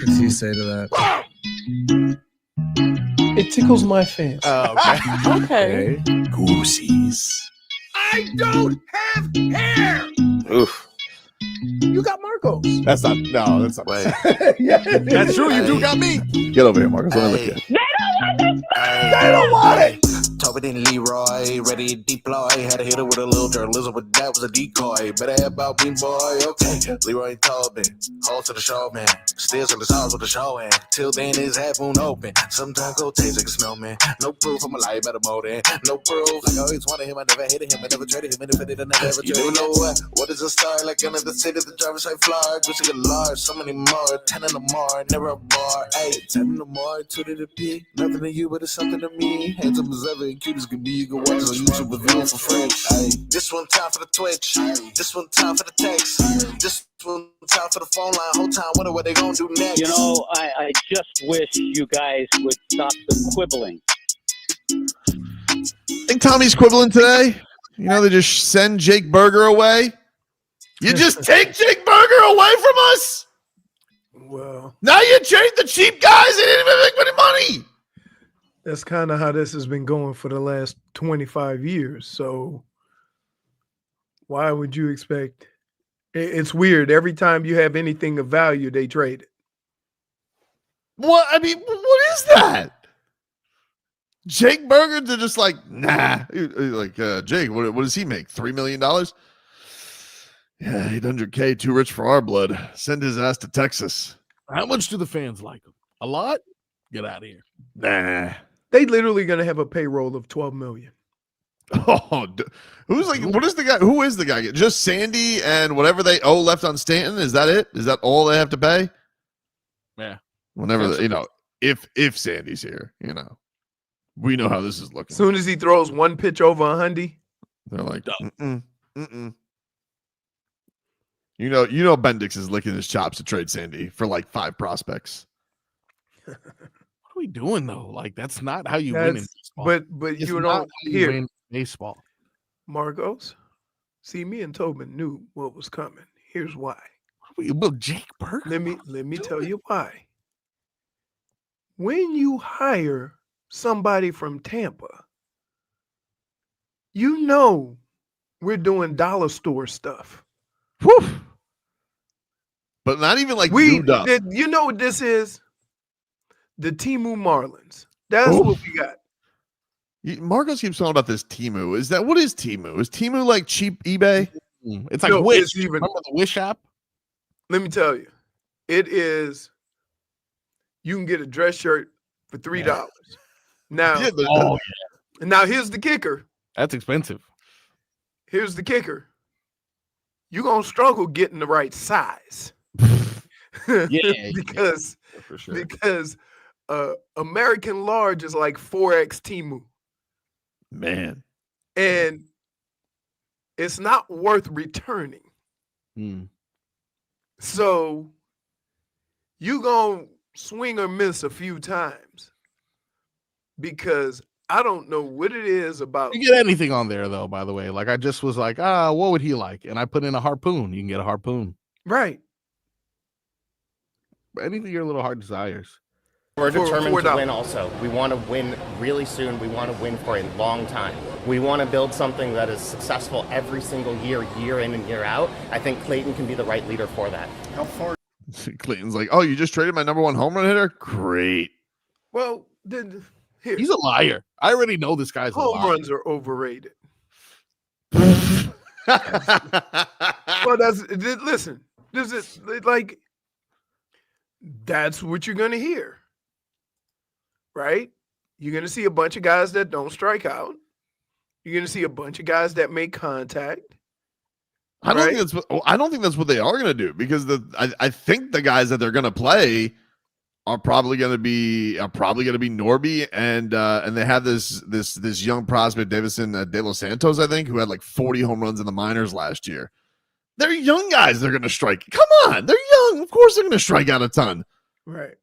does he say to that? It tickles my fancy. Okay. Goosies. I don't have hair. Oof. You got Marcos. That's not. Wait. Yeah, That's true. You do got me. Get over here, Marcos. Let me look at you. They don't want it. Tobin and Leroy, ready to deploy. Had to hit it with a little journalism, but that was a decoy. Better have about me, boy. Okay. Leroy and Tobin, hold to the show, man. Steers in the stars with the show, and till then his half moon open. Sometimes go taste like a snowman. No proof, I'm a lie about a molding. No proof. I always wanted him, I never hated him, I never traded him, and if I did, I never ever traded him. You know what? What is a star? Like another city, the driver's side fly. Wish I could large, so many more. 10 in the more, never a bar. 8, 10 in the more, 2 to the P. Nothing to you, but it's something to me. Handsome as ever, and cute as could be. You can watch it on YouTube with view for free. This one time for the Twitch. This one time for the text. This one time for the phone line. Whole time wonder what they gonna do next. You know, I just wish you guys would stop the quibbling. Think Tommy's quibbling today? You know, they just send Jake Berger away. You just take Jake Berger away from us? Well, now you trade the cheap guys. They didn't even make any money. That's kind of how this has been going for the last 25 years. So why would you expect? It's weird. Every time you have anything of value, they trade it. What? I mean, what is that? Jake Berger, they're just like, nah. Like, Jake, what does he make? $3 million? Yeah, 800K, too rich for our blood. Send his ass to Texas. How much do the fans like him? A lot? Get out of here. Nah. They literally going to have a payroll of $12 million. Oh, who's like? What is the guy? Who is the guy? Just Sandy and whatever they owe left on Stanton. Is that it? Is that all they have to pay? Yeah. Whenever if Sandy's here, we know how this is looking. As soon as he throws one pitch over a hundy, they're like, mm-mm. You know, Bendix is licking his chops to trade Sandy for like 5 prospects. What are we doing though? Like that's not how you win in baseball. But it's you not know, how you here, win in baseball. Marcos, see, me and Tobin knew what was coming. Here's why. Well, Jake Berger. Let me tell you why. When you hire somebody from Tampa, you know we're doing dollar store stuff. Whew. But not even like you know what this is? The Temu Marlins. That's what we got. Marcos keeps talking about this Temu. What is Temu? Is Temu like cheap eBay? It's like Wish. Remember the Wish app? Let me tell you, it is. You can get a dress shirt for $3. Now, now here's the kicker. That's expensive. Here's the kicker. You're gonna struggle getting the right size. because American large is like 4X Temu. Man. And it's not worth returning. So you gonna swing or miss a few times because I don't know what it is about. You get anything on there though, by the way. Like I just was like, what would he like? And I put in a harpoon. You can get a harpoon. Right. Anything your little heart desires. We're determined to win also. We want to win really soon. We want to win for a long time. We want to build something that is successful every single year, year in and year out. I think Clayton can be the right leader for that. How far? Clayton's like, oh, you just traded my #1 home run hitter? Great. Well, here. He's a liar. I already know this guy's home a liar. runs are overrated. Well, listen. This is like that's what you're gonna hear. Right? You're going to see a bunch of guys that don't strike out. You're going to see a bunch of guys that make contact. I don't think that's what they are going to do because I think the guys that they're going to play are probably going to be Norby and they have this young prospect Davison De Los Santos, I think, who had like 40 home runs in the minors last year. They're young guys. They're going to strike. Come on, they're young. Of course, they're going to strike out a ton. Right.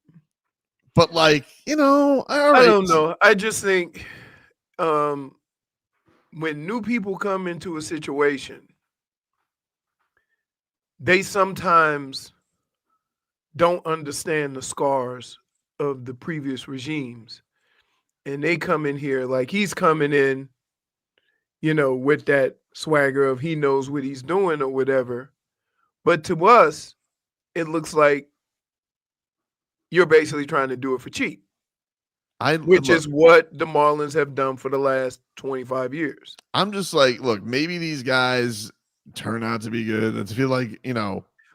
But like, all right. I don't know. I just think when new people come into a situation, they sometimes don't understand the scars of the previous regimes. And they come in here like he's coming in, with that swagger of he knows what he's doing or whatever. But to us, it looks like you're basically trying to do it for cheap, which is what the Marlins have done for the last 25 years. I'm just like, look, maybe these guys turn out to be good. I feel like,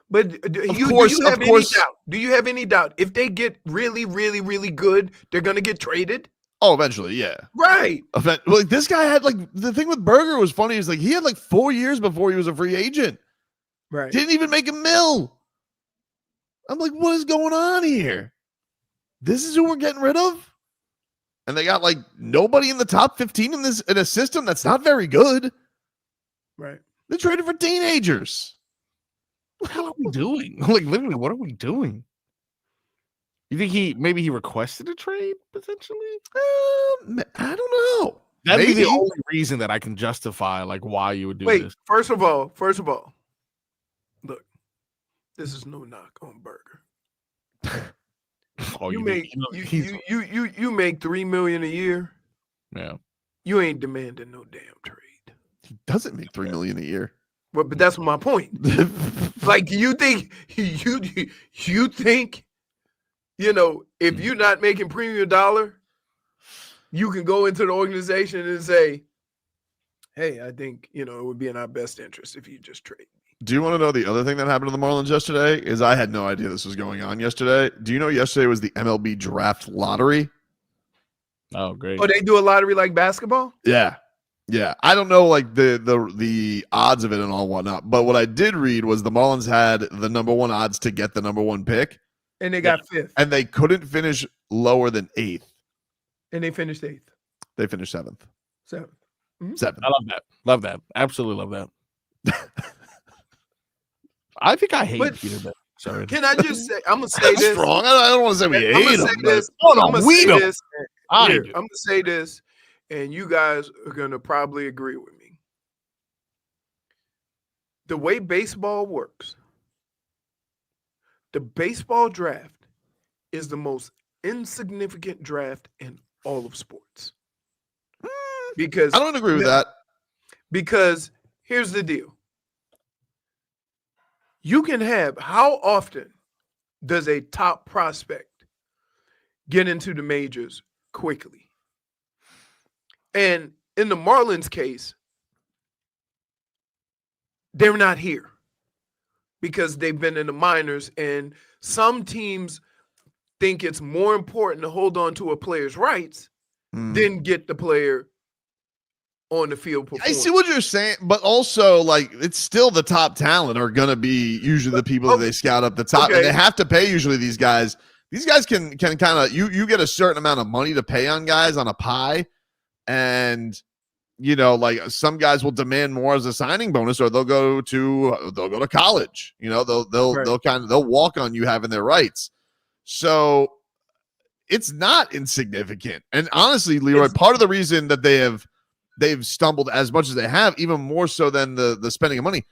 But do you have any doubt? If they get really, really, really good, they're going to get traded? Oh, eventually, yeah. Right. Like this guy had the thing with Berger was funny. Is he had 4 years before he was a free agent. Right. Didn't even make a mill. I'm like, what is going on here? This is who we're getting rid of? And they got nobody in the top 15 in a system that's not very good. Right. They traded for teenagers. What the hell are we doing? Literally, what are we doing? You think he requested a trade potentially? I don't know. That'd be the only reason that I can justify why you would do this. First of all, look, this is no knock on Berger. You make $3 million a year. Yeah. You ain't demanding no damn trade. He doesn't make $3 million a year. But that's my point. You think if you're not making premium dollar, you can go into the organization and say, hey, I think, it would be in our best interest if you just trade me. Do you want to know the other thing that happened to the Marlins yesterday? Is I had no idea this was going on yesterday. Do you know yesterday was the MLB draft lottery? Oh, great. Oh, they do a lottery like basketball? Yeah. Yeah. I don't know the odds of it and all whatnot, but what I did read was the Marlins had the number one odds to get the number one pick. And they got fifth. And they couldn't finish lower than eighth. And they finished eighth. They finished seventh. Seventh. Mm-hmm. Seventh. I love that. Love that. Absolutely love that. I think I hate Peter Beck. Sorry. Can I just say, I'm going to say this. Strong. I don't want to say we hate him. I'm going to say this, and you guys are going to probably agree with me. The way baseball works, the baseball draft is the most insignificant draft in all of sports. Because I don't agree with that. Because here's the deal. You can have, how often does a top prospect get into the majors quickly? And in the Marlins case, they're not here because they've been in the minors, and some teams think it's more important to hold on to a player's rights than get the player on the field performing. I see what you're saying, but also it's still the top talent are going to be usually the people that they scout up the top, and they have to pay usually these guys. These guys can kind of you get a certain amount of money to pay on guys on a pie, and some guys will demand more as a signing bonus, or they'll go to college. They'll walk on you having their rights. So it's not insignificant. And honestly, Leroy, part of the reason that they've stumbled as much as they have, even more so than the spending of money,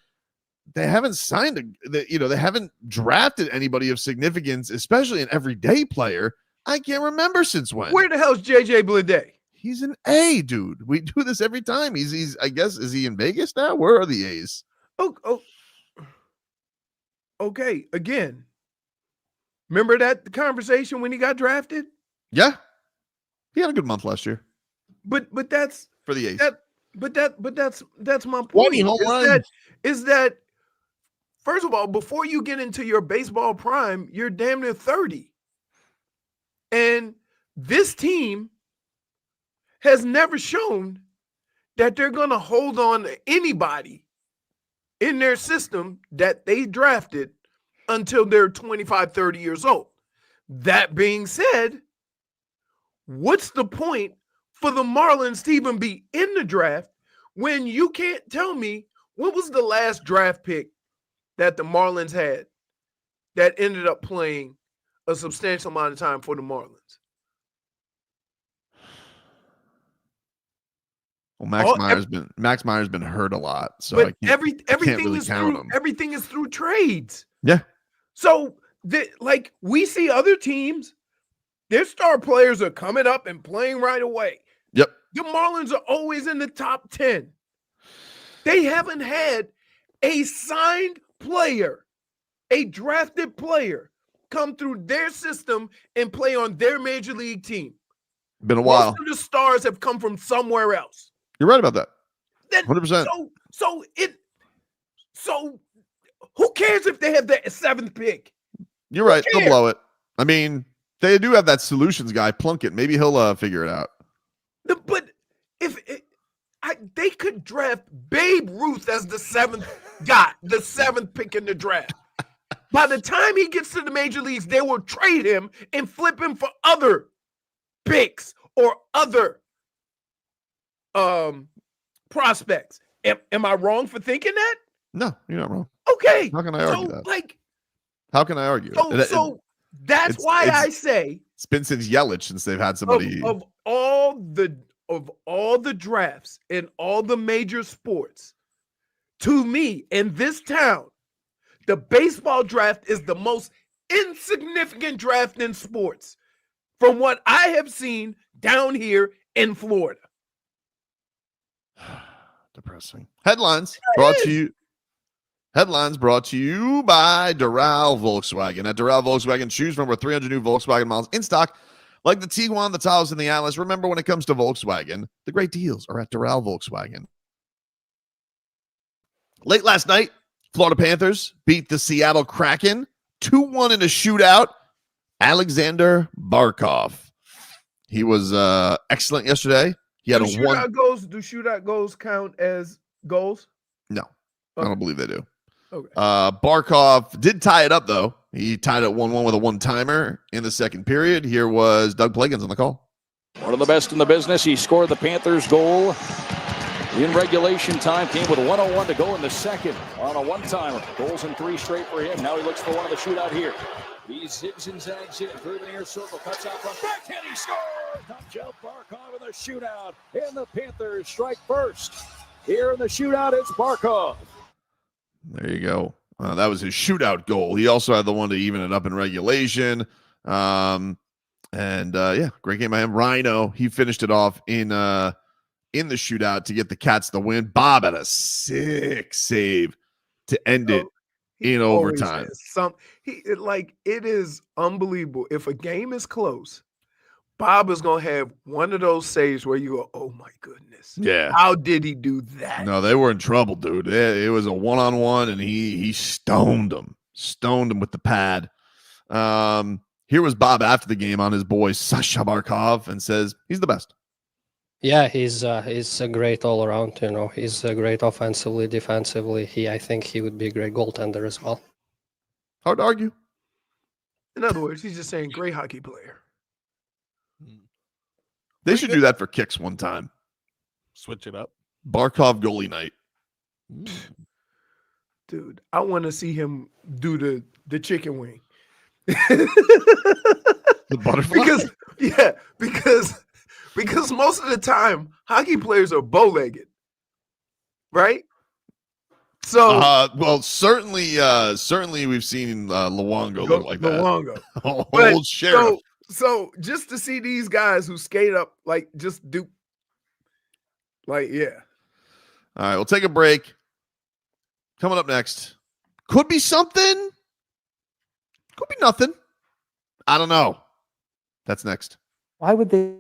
they haven't signed they haven't drafted anybody of significance, especially an everyday player. I can't remember since when. Where the hell's JJ Bleday? He's an A, dude. We do this every time. He's I guess, is he in Vegas now? Where are the A's? Okay. Again, remember that conversation when he got drafted? Yeah. He had a good month last year. But that's for the A's. That's my point. Is that first of all, before you get into your baseball prime, you're damn near 30. And this team has never shown that they're going to hold on to anybody in their system that they drafted until they're 25, 30 years old. That being said, what's the point for the Marlins to even be in the draft when you can't tell me what was the last draft pick that the Marlins had that ended up playing a substantial amount of time for the Marlins? Well, Max Meyer's been hurt a lot, so everything is through trades. Yeah. So like we see other teams, their star players are coming up and playing right away. Yep. The Marlins are always in the top 10. They haven't had a signed player, a drafted player, come through their system and play on their major league team. Been a while. Most of the stars have come from somewhere else. You're right about that. Then 100%. So who cares if they have the 7th pick? You're right. They'll blow it. I mean, they do have that solutions guy, Plunkett. Maybe he'll figure it out. But they could draft Babe Ruth as the 7th guy, the 7th pick in the draft. By the time he gets to the major leagues, they will trade him and flip him for other picks or other prospects. Am I wrong for thinking that? No, you're not wrong. Okay. How can I argue that? Like, how can I argue? So that's why I say it's been since Yelich since they've had somebody of all the drafts in all the major sports. To me, in this town, the baseball draft is the most insignificant draft in sports from what I have seen down here in Florida. Depressing. Headlines brought to you by Doral Volkswagen. At Doral Volkswagen, choose from over 300 new Volkswagen models in stock, like the Tiguan, the Taos, and the Atlas. Remember, when it comes to Volkswagen, the great deals are at Doral Volkswagen. Late last night, Florida Panthers beat the Seattle Kraken 2-1 in a shootout. Alexander Barkov. He was excellent yesterday. He had Do shootout goals count as goals? No, Okay. I don't believe they do. Okay. Barkov did tie it up, though. He tied it 1-1 with a one-timer in the second period. Here was Doug Plagans on the call. One of the best in the business. He scored the Panthers' goal in regulation time. Came with 1:01 to go in the second on a one-timer. Goals in 3 straight for him. Now he looks for one of the shootout here. He zigs and zags in through the near circle. Cuts out from backhand. He scores! Top shelf Barkov in the shootout. And the Panthers strike first. Here in the shootout, it's Barkov. There you go. That was his shootout goal. He also had the one to even it up in regulation. Great game by him. Rhino, he finished it off in the shootout to get the Cats the win. Bob had a sick save to end it in overtime. It is unbelievable. If a game is close, Bob is going to have one of those saves where you go, oh my goodness. Yeah. How did he do that? No, they were in trouble, dude. It was a one-on-one, and he stoned him with the pad. Here was Bob after the game on his boy Sasha Barkov and says he's the best. Yeah, he's a great all around. He's a great offensively, defensively. I think he would be a great goaltender as well. Hard to argue. In other words, he's just saying great hockey player. They should do that for kicks one time. Switch it up. Barkov goalie night. Dude, I want to see him do the chicken wing. The butterfly? Because most of the time hockey players are bow-legged, right? So certainly we've seen Luongo look like that. Luongo. Old sheriff. So just to see these guys who skate up, just do, yeah. All right, we'll take a break. Coming up next, could be something, could be nothing. I don't know. That's next. Why would they?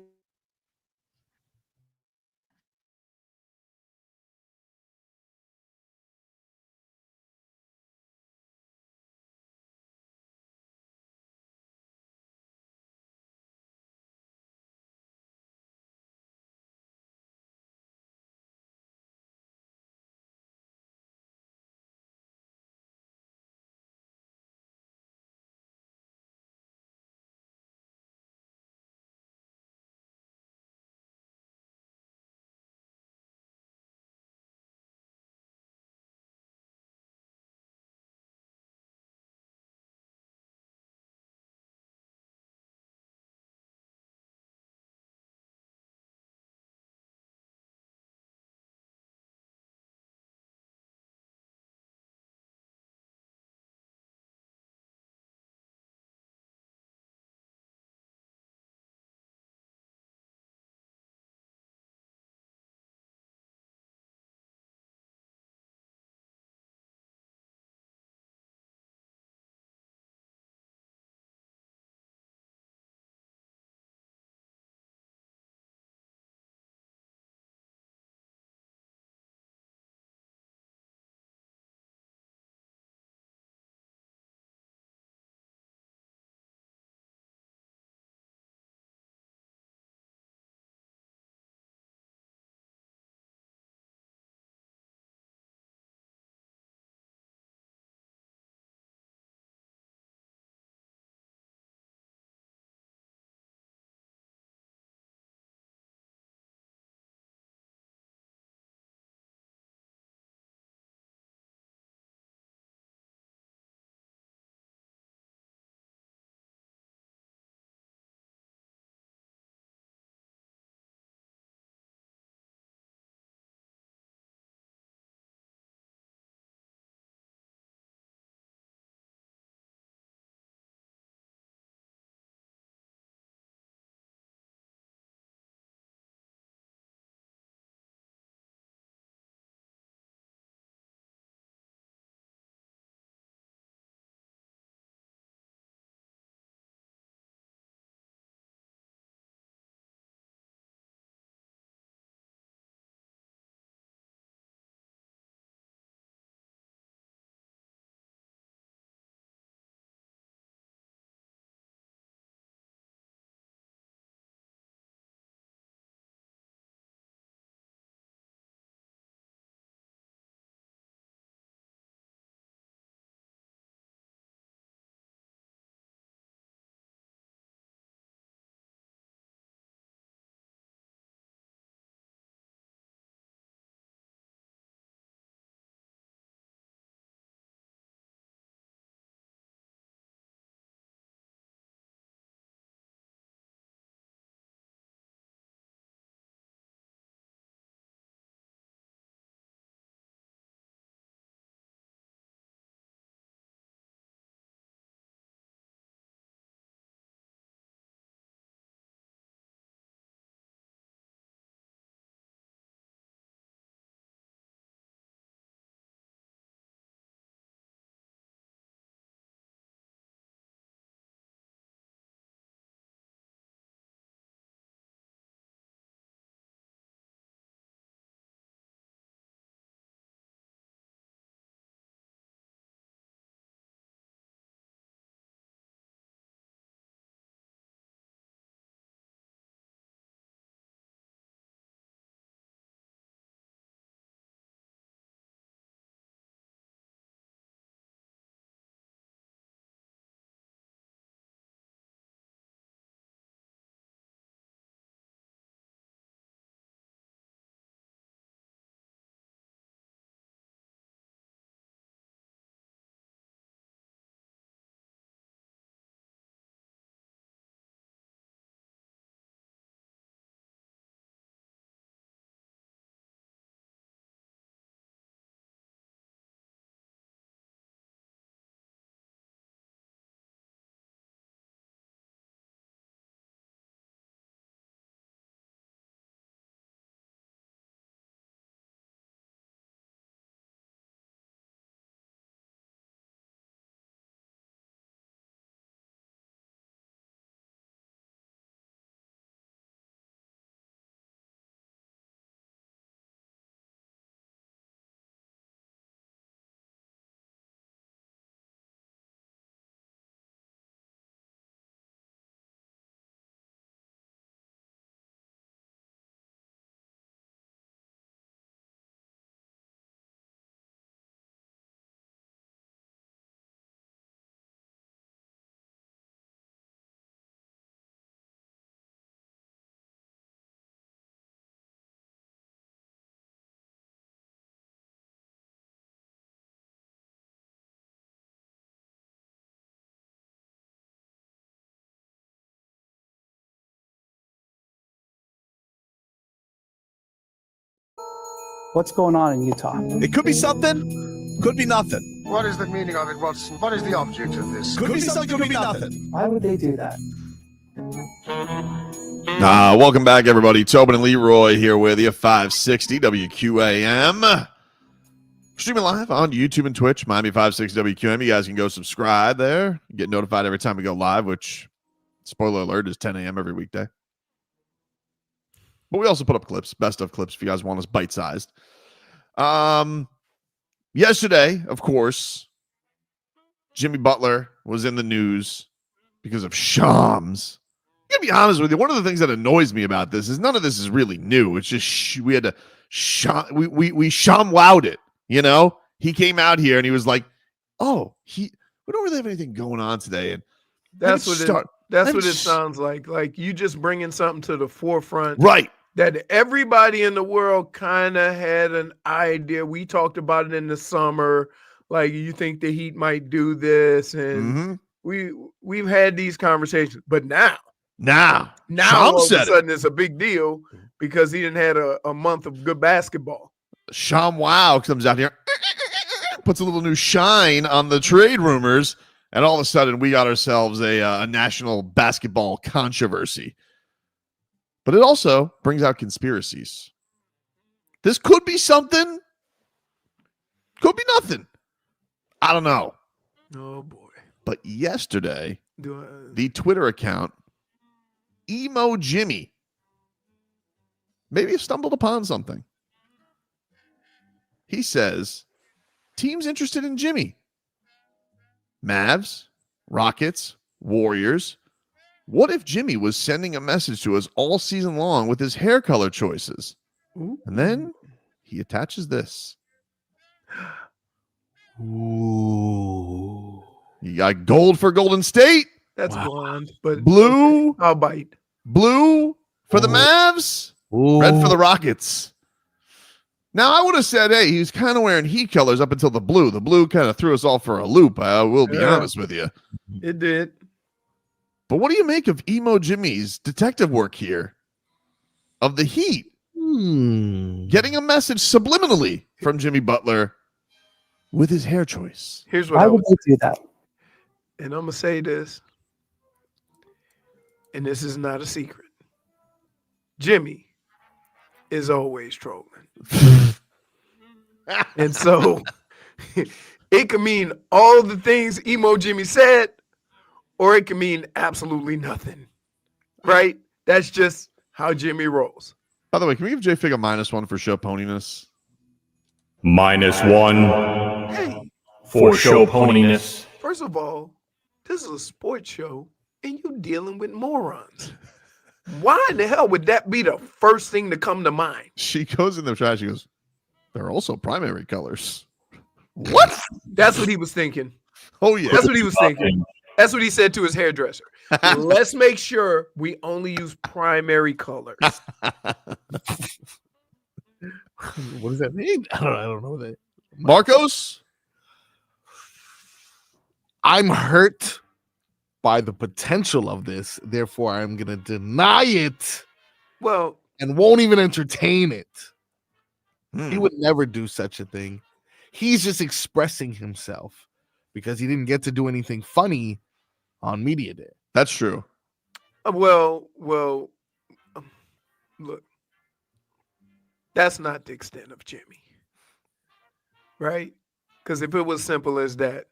What's going on in Utah? It could be something, could be nothing. What is the meaning of it, Watson? What is the object of this? Could be something, could be nothing. Why would they do that? Welcome back, everybody. Tobin and Leroy here with you, 560 WQAM. Streaming live on YouTube and Twitch, Miami 560 WQAM. You guys can go subscribe there. Get notified every time we go live, which, spoiler alert, is 10 a.m. every weekday. But we also put up clips, best of clips, if you guys want us bite-sized. Yesterday, of course, Jimmy Butler was in the news because of Shams. I'm going to be honest with you. One of the things that annoys me about this is none of this is really new. It's just we had to we Sham-wowed it. You know, he came out here and he was like, "Oh, we don't really have anything going on today." And that's what it sounds like. Like you just bringing something to the forefront, right? That everybody in the world kind of had an idea. We talked about it in the summer. Like you think the Heat might do this, and we've had these conversations. But now all of a sudden it's a big deal because he didn't had a month of good basketball. Sham Wow comes out here, puts a little new shine on the trade rumors, and all of a sudden we got ourselves a national basketball controversy. But it also brings out conspiracies. This could be something, could be nothing. I don't know. Oh, boy. But yesterday, the Twitter account, Emo Jimmy, maybe stumbled upon something. He says, teams interested in Jimmy. Mavs, Rockets, Warriors. What if Jimmy was sending a message to us all season long with his hair color choices? Ooh. And then he attaches this. Ooh. You got gold for Golden State. That's blonde, but blue. I'll bite. Blue for the Mavs. Red for the Rockets. Now, I would have said, hey, he's kind of wearing Heat colors up until the blue. The blue kind of threw us all for a loop. I will be honest with you. It did. But what do you make of Emo Jimmy's detective work here of the Heat? Getting a message subliminally from Jimmy Butler with his hair choice. Here's what Why would they do that? And I'm going to say this, and this is not a secret. Jimmy is always trolling. And so it can mean all the things Emo Jimmy said, or it can mean absolutely nothing. Right? That's just how Jimmy rolls. By the way, can we give J-Fig a -1 for show poniness? -1 for show poniness. First of all, this is a sports show, and you're dealing with morons. Why in the hell would that be the first thing to come to mind? She goes in the trash. She goes, "They're also primary colors." What? That's what he was thinking. Oh, yeah. That's what he was thinking. That's what he said to his hairdresser. Let's make sure we only use primary colors. What does that mean? I don't know that. Marcos? I'm hurt by the potential of this. Therefore, I'm going to deny it. Well, and won't even entertain it. He would never do such a thing. He's just expressing himself because he didn't get to do anything funny on Media Day. That's true. Well, look, that's not the extent of Jimmy, right? Because if it was simple as that,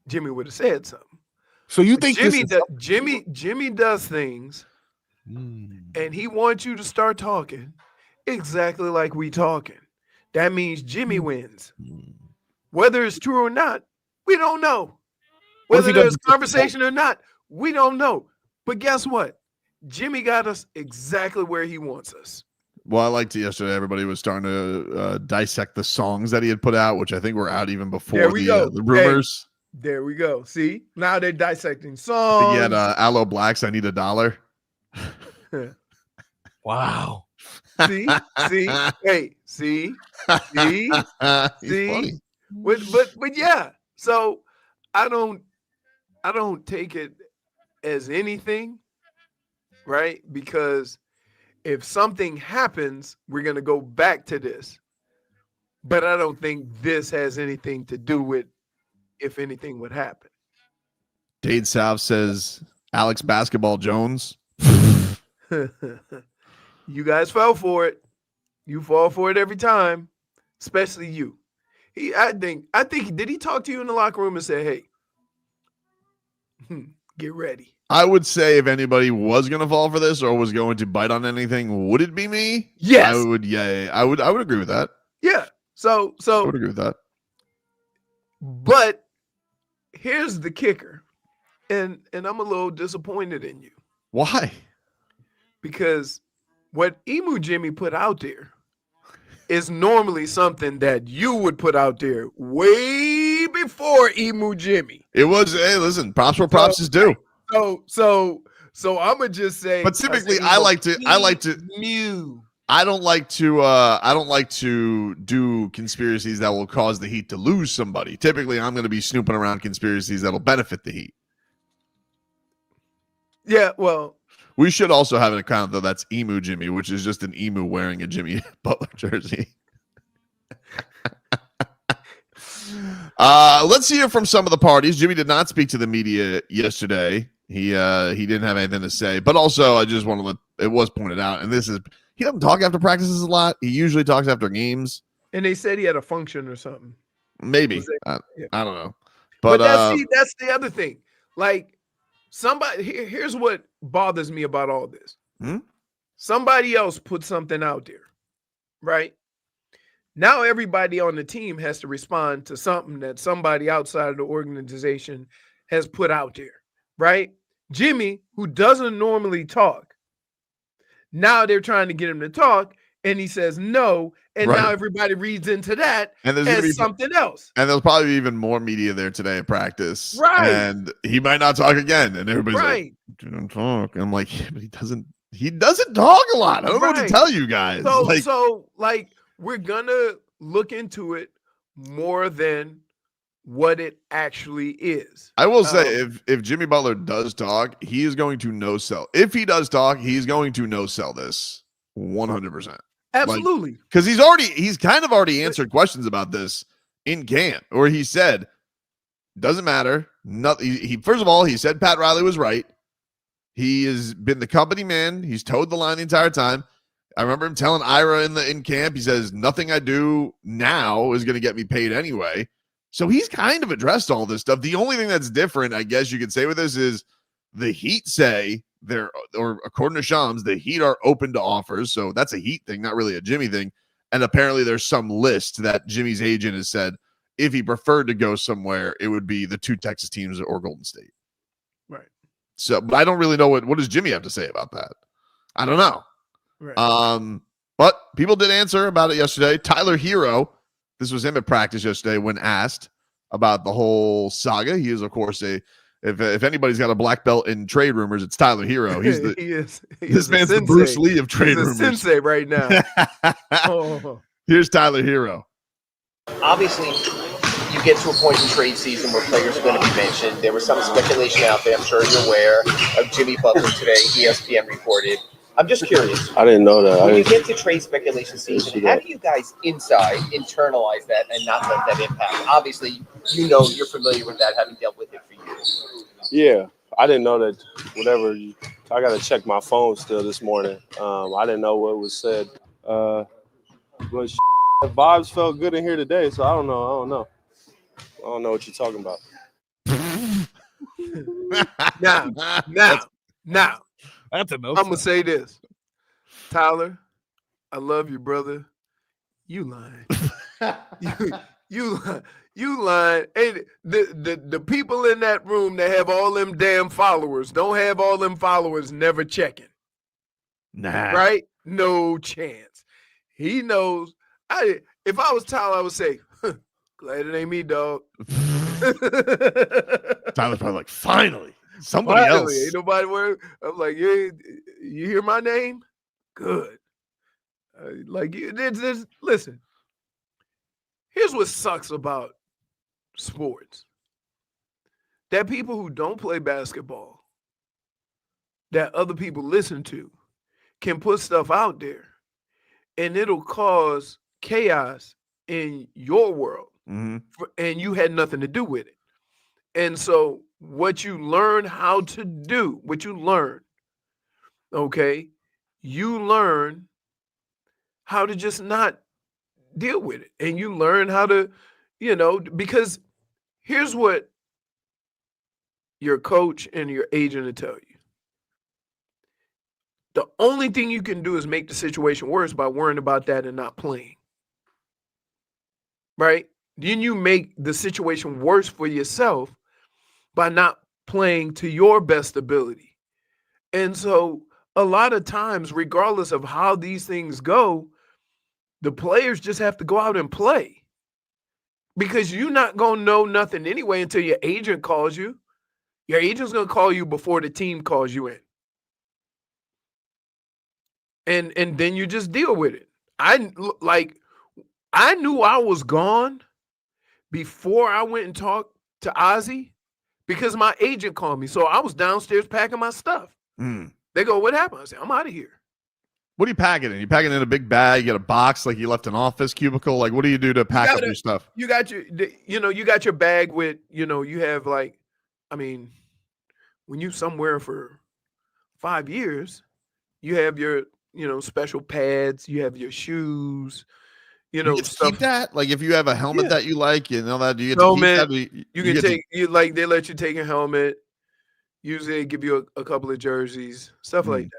Jimmy would have said something. So you think Jimmy does things, and he wants you to start talking exactly like we talking. That means Jimmy wins. Whether it's true or not, we don't know. Whether there's conversation or not, we don't know. But guess what? Jimmy got us exactly where he wants us. Well, I liked it yesterday. Everybody was starting to dissect the songs that he had put out, which I think were out even before the rumors. Hey, there we go. See? Now they're dissecting songs. He had Aloe Blacks, I Need $1. Wow. See? Hey, see? Funny. But yeah. So I don't take it as anything, right? Because if something happens, we're gonna go back to this. But I don't think this has anything to do with if anything would happen. Dade South says Alex Basketball Jones. You guys fell for it. You fall for it every time, especially you. I think did he talk to you in the locker room and say, "Hey, get ready"? I would say if anybody was going to fall for this or was going to bite on anything, would it be me? Yes. I would. Yeah, I would agree with that. Yeah. So I would agree with that. But here's the kicker. And I'm a little disappointed in you. Why? Because what Emo Jimmy put out there is normally something that you would put out there way before Emo Jimmy. It was, hey, listen, props where props is due. So I'm gonna just say. But typically, I don't like to do conspiracies that will cause the Heat to lose somebody. Typically, I'm going to be snooping around conspiracies that'll benefit the Heat. Yeah, well, we should also have an account though that's Emu Jimmy, which is just an emu wearing a Jimmy Butler jersey. Let's hear from some of the parties. Jimmy did not speak to the media yesterday. He didn't have anything to say, but also I just want to it was pointed out, and this is he doesn't talk after practices a lot. He usually talks after games. And they said he had a function or something. Maybe I don't know, but that's the other thing. Like here's what bothers me about all this. Somebody else put something out there, right? Now everybody on the team has to respond to something that somebody outside of the organization has put out there, right? Jimmy, who doesn't normally talk, now they're trying to get him to talk, and he says no, and now everybody reads into that as something else. And there's probably even more media there today at practice, right? And he might not talk again, and everybody's like, "Don't talk." And I'm like, yeah, but he doesn't talk a lot. I don't know what to tell you guys. So we're gonna look into it more than what it actually is. I will say, if Jimmy Butler does talk, he is going to no sell. If he does talk, he's going to no sell this 100%. Absolutely, because he's kind of already answered questions about this in camp, where he said, "Doesn't matter." Nothing. First of all, he said Pat Riley was right. He has been the company man. He's towed the line the entire time. I remember him telling Ira in camp, he says, "Nothing I do now is going to get me paid anyway." So he's kind of addressed all this stuff. The only thing that's different, I guess you could say with this, is the Heat say or according to Shams, the Heat are open to offers. So that's a Heat thing, not really a Jimmy thing. And apparently there's some list that Jimmy's agent has said if he preferred to go somewhere, it would be the two Texas teams or Golden State. Right. So, but I don't really know what does Jimmy have to say about that. I don't know. Right. But people did answer about it yesterday. Tyler Herro, this was him at practice yesterday when asked about the whole saga. He is, of course, if anybody's got a black belt in trade rumors, it's Tyler Herro. He's this man's the Bruce Lee of trade rumors. Sensei right now. Here's Tyler Herro. Obviously, you get to a point in trade season where players are going to be mentioned. There was some speculation out there, I'm sure you're aware, of Jimmy Butler today. ESPN reported. I'm just curious. I didn't know that. When you get to trade speculation season, how do you guys internalize that and not let that impact? Obviously, you're familiar with that, having dealt with it for years. Yeah, I didn't know that. I got to check my phone still this morning. I didn't know what was said. But the vibes felt good in here today, so I don't know. I don't know what you're talking about. Now. That's enough. I'm gonna say this, Tyler. I love you, brother. You lying. you lying. Hey, the people in that room that have all them damn followers don't have all them followers never checking. Nah. Right? No chance. He knows. If I was Tyler, I would say, glad it ain't me, dog. Tyler's probably like, finally. Somebody else. Ain't nobody worried. I'm like, yeah, you hear my name? Good. Listen. Here's what sucks about sports. That people who don't play basketball, that other people listen to, can put stuff out there, and it'll cause chaos in your world, and you had nothing to do with it. And so what you learn how to do, okay, you learn how to just not deal with it. And you learn how to, because here's what your coach and your agent will tell you. The only thing you can do is make the situation worse by worrying about that and not playing. Right? Then you make the situation worse for yourself by not playing to your best ability. And so a lot of times, regardless of how these things go, the players just have to go out and play, because you're not going to know nothing anyway until your agent calls you. Your agent's going to call you before the team calls you in. And then you just deal with it. I knew I was gone before I went and talked to Ozzy, because my agent called me. So I was downstairs packing my stuff. They go, "What happened?" I said, "I'm out of here." What are you packing in? You packing in a big bag? You got a box like you left an office cubicle? Like, what do you do to pack up your stuff? You got you got your bag with, you have when you somewhere for 5 years, you have your, special pads, you have your shoes, you stuff. Keep that? Like, if you have a helmet that you like, that, do you get helmet, to keep that? You can take, they let you take a helmet. Usually they give you a couple of jerseys, stuff like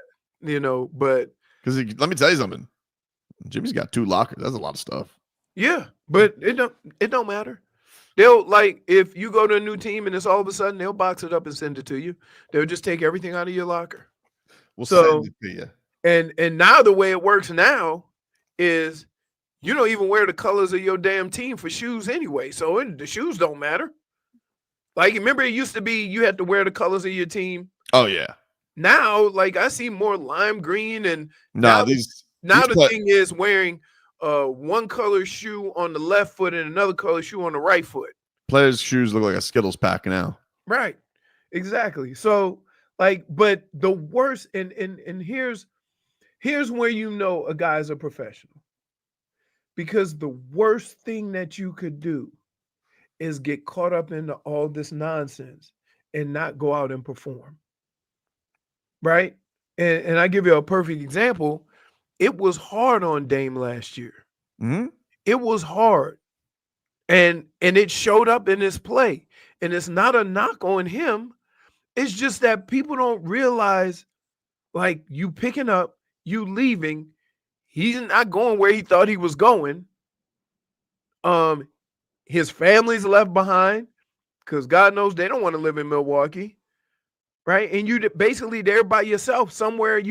that, but. Because let me tell you something. Jimmy's got 2 lockers. That's a lot of stuff. Yeah, but it don't matter. They'll, if you go to a new team and it's all of a sudden, they'll box it up and send it to you. They'll just take everything out of your locker. We'll send it to you. And now the way it works now is you don't even wear the colors of your damn team for shoes anyway. So the shoes don't matter. Remember, it used to be you had to wear the colors of your team. Oh, yeah. Now, I see more lime green, and the thing is wearing one color shoe on the left foot and another color shoe on the right foot. Players' shoes look like a Skittles pack now. Right. Exactly. So, but the worst, and here's where a guy's a professional. Because the worst thing that you could do is get caught up into all this nonsense and not go out and perform. Right? And I give you a perfect example. It was hard on Dame last year. It was hard. And it showed up in his play. And it's not a knock on him. It's just that people don't realize, you picking up, you leaving, he's not going where he thought he was going. His family's left behind, because God knows they don't want to live in Milwaukee. Right? And you basically there by yourself somewhere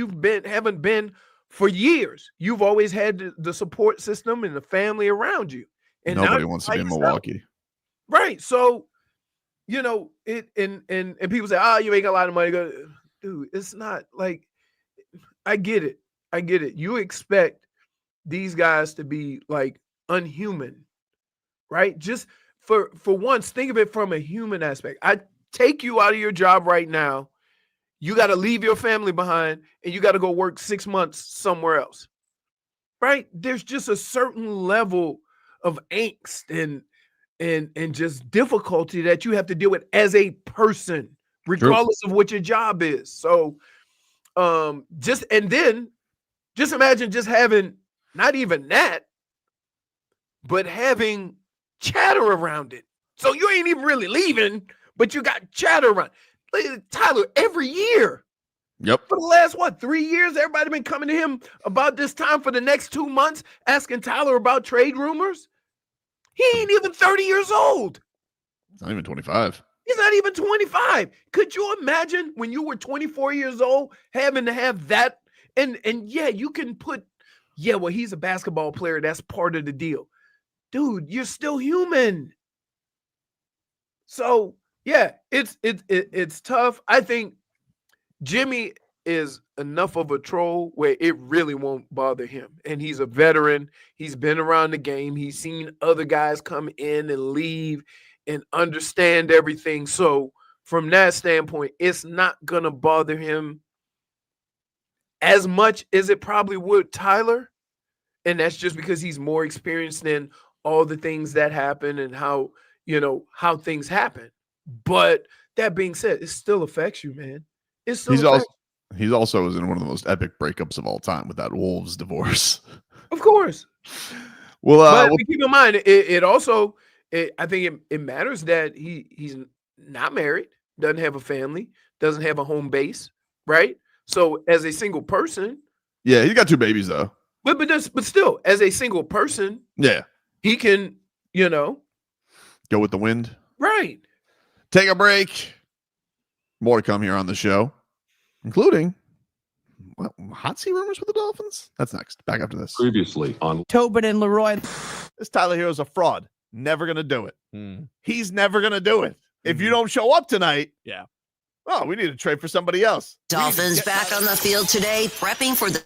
haven't been for years. You've always had the support system and the family around you. And nobody wants to be in Milwaukee. Right. So, it and people say, "Oh, you make a lot of money." Dude, it's not I get it. I get it. You expect these guys to be unhuman, right? Just for once, think of it from a human aspect. I take you out of your job right now. You got to leave your family behind and you got to go work 6 months somewhere else. Right? There's just a certain level of angst and just difficulty that you have to deal with as a person, regardless of what your job is. So just imagine just having not even that, but having chatter around it. So you ain't even really leaving, but you got chatter around. Tyler, every year. Yep. For the last, 3 years, everybody been coming to him about this time for the next 2 months, asking Tyler about trade rumors. He ain't even 30 years old. Not even 25. He's not even 25. Could you imagine when you were 24 years old having to have that? And yeah, you can put, he's a basketball player. That's part of the deal. Dude, you're still human. So, yeah, it's tough. I think Jimmy is enough of a troll where it really won't bother him. And he's a veteran. He's been around the game. He's seen other guys come in and leave and understand everything. So from that standpoint, it's not going to bother him as much as it probably would Tyler. And that's just because he's more experienced in all the things that happen and how, how things happen. But that being said, it still affects you, man. It still affects He's also was in one of the most epic breakups of all time with that Wolves divorce. Of course. Well, but keep in mind, it also, I think it matters that he's not married, doesn't have a family, doesn't have a home base, right? So as a single person, yeah, he got 2 babies though. But still, as a single person, yeah, he can, go with the wind. Right. Take a break. More to come here on the show, including hot seat rumors with the Dolphins. That's next. Back after this. Previously on Tobin and Leroy. This Tyler Hero's a fraud. Never gonna do it. He's never gonna do it. If you don't show up tonight, we need to trade for somebody else. Dolphins back on the field today, prepping for the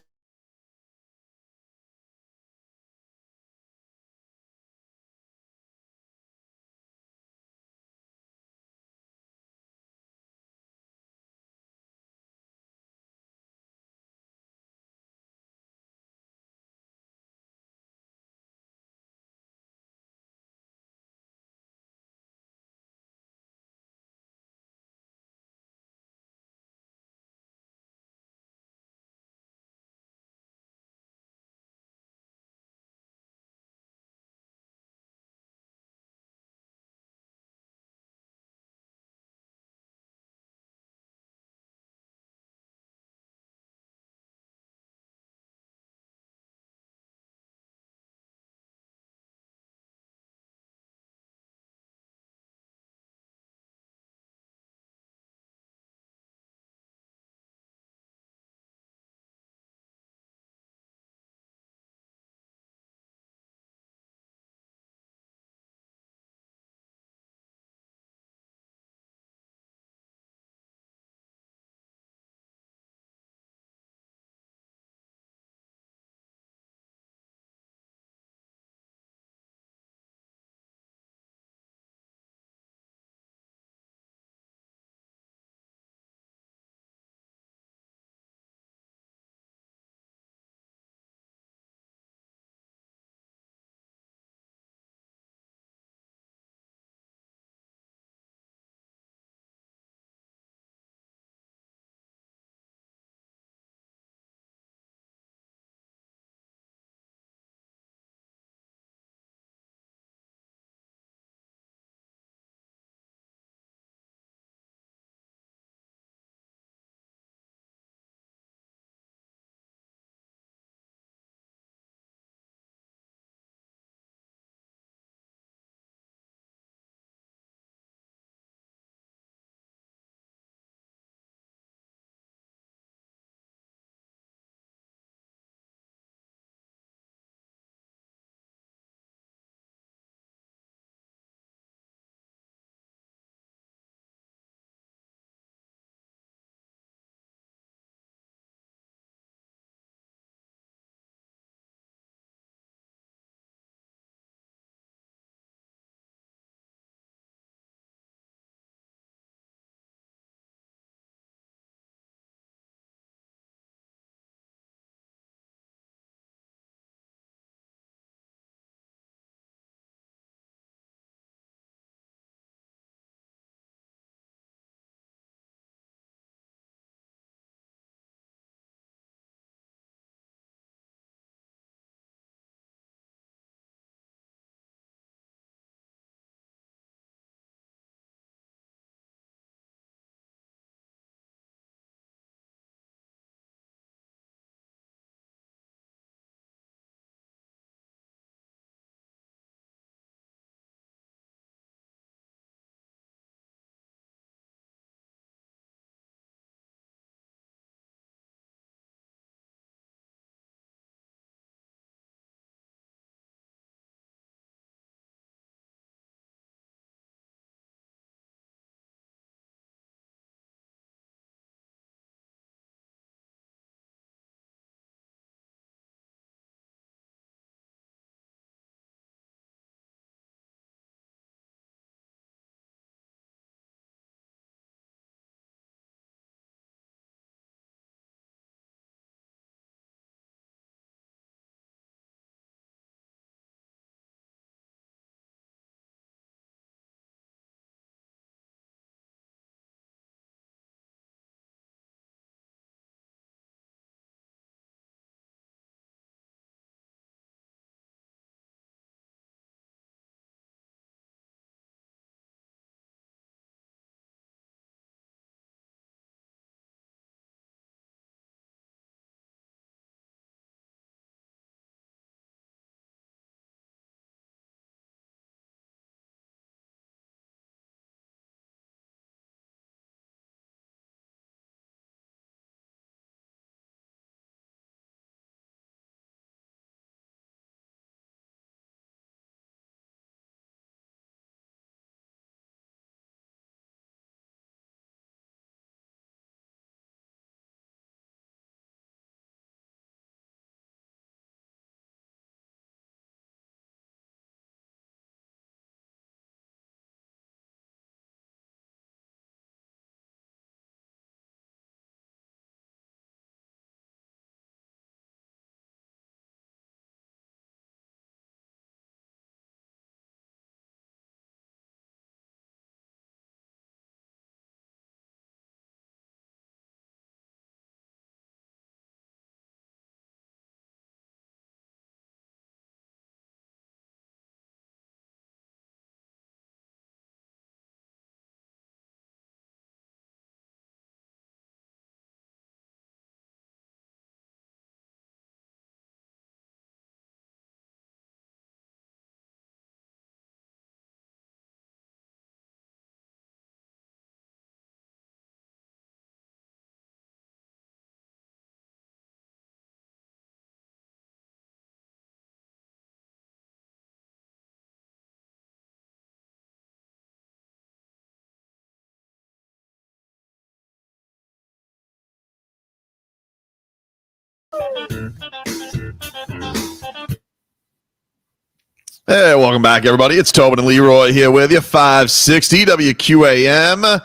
Hey, welcome back, everybody. It's Tobin and Leroy here with you, 560 WQAM.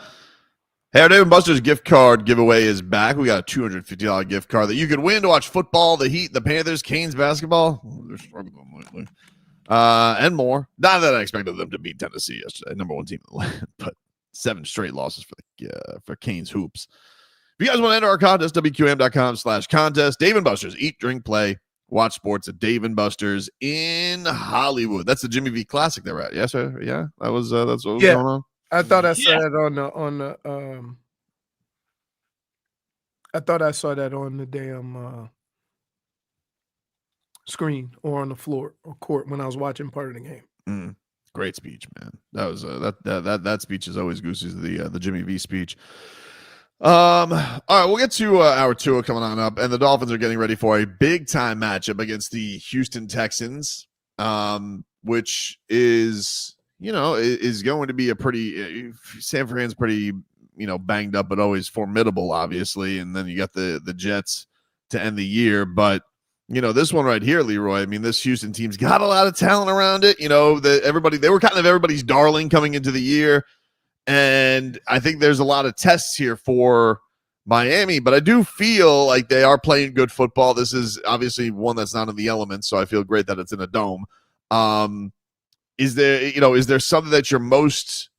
Hey, our Dave & Buster's gift card giveaway is back. We got a $250 gift card that you could win to watch football, the Heat, the Panthers, Canes basketball. They're struggling lately. And more. Not that I expected them to beat Tennessee yesterday, number one team in the land, but 7 straight losses for Canes hoops. If you guys want to enter our contest, WQAM.com/contest. Dave & Buster's Eat, Drink, Play. Watch sports at Dave & Buster's in Hollywood. That's the Jimmy V Classic they're at. Yes, sir. Yeah, that's what was going on. I thought I saw that on the I thought I saw that on the damn screen or on the floor or court when I was watching part of the game. Great speech, man. That was that speech is always Goosey's the Jimmy V speech. All right, we'll get to hour 2 coming on up, and the Dolphins are getting ready for a big time matchup against the Houston Texans, which is going to be a pretty San Fran's pretty banged up, but always formidable, obviously, and then you got the Jets to end the year, but this one right here, Leroy. I mean, this Houston team's got a lot of talent around it. They were kind of everybody's darling coming into the year. And I think there's a lot of tests here for Miami, but I do feel like they are playing good football. This is obviously one that's not in the elements, so I feel great that it's in a dome. Is there something that you're most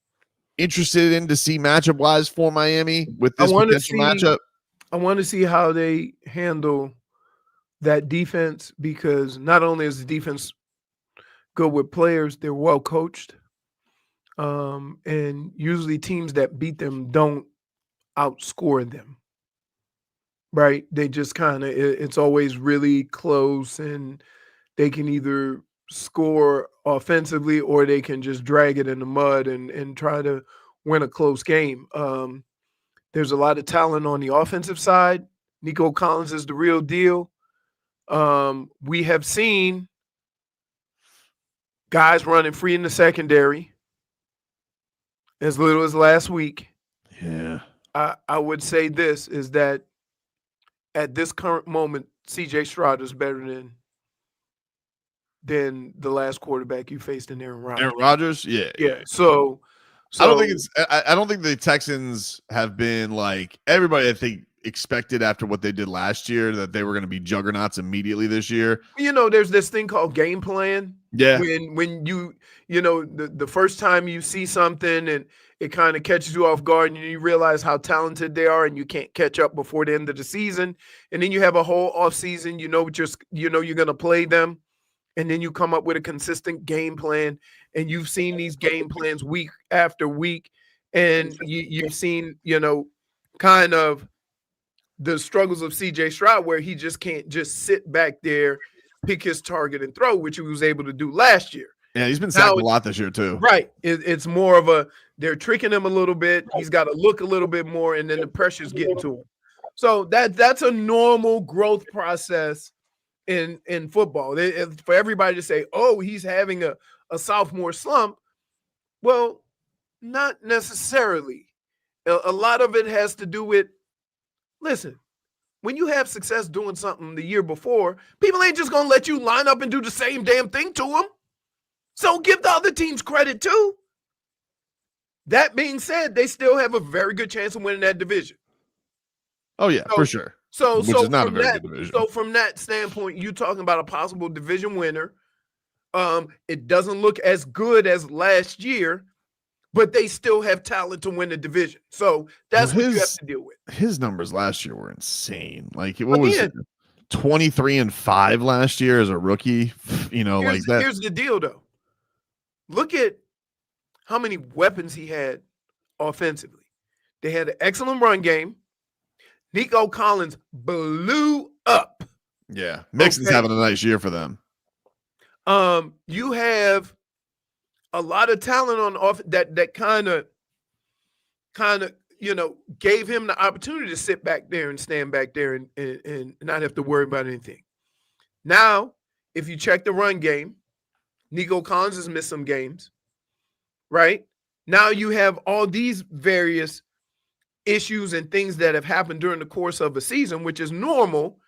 interested in to see matchup wise for Miami with this potential matchup? I want to see how they handle that defense, because not only is the defense good with players, they're well coached. And usually teams that beat them don't outscore them, right? They just it's always really close, and they can either score offensively or they can just drag it in the mud and try to win a close game. There's a lot of talent on the offensive side. Nico Collins is the real deal. We have seen guys running free in the secondary as little as last week. Yeah. I would say this is that at this current moment, CJ Stroud is better than the last quarterback you faced in Aaron Rodgers. Aaron Rodgers? Yeah. Yeah. So I don't think the Texans have been like everybody I think expected after what they did last year that they were going to be juggernauts immediately this year. There's this thing called game plan. Yeah. When the first time you see something and it kind of catches you off guard and you realize how talented they are and you can't catch up before the end of the season. And then you have a whole off season, you're going to play them. And then you come up with a consistent game plan, and you've seen these game plans week after week. And you've seen, kind of the struggles of CJ Stroud, where he just can't just sit back there, pick his target and throw, which he was able to do last year. Yeah, he's been sacked a lot this year too. Right. It's more of they're tricking him a little bit. He's got to look a little bit more, and then the pressure's getting to him. So that's a normal growth process in football. For everybody to say, oh, he's having a sophomore slump. Well, not necessarily. A lot of it has to do with, listen, when you have success doing something the year before, people ain't just going to let you line up and do the same damn thing to them. So give the other teams credit too. That being said, they still have a very good chance of winning that division. Oh, yeah, for sure. Which is not a very good division. So from that standpoint, you're talking about a possible division winner. It doesn't look as good as last year, but they still have talent to win the division. So that's what you have to deal with. His numbers last year were insane. Like, what was it? 23-5 last year as a rookie. Like that. Here's the deal, though. Look at how many weapons he had offensively. They had an excellent run game. Nico Collins blew up. Yeah, Mixon's having a nice year for them. You have a lot of talent on off that kind of gave him the opportunity to sit back there and stand back there and not have to worry about anything. Now, if you check the run game, Nico Collins has missed some games, right? Now you have all these various issues and things that have happened during the course of a season, which is normal.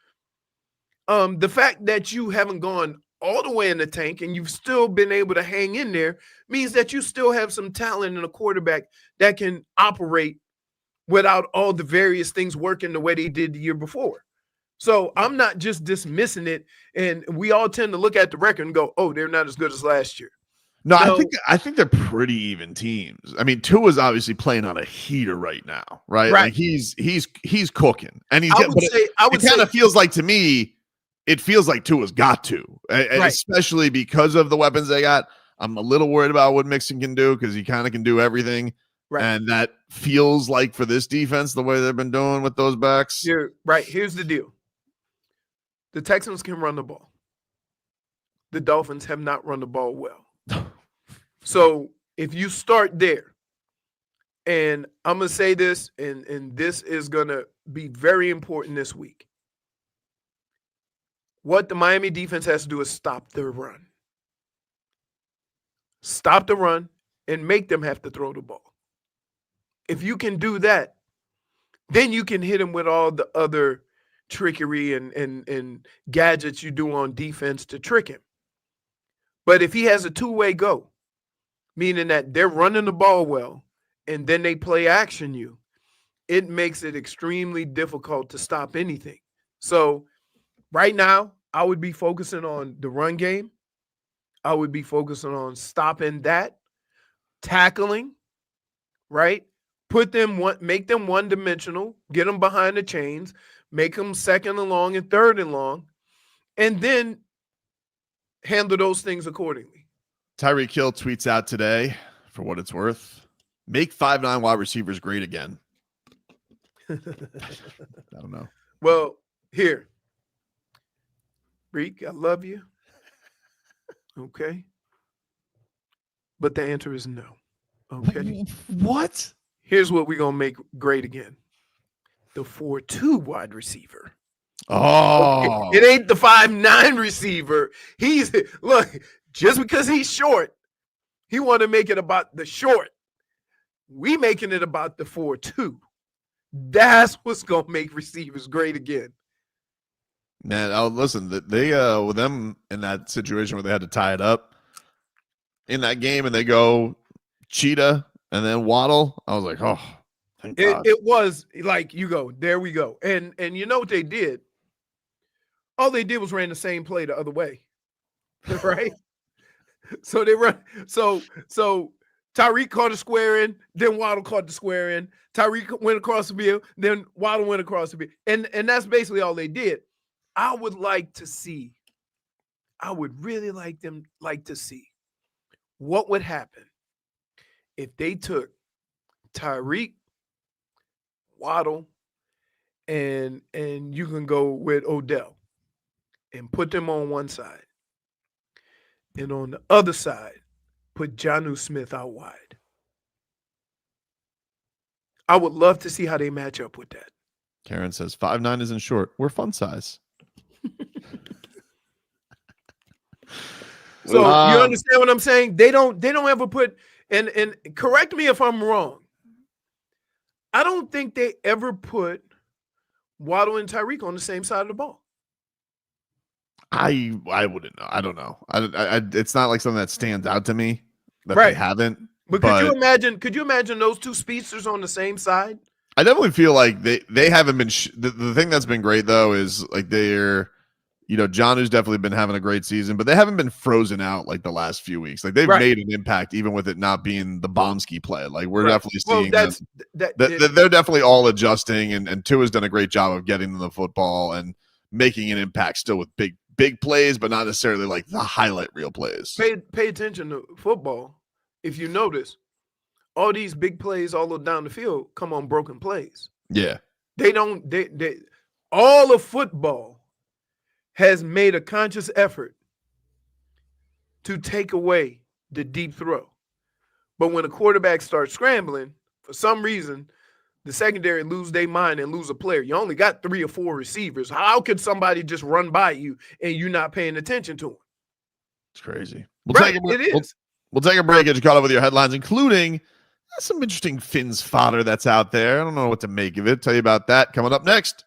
The fact that you haven't gone all the way in the tank and you've still been able to hang in there means that you still have some talent in a quarterback that can operate without all the various things working the way they did the year before. So I'm not just dismissing it, and we all tend to look at the record and go, "Oh, they're not as good as last year." No, I think they're pretty even teams. I mean, Tua's obviously playing on a heater right now, right? Like he's cooking, and he's. It kind of feels like to me, it feels like Tua's got to, especially because of the weapons they got. I'm a little worried about what Mixon can do because he kind of can do everything, and that feels like for this defense the way they've been doing with those backs. Here's the deal: the Texans can run the ball. The Dolphins have not run the ball well. So if you start there, and I'm going to say this, and this is going to be very important this week. What the Miami defense has to do is stop the run. Stop the run and make them have to throw the ball. If you can do that, then you can hit them with all the other trickery and gadgets you do on defense to trick him. But if he has a two-way go, meaning that they're running the ball well and then they play action you, it makes it extremely difficult to stop anything. So right now, I would be focusing on the run game. I would be focusing on stopping that, tackling, right? Make them one-dimensional, get them behind the chains, make them second and long and third and long, and then handle those things accordingly. Tyreek Hill tweets out today, for what it's worth, make 5'9" wide receivers great again. I don't know. Well, here. Reek, I love you. Okay. But the answer is no. Okay. What? Here's what we're going to make great again. The 4-2 wide receiver. Oh. It ain't the 5'9" receiver. Look, just because he's short, he want to make it about the short. We making it about the 4-2. That's what's going to make receivers great again. Man, listen, they with them in that situation where they had to tie it up in that game and they go Cheetah and then Waddle, I was like, oh, thank God. It was like, you go, there we go. And you know what they did? All they did was ran the same play the other way. Right? So they run. So Tyreek caught a square in, then Waddle caught the square in. Tyreek went across the field, then Waddle went across the field. And that's basically all they did. I would really like to see what would happen if they took Tyreek, Waddle, and you can go with Odell and put them on one side. And on the other side, put Jonnu Smith out wide. I would love to see how they match up with that. Karen says 5'9" isn't short. We're fun size. So you understand what I'm saying? They don't ever put, and correct me if I'm wrong. I don't think they ever put Waddle and Tyreek on the same side of the ball. I wouldn't know. I don't know. It's not like something that stands out to me that Right. they haven't. But could you imagine those two speedsters on the same side? I definitely feel like they haven't been. The thing that's been great though is like they're, Jonnu's definitely been having a great season, but they haven't been frozen out like the last few weeks. Like they've made an impact even with it not being the Bomsky play. Like we're definitely seeing they're definitely all adjusting, and Tua's done a great job of getting them the football and making an impact still with big plays, but not necessarily like the highlight reel plays. Pay attention to football. If you notice, all these big plays all down the field come on broken plays. Yeah. All of football has made a conscious effort to take away the deep throw. But when a quarterback starts scrambling, for some reason, the secondary lose their mind and lose a player. You only got 3 or 4 receivers. How could somebody just run by you and you're not paying attention to them? It's crazy. We'll take a break. Get you caught up with your headlines, including some interesting Fins fodder that's out there. I don't know what to make of it. Tell you about that coming up next.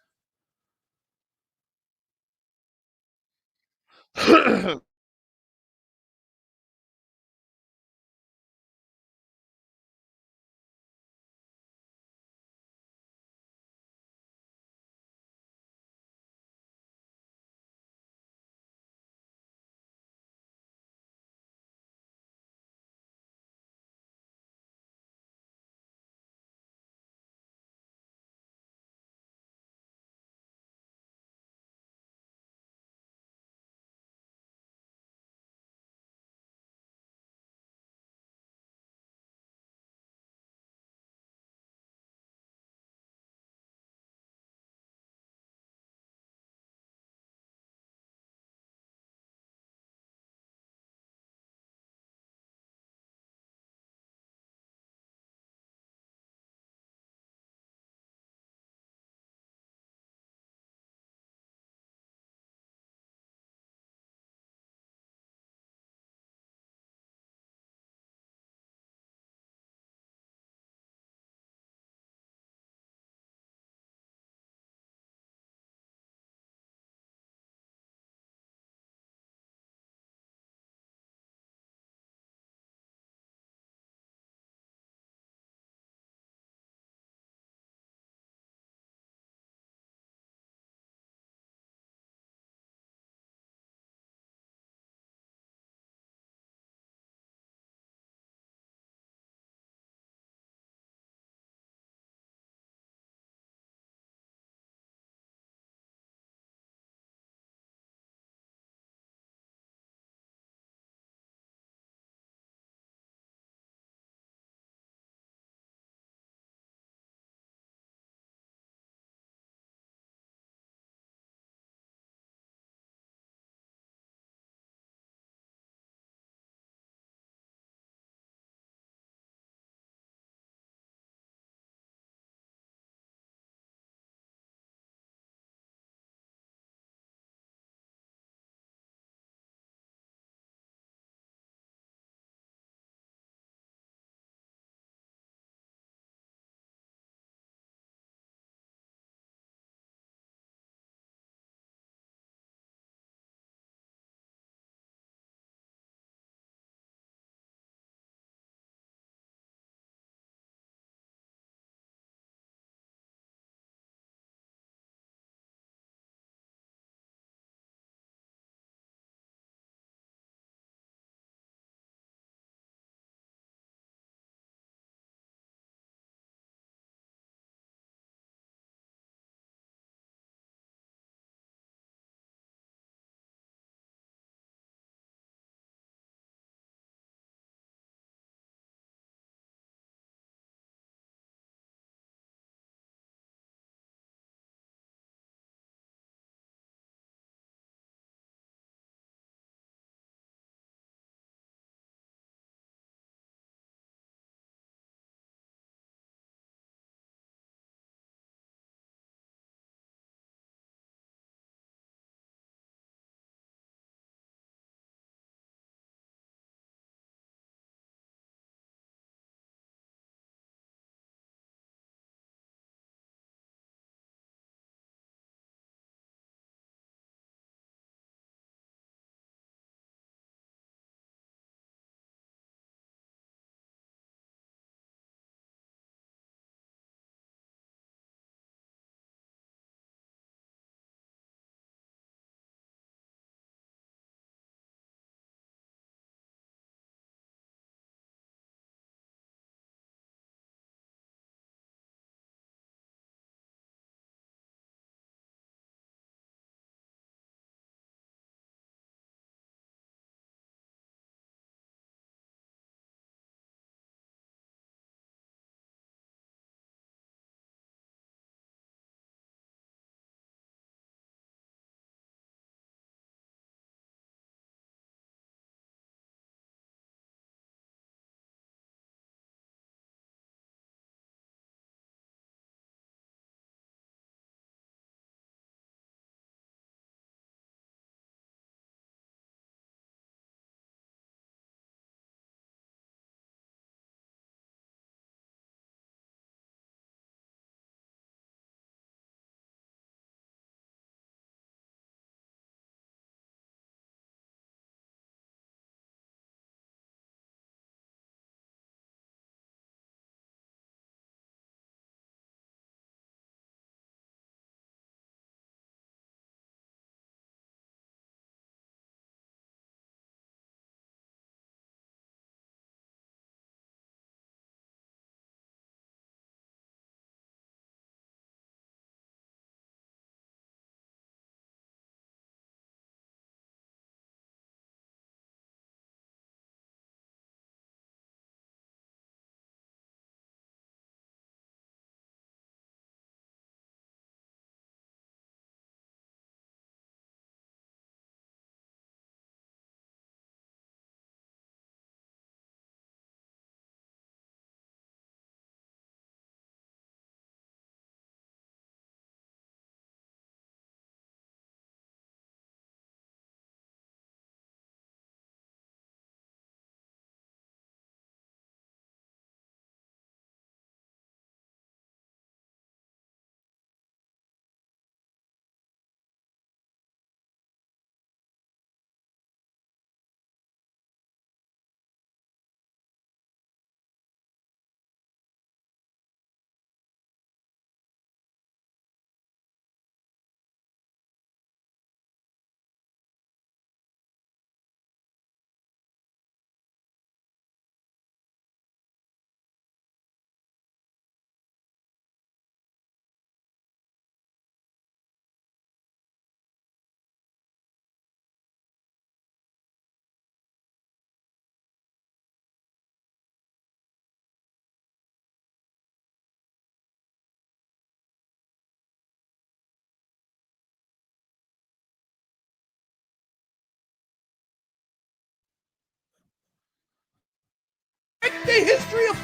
The history of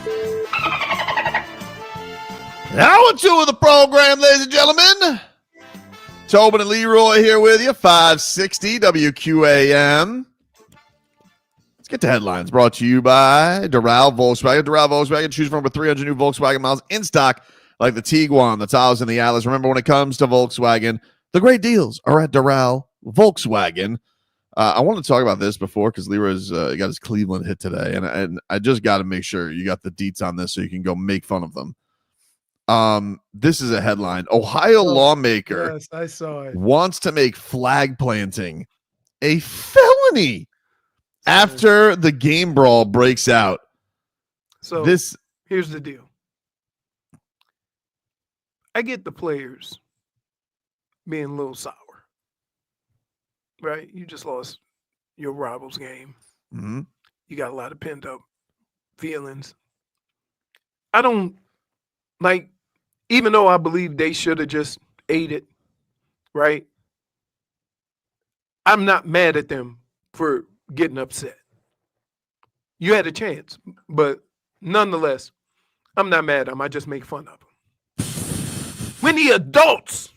Hour 2 of the program, ladies and gentlemen. Tobin and Leroy here with you, 560 WQAM. Let's get to headlines brought to you by Doral Volkswagen. Doral Volkswagen, choose from over 300 new Volkswagen models in stock, like the Tiguan, the Taos, and the Atlas. Remember, when it comes to Volkswagen, the great deals are at Doral Volkswagen. I want to talk about this before because Leroy's got his Cleveland hit today, and I just got to make sure you got the deets on this so you can go make fun of them. This is a headline. Ohio lawmaker yes, I saw it. wants to make flag planting a felony after the game brawl breaks out. So here's the deal. I get the players being a little sour, right? You just lost your rivals game. Mm-hmm. You got a lot of pent up feelings. I don't like, even though I believe they should have just ate it, right? I'm not mad at them for getting upset. You had a chance, but nonetheless, I'm not mad at them. I just make fun of them. When the adults,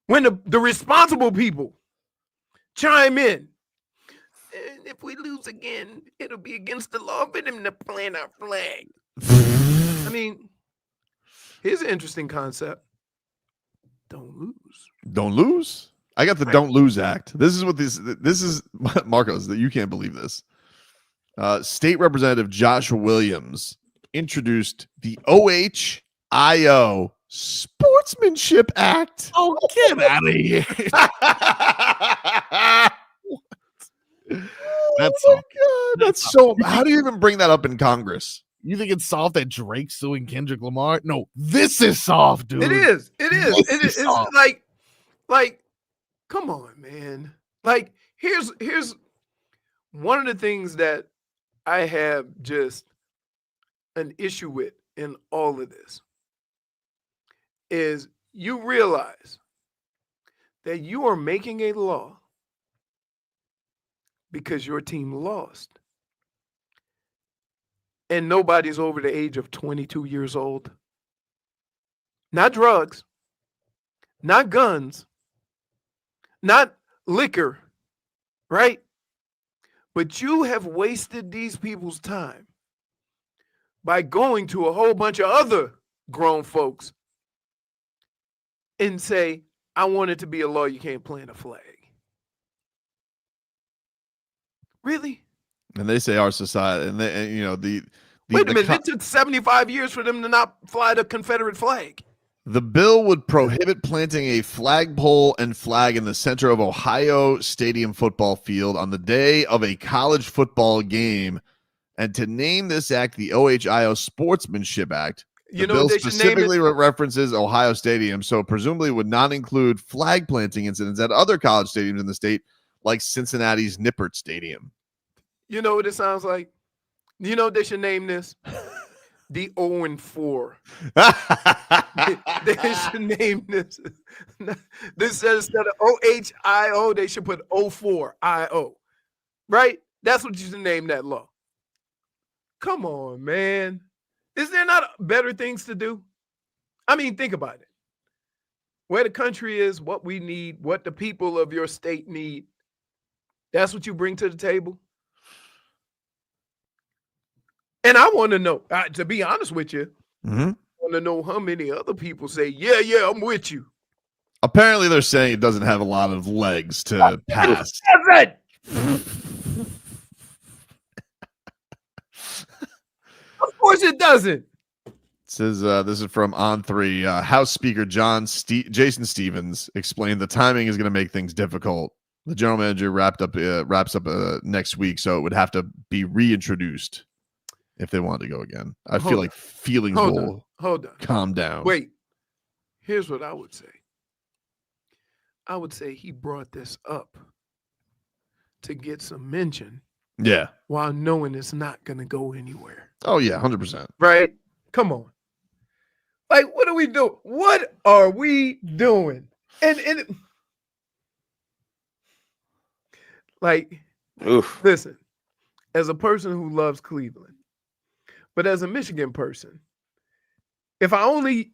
when the responsible people chime in, and if we lose again, it'll be against the law for them to plant our flag. I mean, here's an interesting concept. Don't lose. Don't lose? I got the Don't Lose Act. This is what this is, Marcos, that you can't believe this. State Representative Joshua Williams introduced the OHIO Sportsmanship Act. Oh, get out of here. That's God. That's so. How do you even bring that up in Congress? You think it's soft that Drake's suing Kendrick Lamar? No, this is soft, dude. It is. It's like, come on, man. Like, here's one of the things that I have just an issue with in all of this is you realize that you are making a law because your team lost. And nobody's over the age of 22 years old. Not drugs, not guns, not liquor, right? But you have wasted these people's time by going to a whole bunch of other grown folks and say, I want it to be a law you can't plant a flag. Really? And they say our society, and Wait a minute, it took 75 years for them to not fly the Confederate flag. The bill would prohibit planting a flagpole and flag in the center of Ohio Stadium football field on the day of a college football game. And to name this act the OHIO Sportsmanship Act, the bill specifically references Ohio Stadium, so presumably would not include flag planting incidents at other college stadiums in the state, like Cincinnati's Nippert Stadium. You know what it sounds like? You know what they should name this? The 0-4. They should name this. This says instead of OHIO, they should put 04IO. Right? That's what you should name that law. Come on, man. Is there not better things to do? I mean, think about it. Where the country is, what we need, what the people of your state need. That's what you bring to the table. And I want to know, to be honest with you, I want to know how many other people say, yeah, I'm with you. Apparently, they're saying it doesn't have a lot of legs to pass. Of course it doesn't. It says this is from On3. House Speaker Jason Stevens explained the timing is going to make things difficult. The general manager wraps up next week, so it would have to be reintroduced if they wanted to go again. I feel like feelings will calm down. Wait, here's what I would say. I would say he brought this up to get some mention. Yeah. While knowing it's not going to go anywhere. Oh, yeah, 100%. Right? Come on. Like, what are we doing? What are we doing? And like, listen, as a person who loves Cleveland, but as a Michigan person, if I only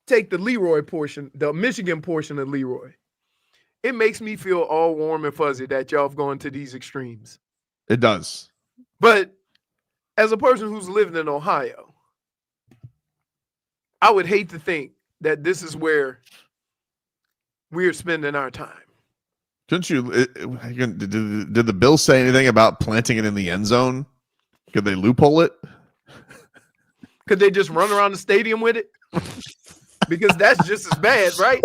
take the Leroy portion, the Michigan portion of Leroy, it makes me feel all warm and fuzzy that y'all have gone to these extremes. It does. But as a person who's lived in Ohio, I would hate to think that this is where we're spending our time. Couldn't you? Did the Bills say anything about planting it in the end zone? Could they loophole it? Could they just run around the stadium with it? Because that's just as bad, right?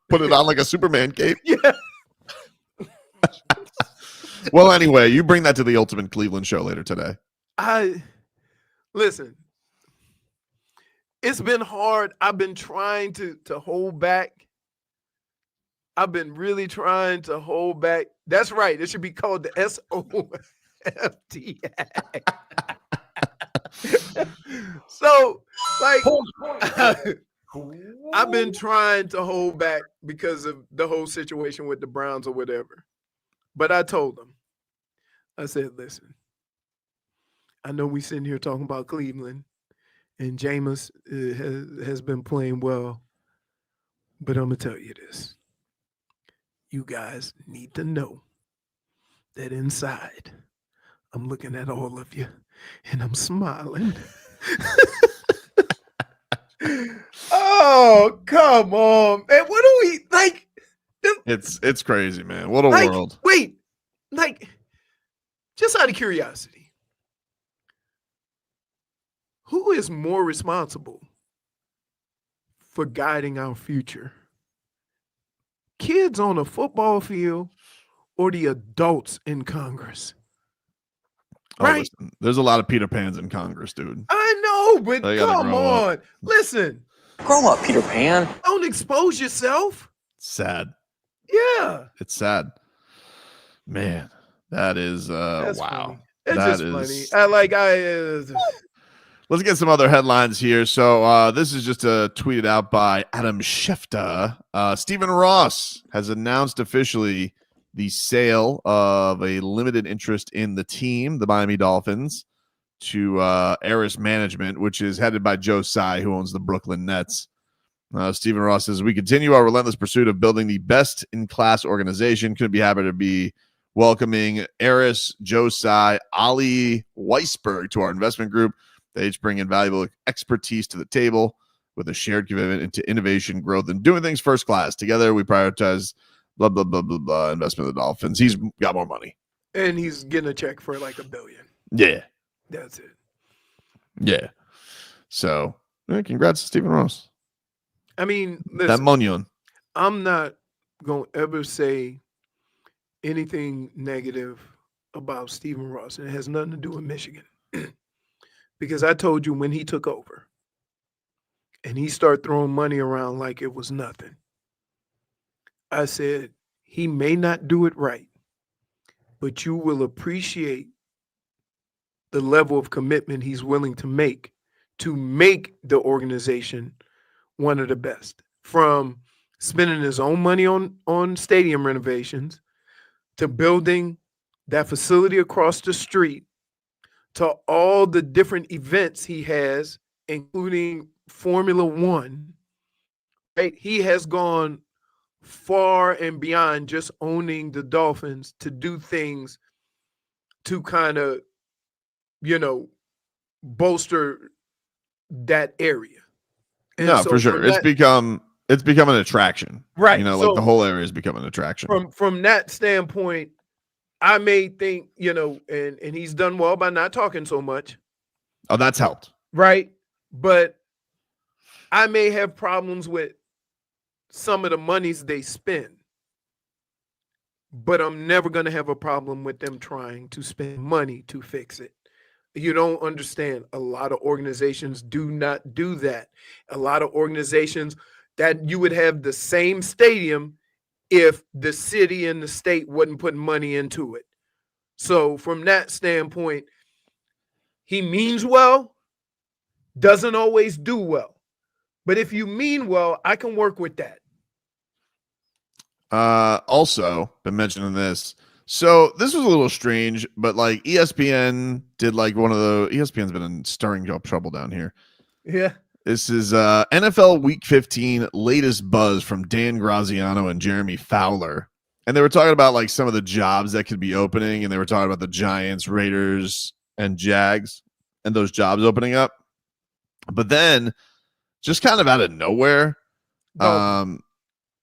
Put it on like a Superman cape? Yeah. Well, anyway, you bring that to the Ultimate Cleveland show later today. Listen. It's been hard. I've been trying to hold back. I've been really trying to hold back. That's right. It should be called the SOFT Act. So, like, I've been trying to hold back because of the whole situation with the Browns or whatever. But I told them, I said, listen, I know we sitting here talking about Cleveland, and Jameis has been playing well, but I'm going to tell you this. You guys need to know that inside, I'm looking at all of you, and I'm smiling. Oh, come on, man. What do we, like? It's crazy, man. What a world. Wait, like, just out of curiosity, who is more responsible for guiding our future? Kids on a football field or the adults in Congress? Right? Listen, there's a lot of Peter Pans in Congress, dude. I know, but come on. Listen. Grow up, Peter Pan. Don't expose yourself. Sad. Yeah. It's sad. Man, that is That's wow. Funny. It's that just funny. Let's get some other headlines here. So this is just tweeted out by Adam Schefter. Stephan Ross has announced officially the sale of a limited interest in the team, the Miami Dolphins, to Eris Management, which is headed by Joe Tsai, who owns the Brooklyn Nets. Stephan Ross says, we continue our relentless pursuit of building the best-in-class organization. Couldn't be happier to be welcoming Eris, Joe Tsai, Ali Weisberg to our investment group. They each bring invaluable expertise to the table with a shared commitment into innovation, growth, and doing things first class. Together, we prioritize blah, blah, blah, blah, blah, investment in the Dolphins. He's got more money. And he's getting a check for like $1 billion. Yeah. That's it. Yeah. So, congrats to Stephan Ross. I mean, listen, that Monyon. I'm not going to ever say anything negative about Stephan Ross. And it has nothing to do with Michigan. Because I told you when he took over and he started throwing money around like it was nothing, I said, he may not do it right, but you will appreciate the level of commitment he's willing to make the organization one of the best. From spending his own money on stadium renovations to building that facility across the street to all the different events he has, including Formula One, right? He has gone far and beyond just owning the Dolphins to do things to kind of, bolster that area. And no, so for sure. It's become an attraction. Right. Like the whole area has become an attraction. From that standpoint, I may think, and he's done well by not talking so much. Oh, that's helped. Right. But I may have problems with some of the monies they spend. But I'm never going to have a problem with them trying to spend money to fix it. You don't understand. A lot of organizations do not do that. A lot of organizations that you would have the same stadium if the city and the state wasn't putting money into it. So from that standpoint, he means well, doesn't always do well. But if you mean well, I can work with that. Also, been mentioning this, So this was a little strange, but like ESPN did like one of the ESPN's been in stirring up trouble down here. Yeah. This is NFL Week 15 latest buzz from Dan Graziano and Jeremy Fowler. And they were talking about like some of the jobs that could be opening, and they were talking about the Giants, Raiders, and Jags and those jobs opening up. But then just kind of out of nowhere,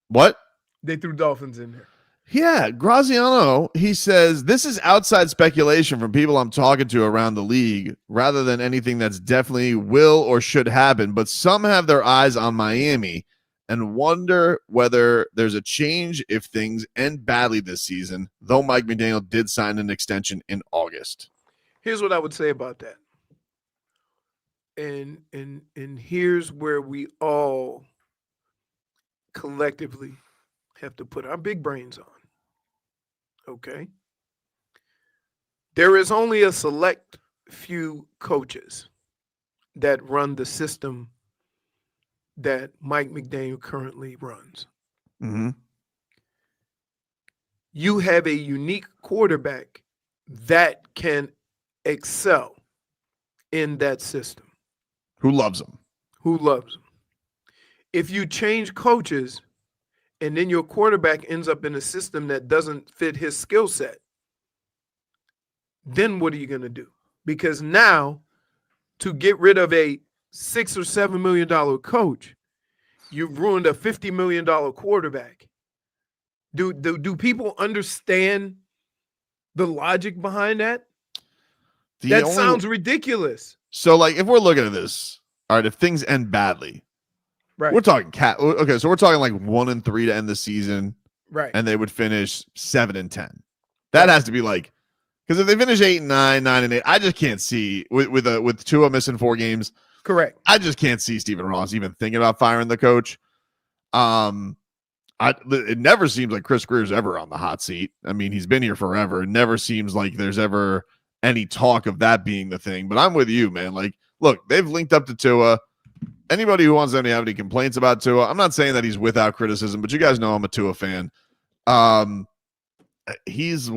what? They threw Dolphins in there. Yeah, Graziano, he says, this is outside speculation from people I'm talking to around the league rather than anything that's definitely will or should happen, but some have their eyes on Miami and wonder whether there's a change if things end badly this season, though Mike McDaniel did sign an extension in August. Here's what I would say about that. And here's where we all collectively have to put our big brains on. Okay. There is only a select few coaches that run the system that Mike McDaniel currently runs. Mm-hmm. You have a unique quarterback that can excel in that system. Who loves him? Who loves him. If you change coaches and then your quarterback ends up in a system that doesn't fit his skill set, then what are you going to do? Because now, to get rid of a $6 or $7 million coach, you've ruined a $50 million quarterback. Do people understand the logic behind that? That sounds ridiculous. So, like, if we're looking at this, all right, if things end badly, right? We're talking okay, so we're talking like 1-3 to end the season, right? And they would finish 7-10. That has to be like, because if they finish 8-9, 9-8, I just can't see with Tua missing 4 games. Correct. I just can't see Stephen Ross even thinking about firing the coach. It never seems like Chris Grier's ever on the hot seat. I mean, he's been here forever. It never seems like there's ever any talk of that being the thing. But I'm with you, man. Like, look, they've linked up to Tua. Anybody who wants them to have any complaints about Tua, I'm not saying that he's without criticism, but you guys know I'm a Tua fan. He's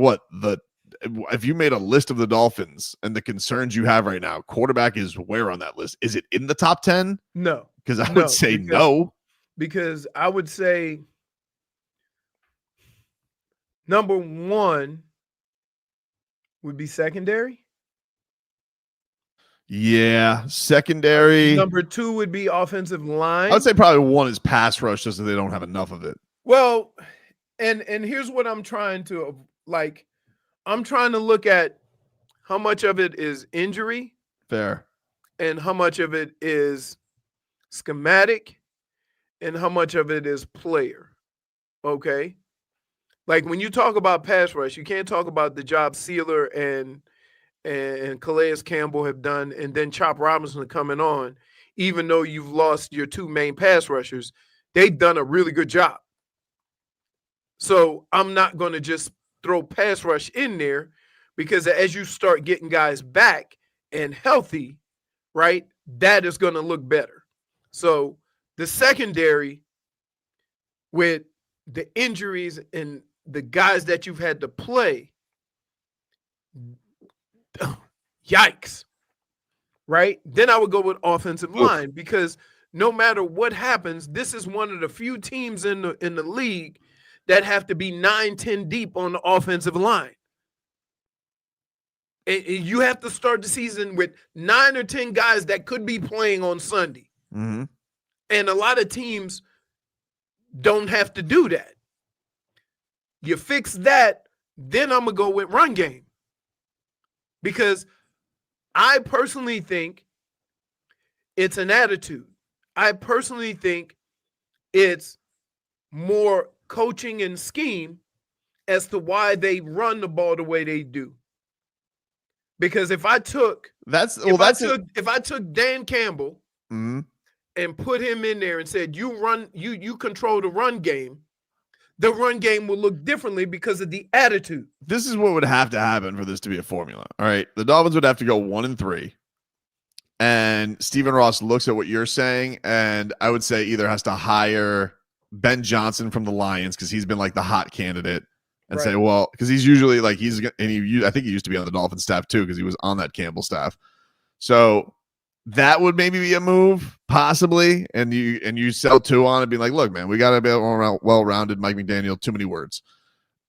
if you made a list of the Dolphins and the concerns you have right now, quarterback is where on that list? Is it in the top 10? No. Because I would say no. Because I would say number 1 would be secondary. Yeah, secondary. Number 2 would be offensive line. I would say probably 1 is pass rush, just so they don't have enough of it. Well, and here's what I'm trying to like. I'm trying to look at how much of it is injury, fair, and how much of it is schematic, and how much of it is player. Okay, like when you talk about pass rush, you can't talk about the job Sealer and Calais Campbell have done, and then Chop Robinson coming on, even though you've lost your 2 main pass rushers, they've done a really good job. So I'm not going to just throw pass rush in there, because as you start getting guys back and healthy, right, that is going to look better. So the secondary, with the injuries and the guys that you've had to play, yikes, right? Then I would go with offensive line, because no matter what happens, this is one of the few teams in the league that have to be 9-10 deep on the offensive line. And you have to start the season with 9 or 10 guys that could be playing on Sunday. Mm-hmm. And a lot of teams don't have to do that. You fix that, then I'm going to go with run game. Because I personally think it's an attitude. I personally think it's more coaching and scheme as to why they run the ball the way they do. Because if I took Dan Campbell mm-hmm. and put him in there and said, you control the run game will look differently because of the attitude. This is what would have to happen for this to be a formula. All right. The Dolphins would have to go 1-3. And Stephen Ross looks at what you're saying, and I would say either has to hire Ben Johnson from the Lions, because he's been like the hot candidate, and say, well, because he's usually like I think he used to be on the Dolphins staff too because he was on that Campbell staff. So that would maybe be a move, possibly, and you sell two on it, being like, look, man, we got to be well-rounded. Mike McDaniel, too many words,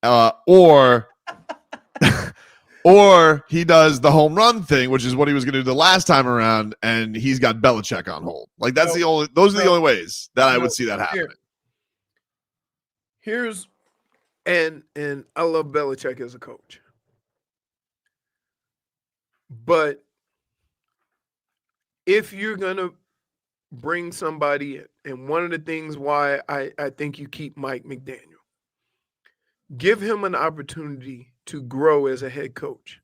or he does the home run thing, which is what he was going to do the last time around, and he's got Belichick on hold. Like those are the only ways that I would see that happening. Here's and I love Belichick as a coach, but if you're gonna bring somebody in, and one of the things why I think you keep Mike McDaniel, give him an opportunity to grow as a head coach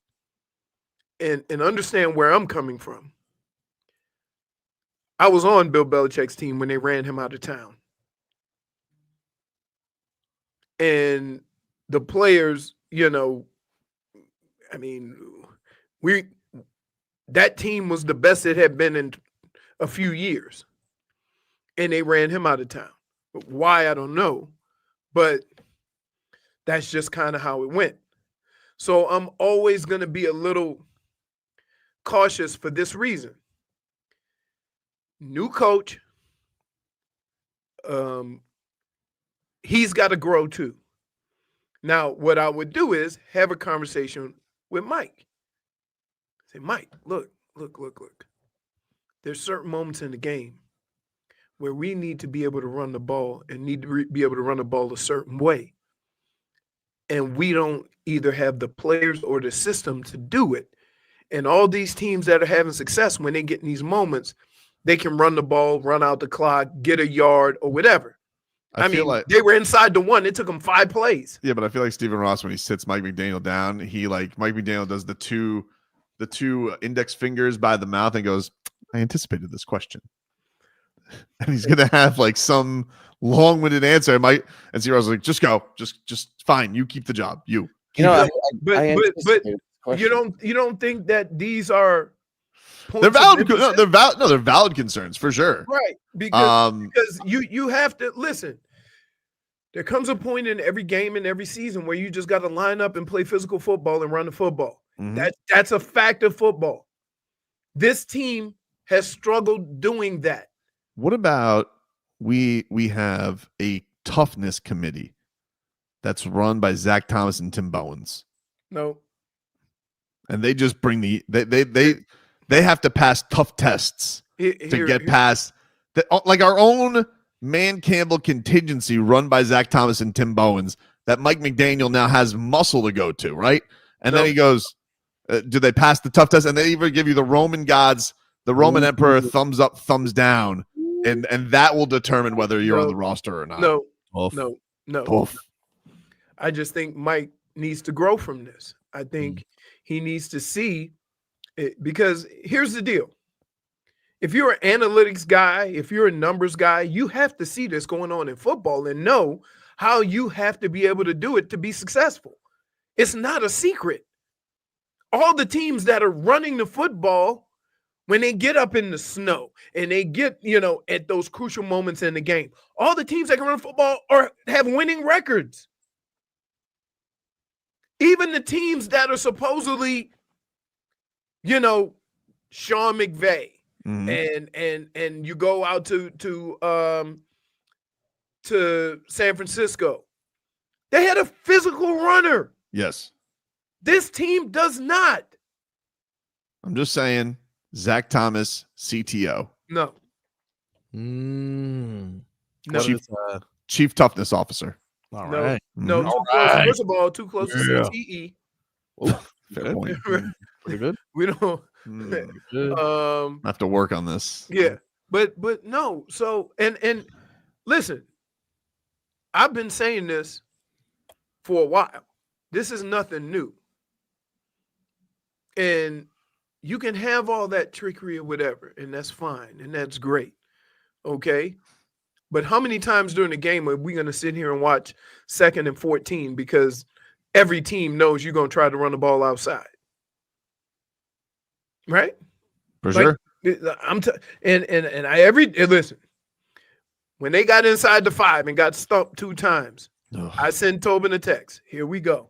and understand where I'm coming from. I was on Bill Belichick's team when they ran him out of town. And the players, that team was the best it had been in a few years. And they ran him out of town. Why, I don't know. But that's just kind of how it went. So I'm always going to be a little cautious for this reason. New coach, he's got to grow too. Now, what I would do is have a conversation with Mike. Say, Mike, look. There's certain moments in the game where we need to be able to run the ball and need to be able to run the ball a certain way. And we don't either have the players or the system to do it. And all these teams that are having success, when they get in these moments, they can run the ball, run out the clock, get a yard or whatever. I mean, like they were inside the one. It took them 5 plays. Yeah, but I feel like Stephan Ross, when he sits Mike McDaniel down, Mike McDaniel does the two index fingers by the mouth and goes, I anticipated this question. And he's going to have like some long-winded answer. And Stephan Ross is like, just go. Just fine. You keep the job. You know, but you don't think that these are they're valid. They're valid concerns for sure. Right. Because you have to listen. There comes a point in every game and every season where you just got to line up and play physical football and run the football. Mm-hmm. That's a fact of football. This team has struggled doing that. What about we have a toughness committee that's run by Zach Thomas and Tim Bowens? No. And they just bring they have to pass tough tests to get past like our own Man Campbell contingency run by Zach Thomas and Tim Bowens that Mike McDaniel now has muscle to go to, right? And then he goes, do they pass the tough test? And they even give you the Roman gods, the Roman emperor, thumbs up, thumbs down, and that will determine whether you're on the roster or not. No. I just think Mike needs to grow from this. I think he needs to see it, because here's the deal. If you're an analytics guy, if you're a numbers guy, you have to see this going on in football and know how you have to be able to do it to be successful. It's not a secret. All the teams that are running the football, when they get up in the snow and they get, at those crucial moments in the game, all the teams that can run football have winning records. Even the teams that are supposedly, Sean McVay, and you go out to San Francisco, they had a physical runner. Yes. This team does not. I'm just saying, Zach Thomas, CTO. No. No. Chief Toughness Officer. All right. No. Close. First of all, too close to CTE. Fair point. Pretty good. We don't. I have to work on this. Yeah, but no. So and listen, I've been saying this for a while. This is nothing new. And you can have all that trickery or whatever, and that's fine, and that's great. Okay? But how many times during the game are we going to sit here and watch 2nd and 14 because every team knows you're going to try to run the ball outside? Right? For sure. Listen, when they got inside the 5 and got stumped 2 times, I send Tobin a text. Here we go.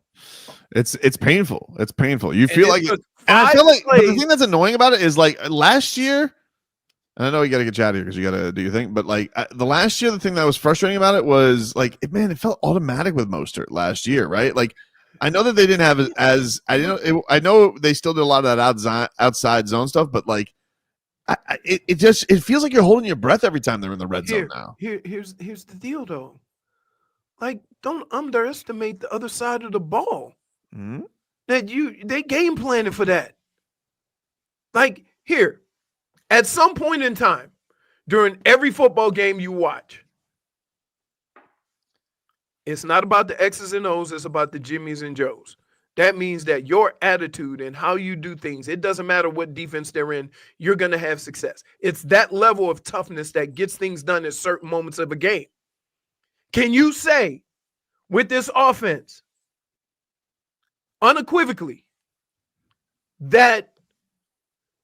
It's painful. It's painful. You feel like, took and I 5 feel like, but the plays. thing that's annoying about it is like last year. And I know you got to get you out of here because you got to do your thing. But like the last year, the thing that was frustrating about it was like, it felt automatic with Mostert last year, right? Like, I know that they didn't have I know they still did a lot of that outside zone stuff, but like, it feels like you're holding your breath every time they're in the red zone now. Here's the deal though. Like, don't underestimate the other side of the ball. Mm-hmm. They game planning for that. Like here. At some point in time, during every football game you watch, it's not about the X's and O's, it's about the Jimmys and Joes. That means that your attitude and how you do things, it doesn't matter what defense they're in, you're going to have success. It's that level of toughness that gets things done at certain moments of a game. Can you say with this offense, unequivocally, that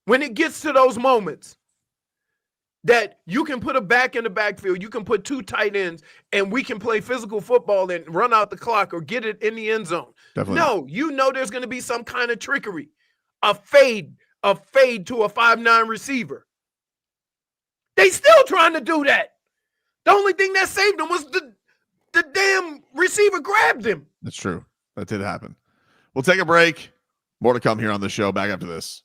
when it gets to those moments, that you can put a back in the backfield, you can put 2 tight ends, and we can play physical football and run out the clock or get it in the end zone? Definitely. No, you know there's going to be some kind of trickery, a fade to a 5'9" receiver. They still trying to do that. The only thing that saved them was the damn receiver grabbed him. That's true. That did happen. We'll take a break. More to come here on the show. Back after this.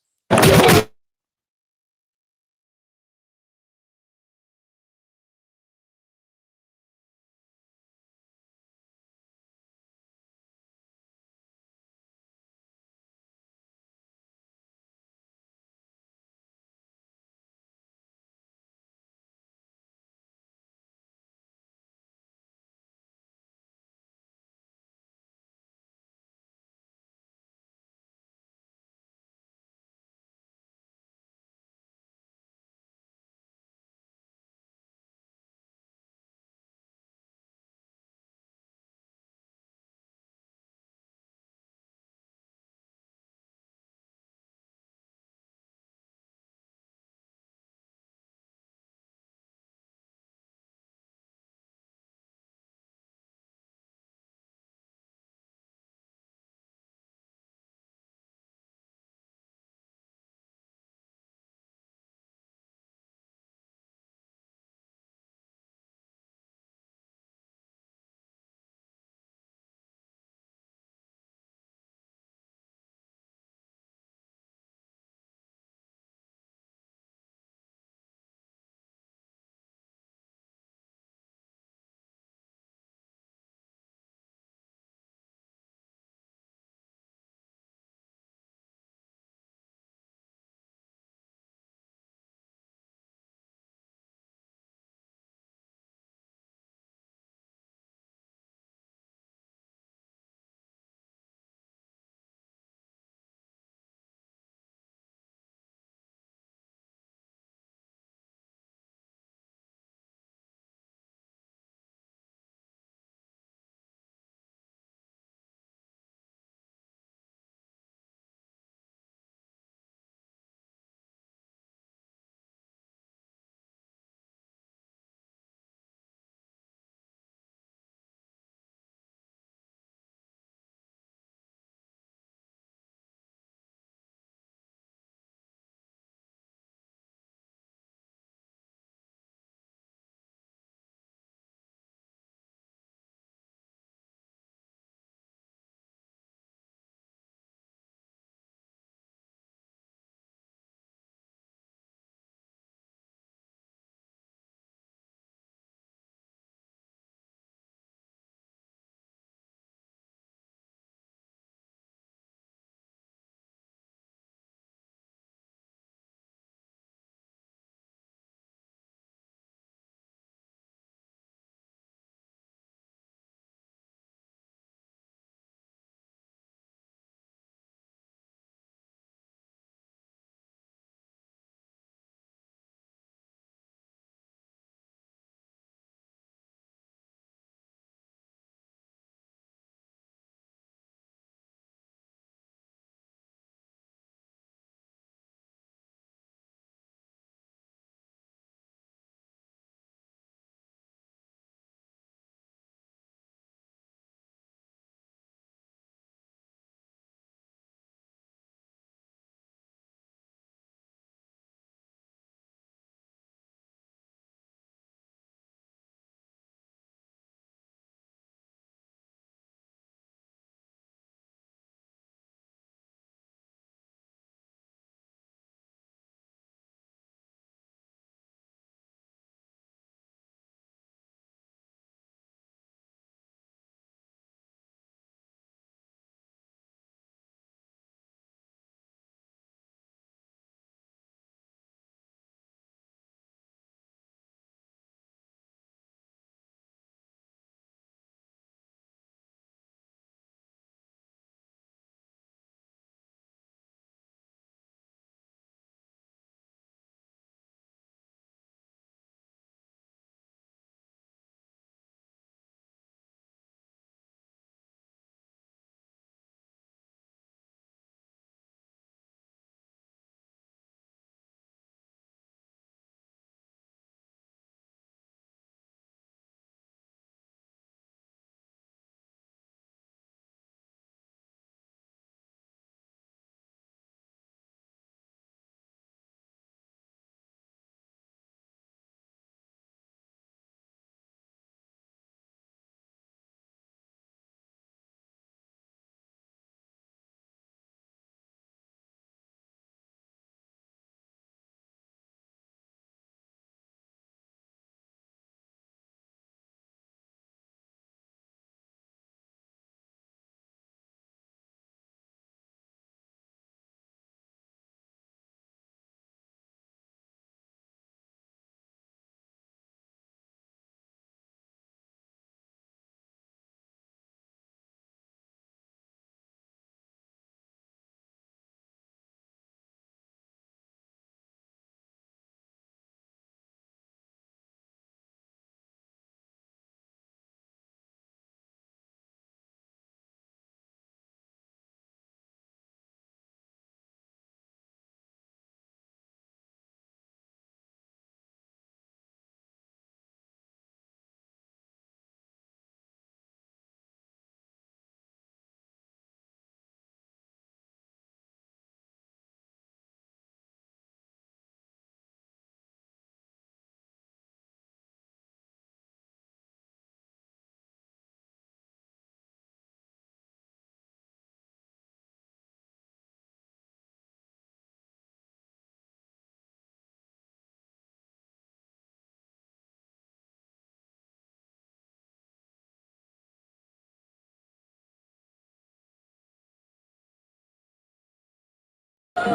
You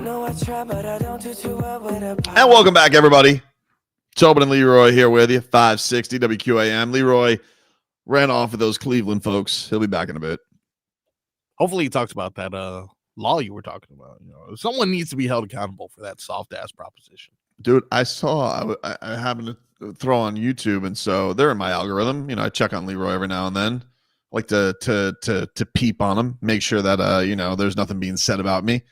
know I try, but I don't do too well with a And welcome back, everybody. Tobin and Leroy here with you, 560 WQAM. Leroy ran off with those Cleveland folks. He'll be back in a bit. Hopefully he talks about that law you were talking about. Someone needs to be held accountable for that soft ass proposition. Dude, I happened to throw on YouTube, and so they're in my algorithm. I check on Leroy every now and then. I like to peep on him, make sure that there's nothing being said about me.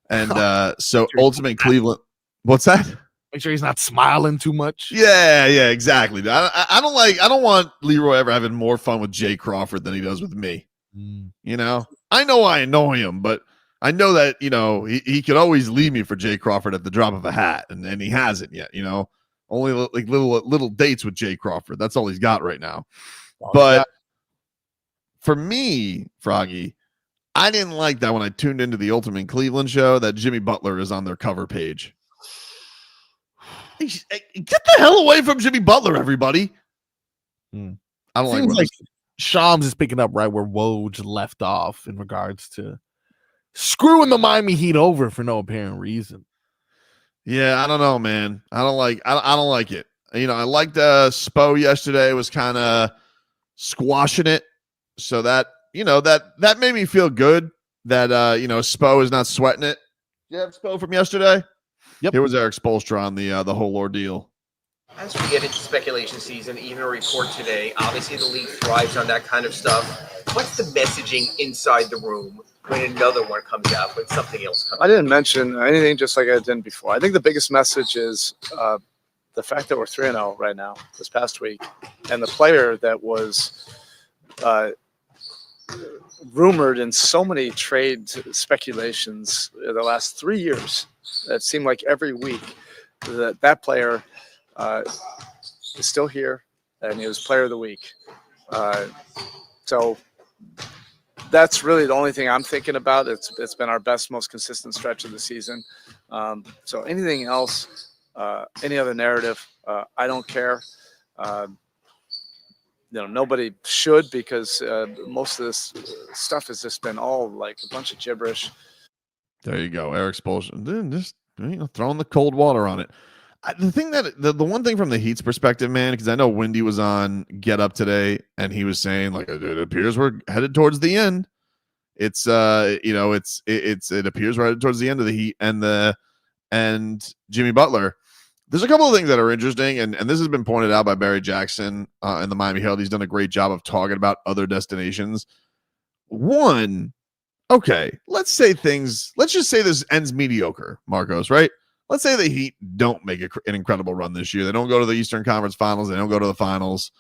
And so Ultimate Cleveland, what's that? Make sure he's not smiling too much. Yeah, exactly. I don't want Leroy ever having more fun with Jay Crawford than he does with me. I know I annoy him, but I know that he could always leave me for Jay Crawford at the drop of a hat, and he hasn't yet. Only like little dates with Jay Crawford. That's all he's got right now. But for me, Froggy, I didn't like that when I tuned into the Ultimate Cleveland show that Jimmy Butler is on their cover page. Get the hell away from Jimmy Butler, everybody. I don't Seems like Shams is picking up right where Woj left off in regards to screwing the Miami Heat over for no apparent reason. Yeah, I don't know, man. I don't like it. I liked Spo yesterday, was kind of squashing it. So that that made me feel good that Spo is not sweating it. Did you have Spo from yesterday? Yep. Here was Erik Spoelstra on the whole ordeal. As we get into speculation season, even a report today, obviously the league thrives on that kind of stuff. What's the messaging inside the room when another one comes out, when something else comes out? I didn't mention anything, just like I did before. I think the biggest message is the fact that we're 3-0 right now, this past week, and the player that was rumored in so many trade speculations in the last 3 years. It seemed like every week that player is still here, and he was player of the week. So that's really the only thing I'm thinking about. It's been our best, most consistent stretch of the season. So anything else, any other narrative, I don't care. Nobody should, because most of this stuff has just been all like a bunch of gibberish. There you go, Erik Spoelstra. Just throwing the cold water on it. The thing that the one thing from the Heat's perspective, man, because I know Wendy was on Get Up today, and he was saying like it appears we're headed towards the end. It appears we're headed towards the end of the Heat and Jimmy Butler. There's a couple of things that are interesting, and this has been pointed out by Barry Jackson in the Miami Herald. He's done a great job of talking about other destinations. One, okay, let's just say this ends mediocre, Marcos, right? Let's say the Heat don't make an incredible run this year. They don't go to the Eastern Conference Finals. They don't go to the finals.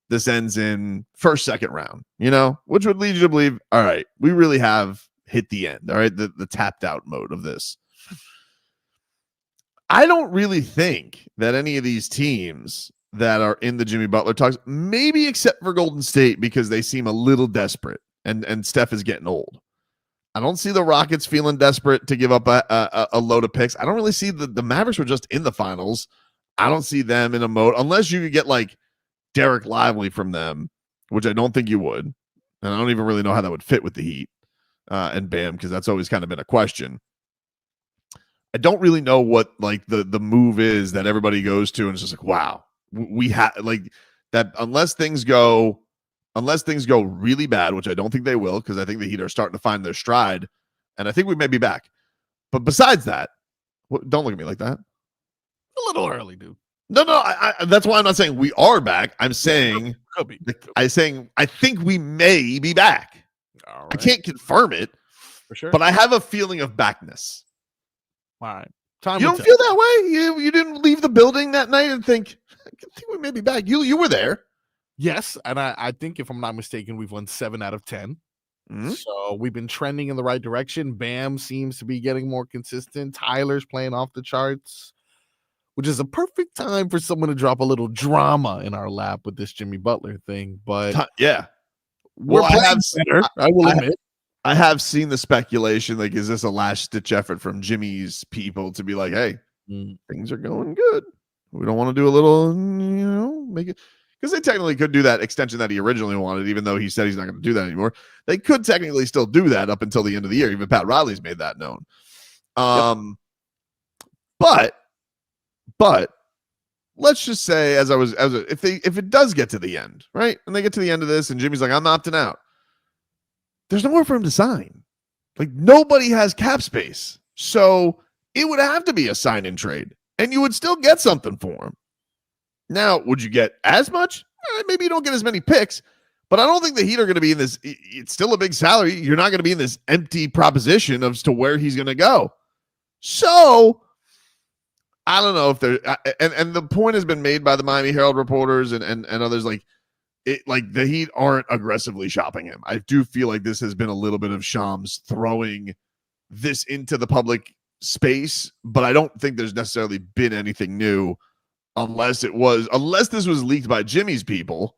This ends in first, second round, which would lead you to believe, all right, we really have hit the end, all right, the tapped out mode of this. I don't really think that any of these teams that are in the Jimmy Butler talks, maybe except for Golden State, because they seem a little desperate and Steph is getting old. I don't see the Rockets feeling desperate to give up a load of picks. I don't really see the Mavericks were just in the finals. I don't see them in a mode, unless you could get like Derek Lively from them, which I don't think you would. And I don't even really know how that would fit with the Heat and Bam, because that's always kind of been a question. I don't really know what like the move is that everybody goes to, and it's just like, wow, we have like that. Unless things go really bad, which I don't think they will, because I think the Heat are starting to find their stride, and I think we may be back. But besides that, don't look at me like that. A little early, dude. No, I that's why I'm not saying we are back. I'm saying I think we may be back. All right. I can't confirm it for sure, but I have a feeling of backness. All right. You don't feel that way? You didn't leave the building that night and think we may be back. You were there. Yes, and I think, if I'm not mistaken, we've won 7 out of 10. Mm-hmm. So we've been trending in the right direction. Bam seems to be getting more consistent. Tyler's playing off the charts, which is a perfect time for someone to drop a little drama in our lap with this Jimmy Butler thing. But yeah, we're playing better, I will admit. I have seen the speculation, like, is this a last-ditch effort from Jimmy's people to be like, hey, things are going good. We don't want to do a little, make it, because they technically could do that extension that he originally wanted, even though he said he's not going to do that anymore. They could technically still do that up until the end of the year. Even Pat Riley's made that known. But let's just say, if it does get to the end, right, and they get to the end of this, and Jimmy's like, I'm opting out, there's nowhere for him to sign. Like, nobody has cap space, so it would have to be a sign and trade, and you would still get something for him. Now, would you get as much? Maybe you don't get as many picks, but I don't think the Heat are going to be in this. It's still a big salary. You're not going to be in this empty proposition as to where he's going to go. So I don't know if there, and the point has been made by the Miami Herald reporters and others, like the Heat aren't aggressively shopping him. I do feel like this has been a little bit of Shams throwing this into the public space, but I don't think there's necessarily been anything new, unless this was leaked by Jimmy's people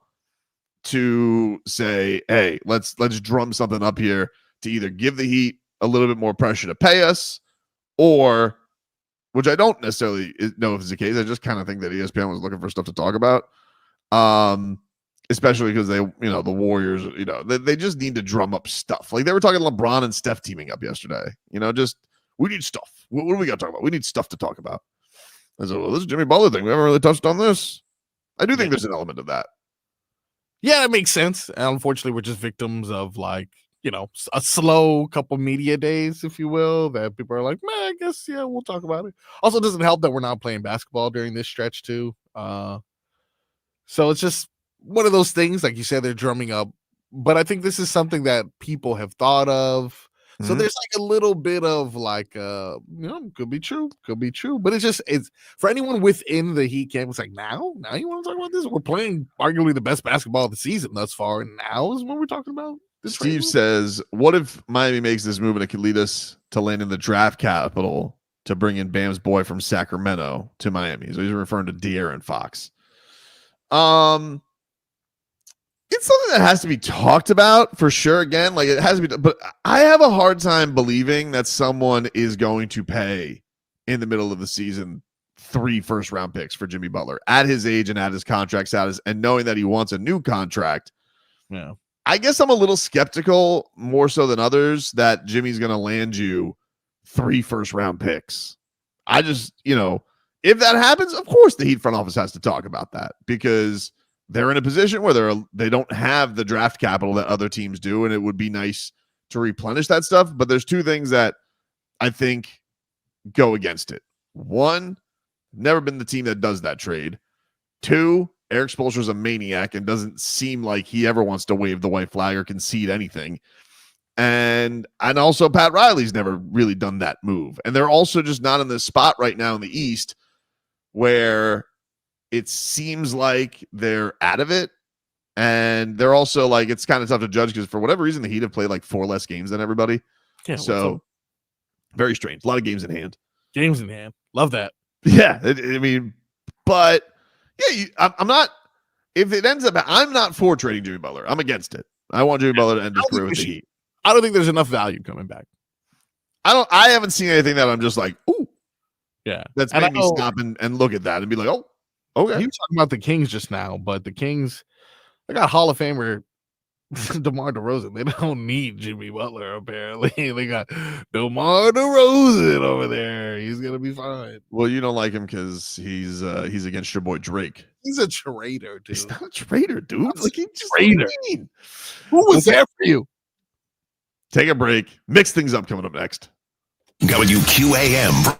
to say, hey, let's drum something up here to either give the Heat a little bit more pressure to pay us, or, which I don't necessarily know if it's the case. I just kind of think that ESPN was looking for stuff to talk about. Especially because they, the Warriors, they just need to drum up stuff. Like, they were talking LeBron and Steph teaming up yesterday. We need stuff. What do we got to talk about? We need stuff to talk about. I said, well, this is Jimmy Butler thing. We haven't really touched on this. I do think there's an element of that. Yeah, it makes sense. And unfortunately, we're just victims of, like, a slow couple media days, if you will, that people are like, man, I guess, yeah, we'll talk about it. Also, it doesn't help that we're not playing basketball during this stretch, too. So it's just one of those things, like you said, they're drumming up. But I think this is something that people have thought of. So there's like a little bit of like, could be true. But it's for anyone within the Heat camp. It's like, now you want to talk about this? We're playing arguably the best basketball of the season thus far, and now is when we're talking about this. Steve says, what if Miami makes this move and it could lead us to land in the draft capital to bring in Bam's boy from Sacramento to Miami? So he's referring to De'Aaron Fox. It's something that has to be talked about for sure. Again, like, it has to be, but I have a hard time believing that someone is going to pay in the middle of the season 3 first-round picks for Jimmy Butler at his age and at his contract status, and knowing that he wants a new contract. Yeah, I guess I'm a little skeptical, more so than others, that Jimmy's going to land you 3 first-round picks. I just, if that happens, of course the Heat front office has to talk about that, because they're in a position where they don't have the draft capital that other teams do, and it would be nice to replenish that stuff. But there's 2 things that I think go against it. 1, never been the team that does that trade. 2, Erik Spoelstra is a maniac and doesn't seem like he ever wants to wave the white flag or concede anything. And also Pat Riley's never really done that move. And they're also just not in this spot right now in the East where it seems like they're out of it. And they're also like, it's kind of tough to judge because for whatever reason, the Heat have played like 4 less games than everybody. Yeah, so very strange. A lot of games in hand. Love that. Yeah. But yeah, I'm not, if it ends up, I'm not for trading Jimmy Butler. I'm against it. I want Jimmy Butler to end his career with the Heat. I don't think there's enough value coming back. I haven't seen anything that I'm just like, ooh. Yeah. That's made me stop and look at that and be like, oh, okay. You were talking about the Kings just now, but the Kings, they got Hall of Famer DeMar DeRozan. They don't need Jimmy Butler, apparently. They got DeMar DeRozan over there. He's going to be fine. Well, you don't like him because he's against your boy Drake. He's a traitor, dude. He's not a traitor, dude. Like, he's just traitor. Who was there for you? Take a break. Mix things up coming up next. WQAM.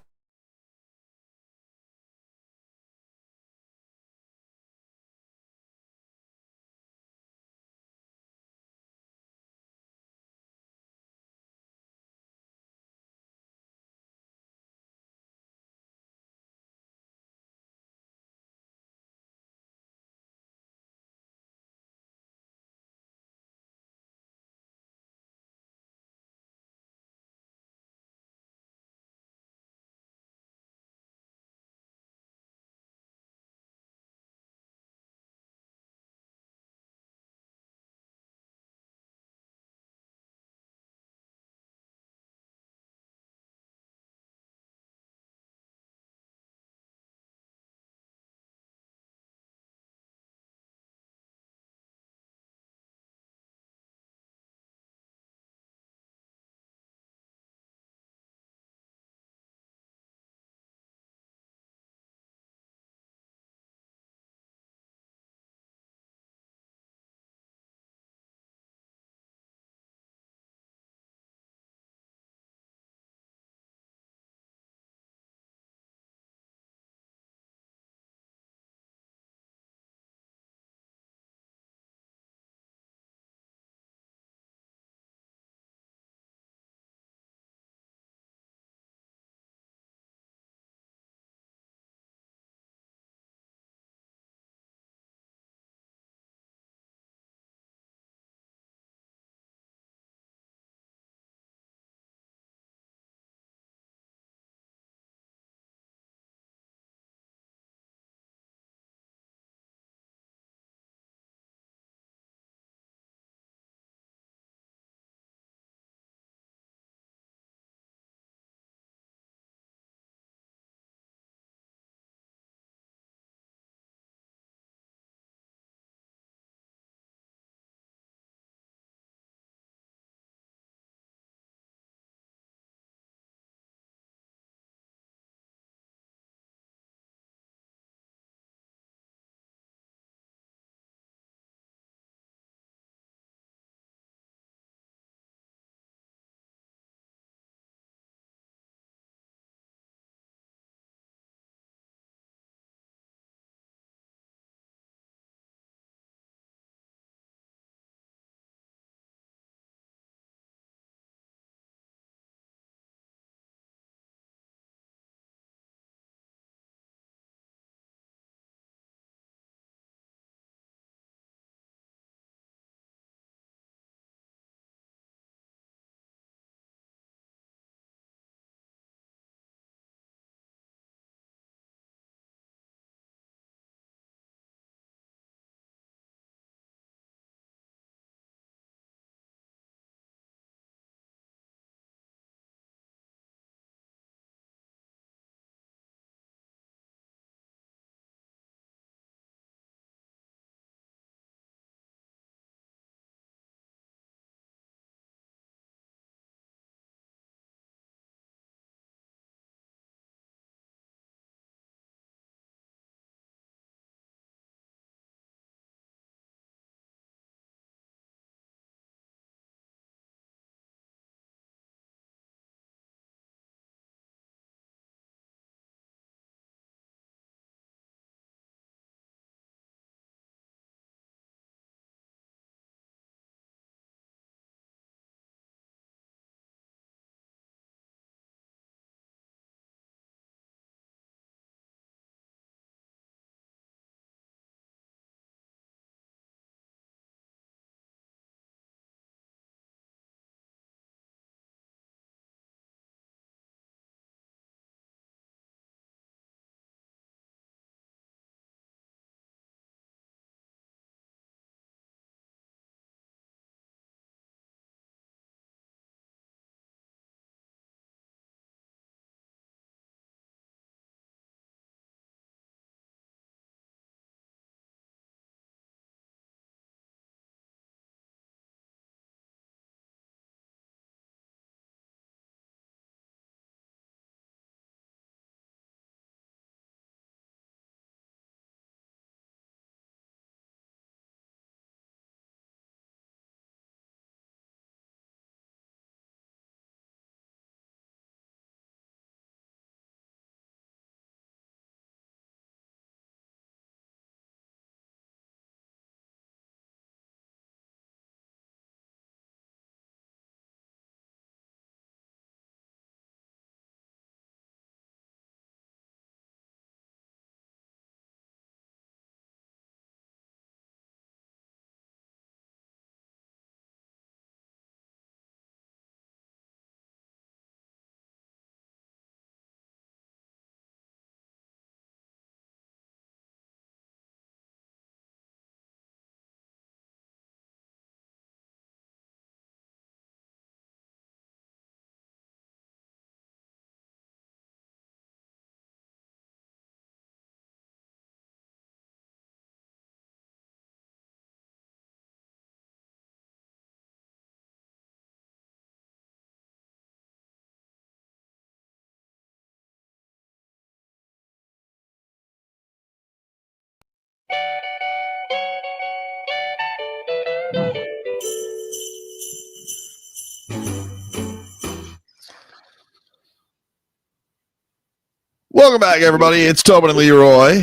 Welcome back, everybody. It's Tobin and Leroy.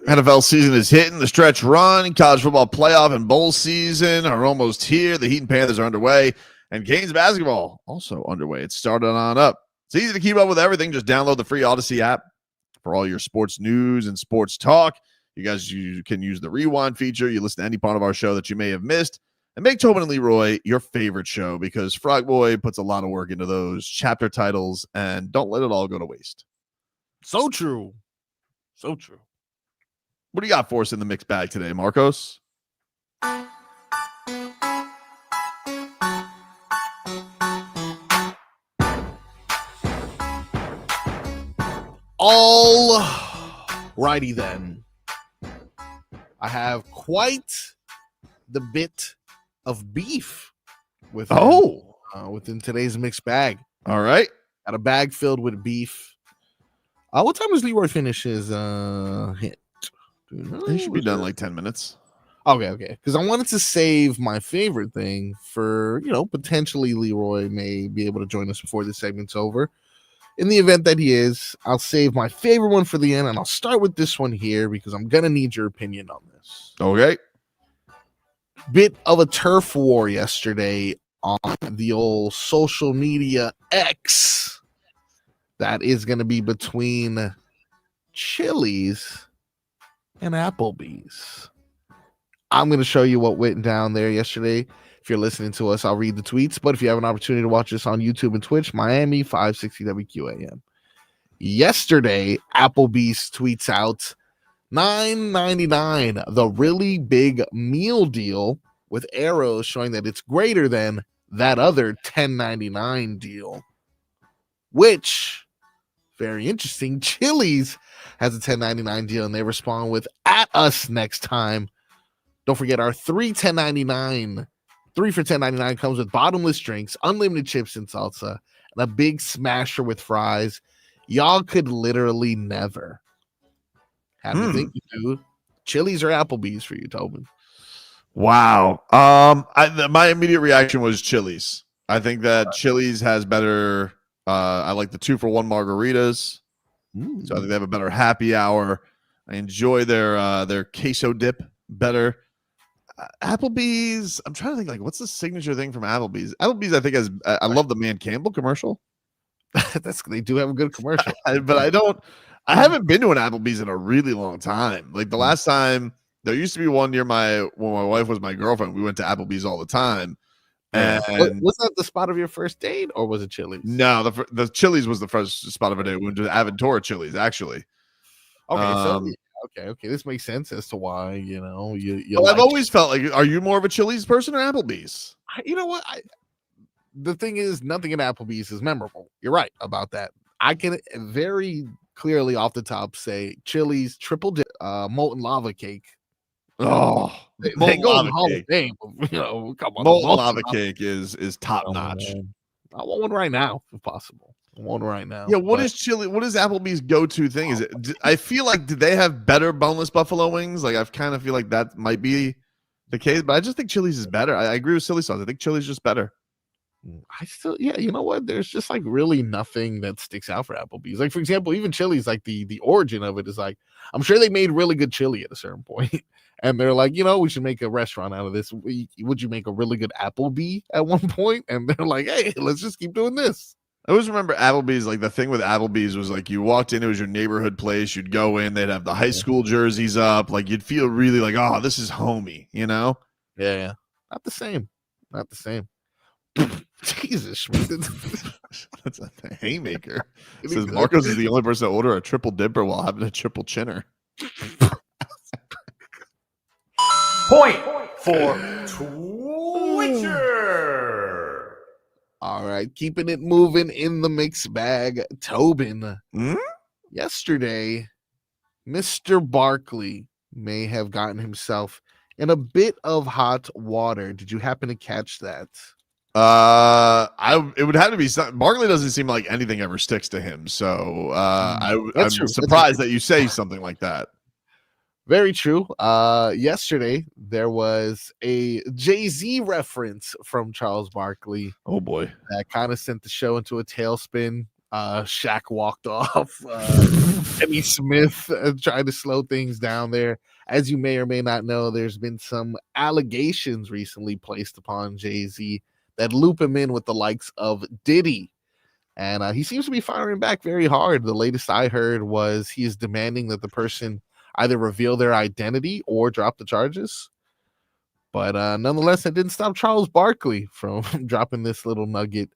NFL season is hitting. The stretch run, college football playoff and bowl season are almost here. The Heat and Panthers are underway, and Canes basketball also underway. It's started on up. It's easy to keep up with everything. Just download the free Odyssey app for all your sports news and sports talk. You can use the rewind feature. You listen to any part of our show that you may have missed, and make Tobin and Leroy your favorite show because Frog Boy puts a lot of work into those chapter titles, and don't let it all go to waste. So true. So true. What do you got for us in the mixed bag today, Marcos? All righty then. I have quite the bit of beef within today's mixed bag. All right. Got a bag filled with beef. What time does Leroy finish his hit? He should be done like 10 minutes. Okay. Because I wanted to save my favorite thing for, potentially Leroy may be able to join us before this segment's over. In the event that he is, I'll save my favorite one for the end, and I'll start with this one here because I'm going to need your opinion on this. Okay. Bit of a turf war yesterday on the old social media X. That is going to be between Chili's and Applebee's. I'm going to show you what went down there yesterday. If you're listening to us, I'll read the tweets. But if you have an opportunity to watch us on YouTube and Twitch, Miami 560 WQAM. Yesterday, Applebee's tweets out $9.99, the really big meal deal with arrows showing that it's greater than that other $10.99 deal, which, very interesting, Chili's has a $10.99 deal, and they respond with "at us next time." Don't forget our 3 for $10.99 comes with bottomless drinks, unlimited chips and salsa, and a big smasher with fries. Y'all could literally never have to think you do. Chili's or Applebee's for you, Tobin? Wow. My immediate reaction was Chili's. I think that Chili's has better. I like the 2-for-1 margaritas. So I think they have a better happy hour. I enjoy their queso dip better. Applebee's, I'm trying to think, like, what's the signature thing from Applebee's? Applebee's, I think, has. I love the Man Campbell commercial. They do have a good commercial, but I haven't been to an Applebee's in a really long time. Like the last time, there used to be one near when my wife was my girlfriend. We went to Applebee's all the time. And was that the spot of your first date, or was it Chili's? No, the Chili's was the first spot of a date. We went to Aventura Chili's, actually. Okay, okay. This makes sense as to why you. Well, I've always felt like, are you more of a Chili's person or Applebee's? You know what? The thing is, nothing at Applebee's is memorable. You're right about that. I can very clearly off the top say Chili's triple dip, molten lava cake. Oh, they go in the Hall of Fame. Come on, molten lava cake is top notch. I want one right now, if possible. I want one right now. Yeah, what is Applebee's go-to thing? Is it? I feel like, did they have better boneless buffalo wings? Like, I kind of feel like that might be the case, but I just think Chili's is better. I agree with Silly Sauce. I think Chili's just better. You know what? There's just like really nothing that sticks out for Applebee's. Like, for example, even Chili's, like the origin of it is like, I'm sure they made really good chili at a certain point. And they're like, we should make a restaurant out of this. Would you make a really good Applebee at one point? And they're like, hey, let's just keep doing this. I always remember Applebee's, like the thing with Applebee's was like you walked in, it was your neighborhood place. You'd go in, they'd have the high school jerseys up. Like you'd feel really like, oh, this is homey, Yeah. Not the same. Jesus. That's a haymaker. It says Marcos is the only person to order a triple dipper while having a triple chinner. Point for Twitcher. All right, keeping it moving in the mixed bag. Tobin. Yesterday, Mr. Barkley may have gotten himself in a bit of hot water. Did you happen to catch that? It would have to be something. Barkley doesn't seem like anything ever sticks to him. So I'm true. surprised that you say something like that. Very true. Yesterday, there was a Jay-Z reference from Charles Barkley. Oh, boy. That kind of sent the show into a tailspin. Shaq walked off. Emmy Smith tried to slow things down there. As you may or may not know, there's been some allegations recently placed upon Jay-Z that loop him in with the likes of Diddy. And he seems to be firing back very hard. The latest I heard was he is demanding that the person either reveal their identity or drop the charges. But nonetheless, it didn't stop Charles Barkley from dropping this little nugget.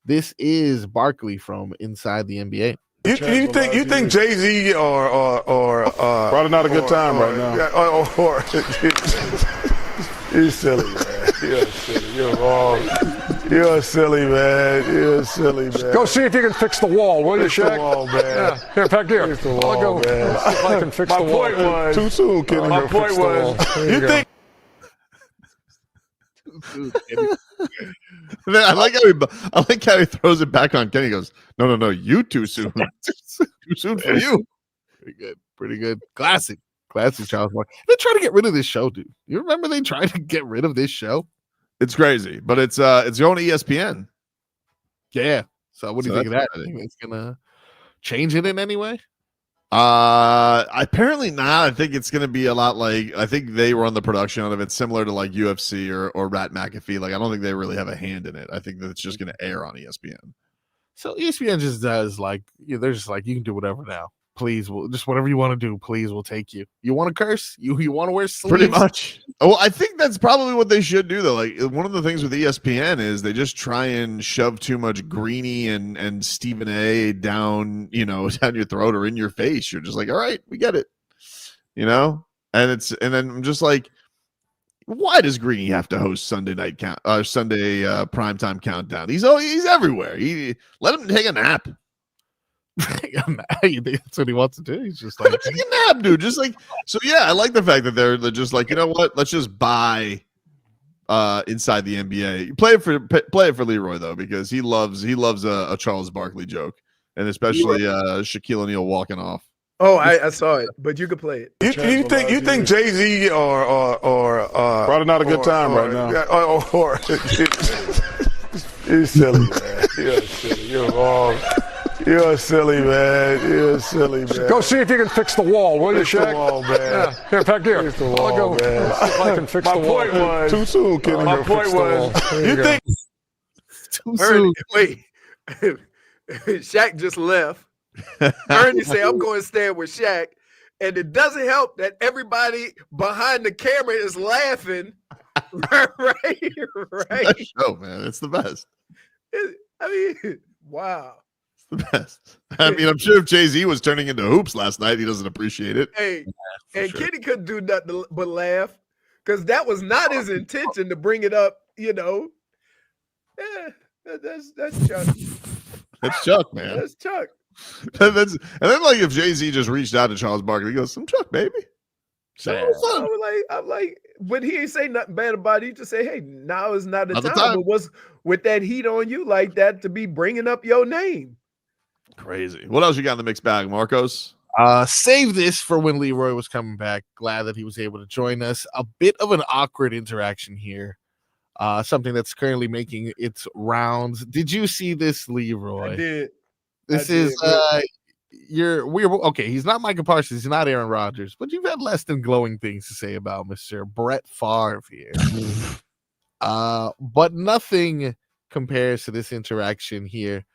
This is Barkley from Inside the NBA. You think Jay-Z or probably not a good time right now. You're silly, man. You're silly. You're wrong. You're silly, man. You're silly, man. Go see if you can fix the wall, will you, Fix Shaq? the wall, man. Yeah. Here, back here. Fix the wall, I'll go. man. See if I can fix the wall. My point was Too soon, Kenny. My point was you think. I like how he throws it back on Kenny. He goes, no, you too soon. Too soon for you. Pretty good. Classic Charles Barkley. They try to get rid of this show, dude. You remember they tried to get rid of this show? It's crazy, but it's going to ESPN. Yeah. So what do you think of that? I think it's gonna change it in any way? Apparently not. I think it's going to be a lot like, I think they run the production of it, similar to like UFC or Rat McAfee. Like, I don't think they really have a hand in it. I think that it's just going to air on ESPN. So ESPN just does like, they're just like, you can do whatever now. Please, just whatever you want to do. Please, we'll take you. You want to curse? You want to wear sleeves? Pretty much. Oh, I think that's probably what they should do, though. Like, one of the things with ESPN is they just try and shove too much Greeny and Stephen A down, down your throat or in your face. You're just like, all right, we get it, and then I'm just like, why does Greeny have to host Sunday primetime countdown? He's everywhere. Let him take a nap. You think that's what he wants to do? He's just like, take a nap, dude. Just like, so yeah, I like the fact that they're just like, you know what? Let's just buy Inside the NBA. Play it for Leroy though, because he loves a Charles Barkley joke, and especially Shaquille O'Neal walking off. Oh, I saw it, but you could play it. You think Jay-Z or probably not a good time right now. You're silly, man. You're silly. You're wrong. You're silly, man. You're silly, man. Go see if you can fix the wall, will you, Fix the Shaq? wall, man. Yeah. Here, back here. Fix the wall, I'll go. man. See if I can fix the wall. My point was too soon, Kenny. My point was you think too soon. Wait. Shaq just left. Ernie said, I'm going to stand with Shaq. And it doesn't help that everybody behind the camera is laughing. right. Oh, man. It's the best. Wow. The best. I mean, I'm sure if Jay-Z was turning into hoops last night, he doesn't appreciate it. Hey, and sure. Kenny couldn't do nothing but laugh, because that was not his intention to bring it up, Yeah, that's Chuck. That's Chuck, man. That's Chuck. And then like if Jay-Z just reached out to Charles Barkley, he goes, "Some Chuck, baby." I'm like, but he ain't say nothing bad about it. He just say, "Hey, now is not the time." But what's with that heat on you like that to be bringing up your name? Crazy. What else you got in the mixed bag, Marcos? Save this for when Leroy was coming back. Glad that he was able to join us. A bit of an awkward interaction here. Something that's currently making its rounds. Did you see this, Leroy? I did. This is we're okay. He's not Michael Parsons. He's not Aaron Rodgers, but you've had less than glowing things to say about Mr. Brett Favre here. But nothing compares to this interaction here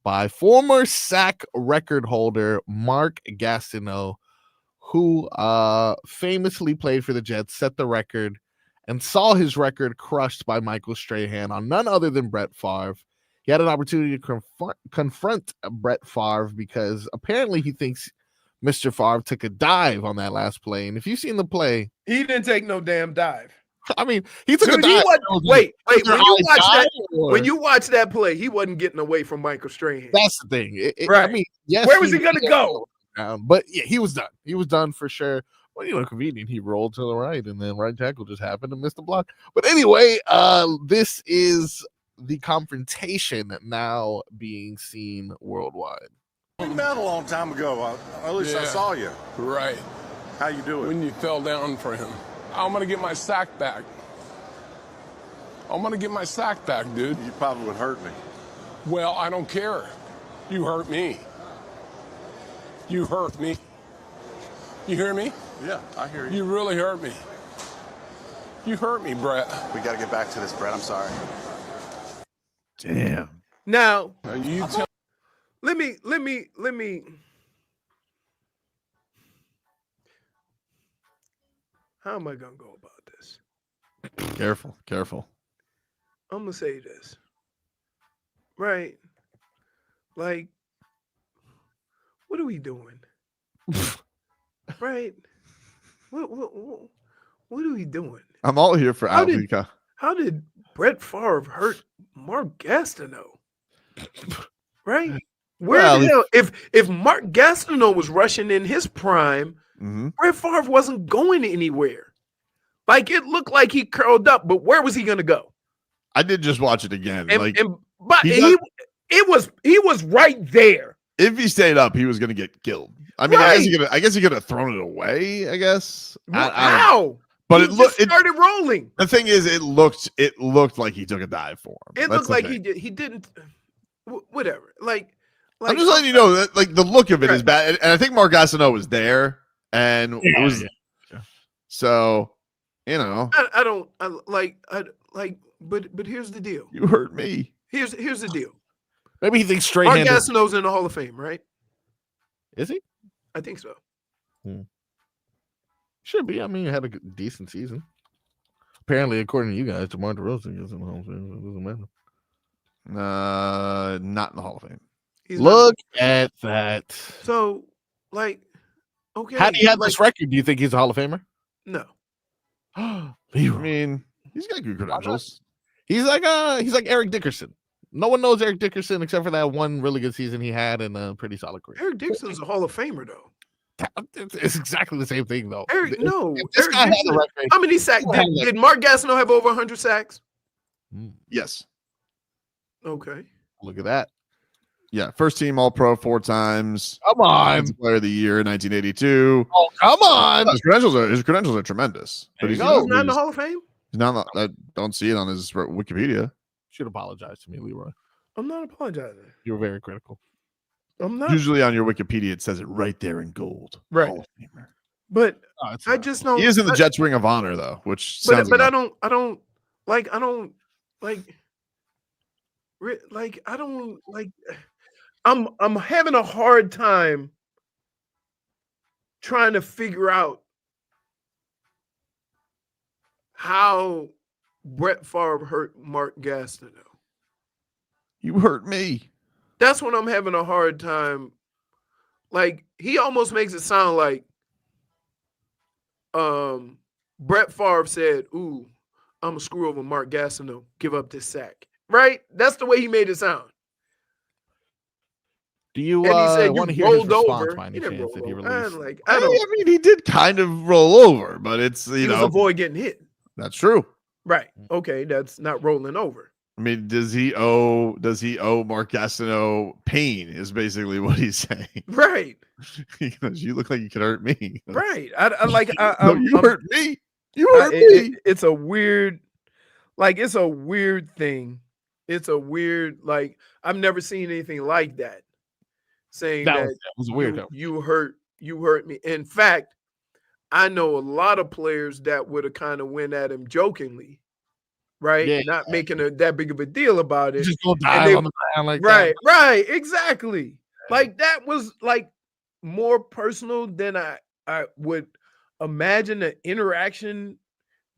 by former sack record holder Mark Gastineau, who famously played for the Jets, set the record, and saw his record crushed by Michael Strahan on none other than Brett Favre. He had an opportunity to confront Brett Favre because apparently he thinks Mr. Favre took a dive on that last play. And if you've seen the play, he didn't take no damn dive. I mean, he took a dive. Wait. When you watch that play, he wasn't getting away from Michael Strahan. That's the thing. Right. I mean, yes, where was he going to go? But yeah, he was done. He was done for sure. Well, convenient. He rolled to the right, and then right tackle just happened to miss the block. But anyway, this is the confrontation now being seen worldwide. We met a long time ago. At least I saw you. Right. How you doing? When you fell down for him. I'm going to get my sack back. I'm going to get my sack back, dude. You probably would hurt me. Well, I don't care. You hurt me. You hurt me. You hear me? Yeah, I hear you. You really hurt me. You hurt me, Brett. We got to get back to this, Brett. I'm sorry. Damn. Now, You tell let me. How am I gonna go about this? Careful. I'm gonna say this, right? Like, what are we doing? Right? What are we doing? I'm all here for Alvika. How did Brett Favre hurt Mark Gastineau? Right? Where the hell? If Mark Gastineau was rushing in his prime, Brett Favre wasn't going anywhere. Like, it looked like he curled up, but where was he going to go? I did just watch it again. But he was right there. If he stayed up, he was going to get killed. I mean, I guess he could have thrown it away. I guess. How? But it started rolling. The thing is, it looked like he took a dive for him. It looked like he didn't. Whatever. Like I'm just letting you know that, like, the look of it is bad, and I think Mark Gastineau was there, and it was so. You know, but here's the deal. You hurt me. Here's the deal. Maybe he thinks Mark straight-handed. Gastineau's in the Hall of Fame, right? Is he? I think so. Should be. I mean, he had a decent season. Apparently, according to you guys, DeMar DeRozan is in the Hall of Fame. It doesn't matter. Not in the Hall of Fame. Look at that. So, like, okay. How do you have this record? Do you think he's a Hall of Famer? No. I mean, he's got good credentials. He's like Eric Dickerson. No one knows Eric Dickerson except for that one really good season he had and a pretty solid career. Eric Dickerson's a Hall of Famer, though. It's exactly the same thing, though. Eric Dickerson, how many sacks? Did Mark Gastineau have over 100 sacks? Yes. Okay. Look at that. Yeah, first team All-Pro 4 times. Come on. Player of the Year in 1982. Oh, come on. His credentials are tremendous. But he's not in the Hall of Fame? He's not. I don't see it on his Wikipedia. Should apologize to me, Leroy. I'm not apologizing. You were very critical. I'm not. Usually on your Wikipedia, it says it right there in gold. Right. Hall of Famer. But I just don't. He is in the Jets Ring of Honor, though, which sounds. But enough. I don't like. I'm having a hard time trying to figure out how Brett Favre hurt Mark Gastineau. You hurt me. That's when I'm having a hard time. Like, he almost makes it sound like Brett Favre said, "Ooh, I'm gonna screw over Mark Gastineau, give up this sack." Right? That's the way he made it sound. Do you want to hear his response by any chance that he released? I mean, he did kind of roll over, but it's he was avoid getting hit. That's true. Right. Okay, that's not rolling over. I mean, does he owe Mark Gastineau pain? Is basically what he's saying. Right. Because you look like you could hurt me. Right. You hurt me. You hurt me. It's a weird, it's a weird thing. It's a weird, I've never seen anything like that. Saying that was weird. You hurt me. In fact, I know a lot of players that would have kind of went at him jokingly, right? Yeah. Not making that big of a deal about it. Just go dive on the ground like that. that. Right, exactly. Like, that was more personal than I would imagine an interaction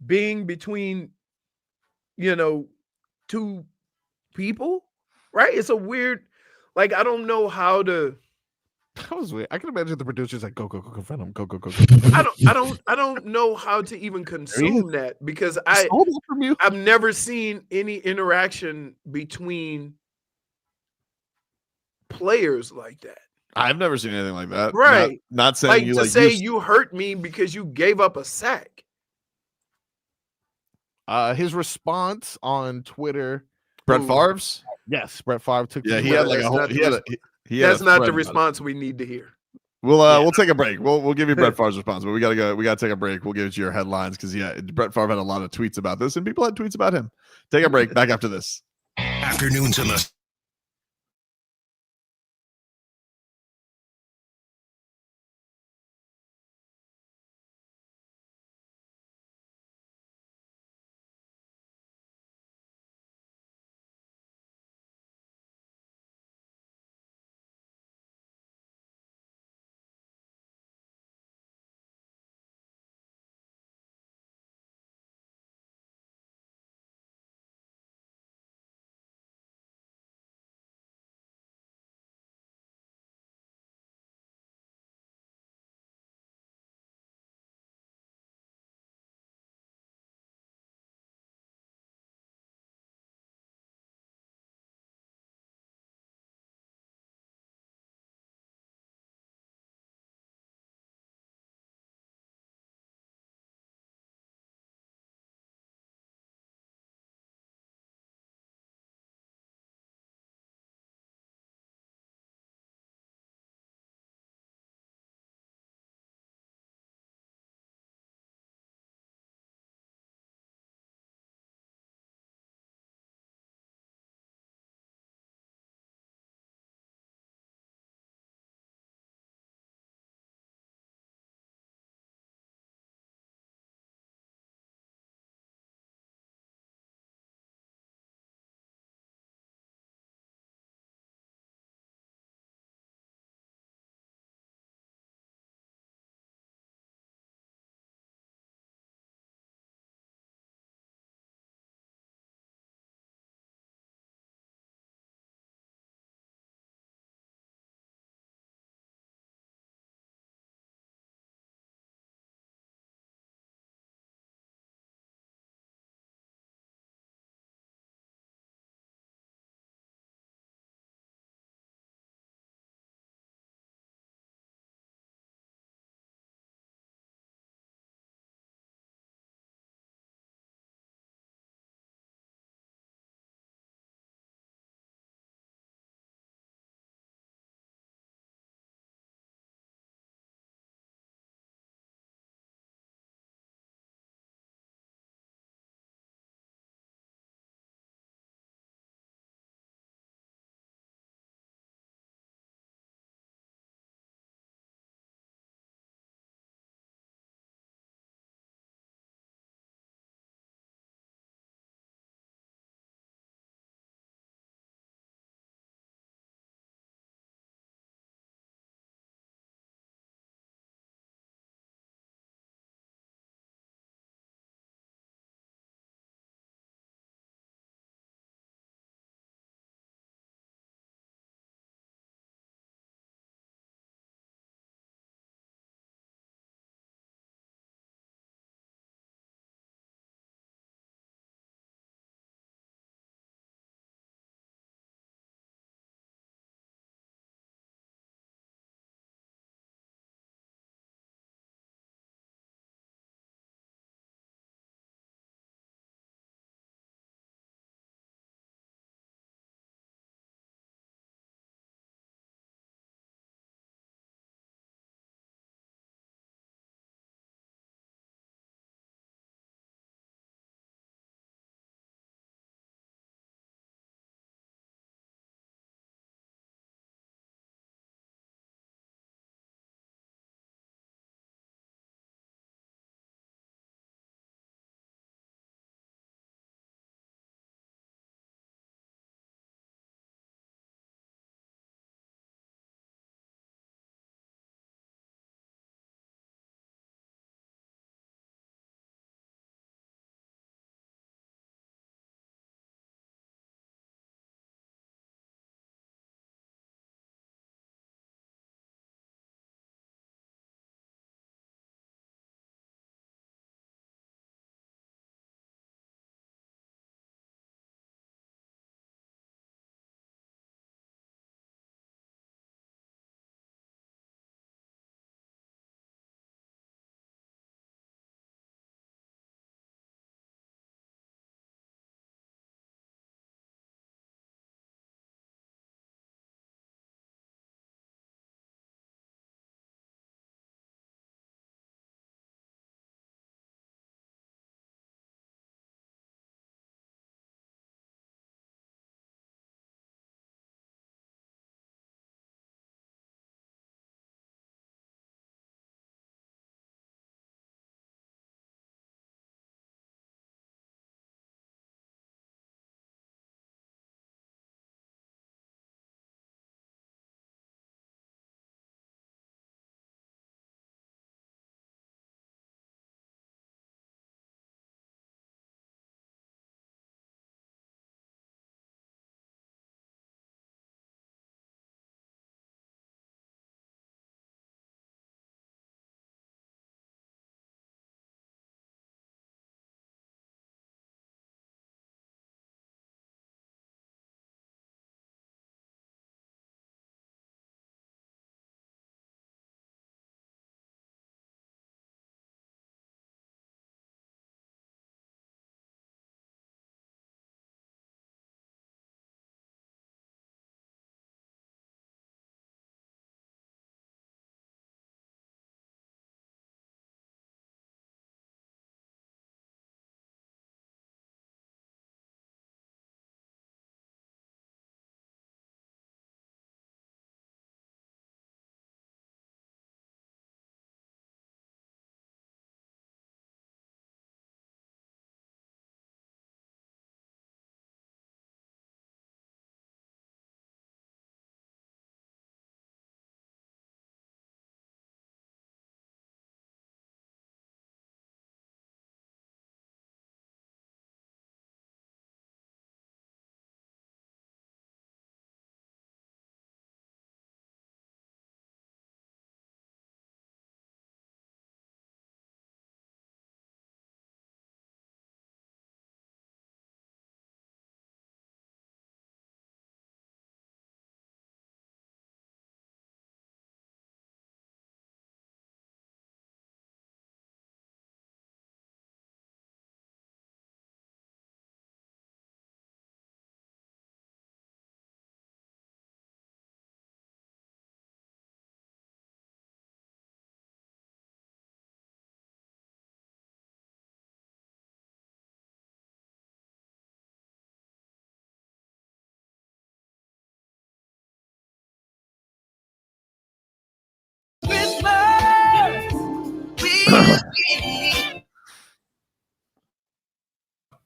being between, two people, right? It's a weird, I don't know how to. That was weird. I can imagine the producers go confront him. Go. I don't know how to even consume that because I've never seen any interaction between players like that. I've never seen anything like that. Right. Not saying you you hurt me because you gave up a sack. His response on Twitter. Brett Favre's? Yes, Brett Favre took. Yeah, he had a whole. That's not the response we need to hear. We'll take a break. We'll give you Brett Favre's response, but we gotta go. We gotta take a break. We'll give it to your headlines because Brett Favre had a lot of tweets about this, and people had tweets about him. Take a break. Back after this. Afternoons in the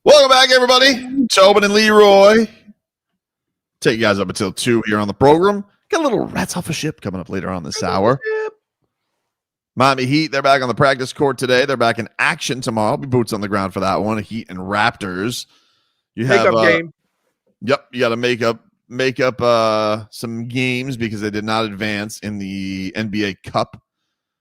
Welcome back, everybody. Tobin and Leroy. Take you guys up until 2 here on the program. Got a little Rats Off a Ship coming up later on this hour. Miami Heat, they're back on the practice court today. They're back in action tomorrow. I'll be boots on the ground for that one. Heat and Raptors. You have Makeup game. Yep, you got to make up some games because they did not advance in the NBA Cup,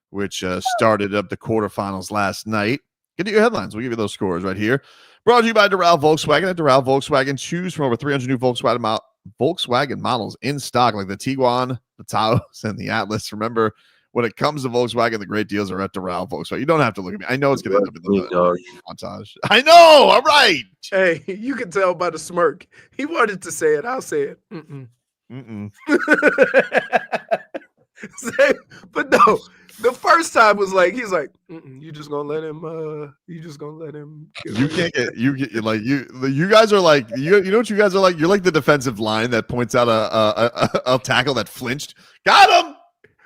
which started up the quarterfinals last night. Get to your headlines. We'll give you those scores right here. Brought to you by Doral Volkswagen. At Doral Volkswagen, choose from over 300 new Volkswagen models in stock, like the Tiguan, the Taos, and the Atlas. Remember, when it comes to Volkswagen, the great deals are at Doral Volkswagen. You don't have to look at me. I know it's going to end up in the montage. I know. All right. Hey, you can tell by the smirk. He wanted to say it. I'll say it. But no, the first time was like, he's like, you just gonna let him You can't get you guys are like you know what you guys are like? You're like the defensive line that points out a tackle that flinched. Got him.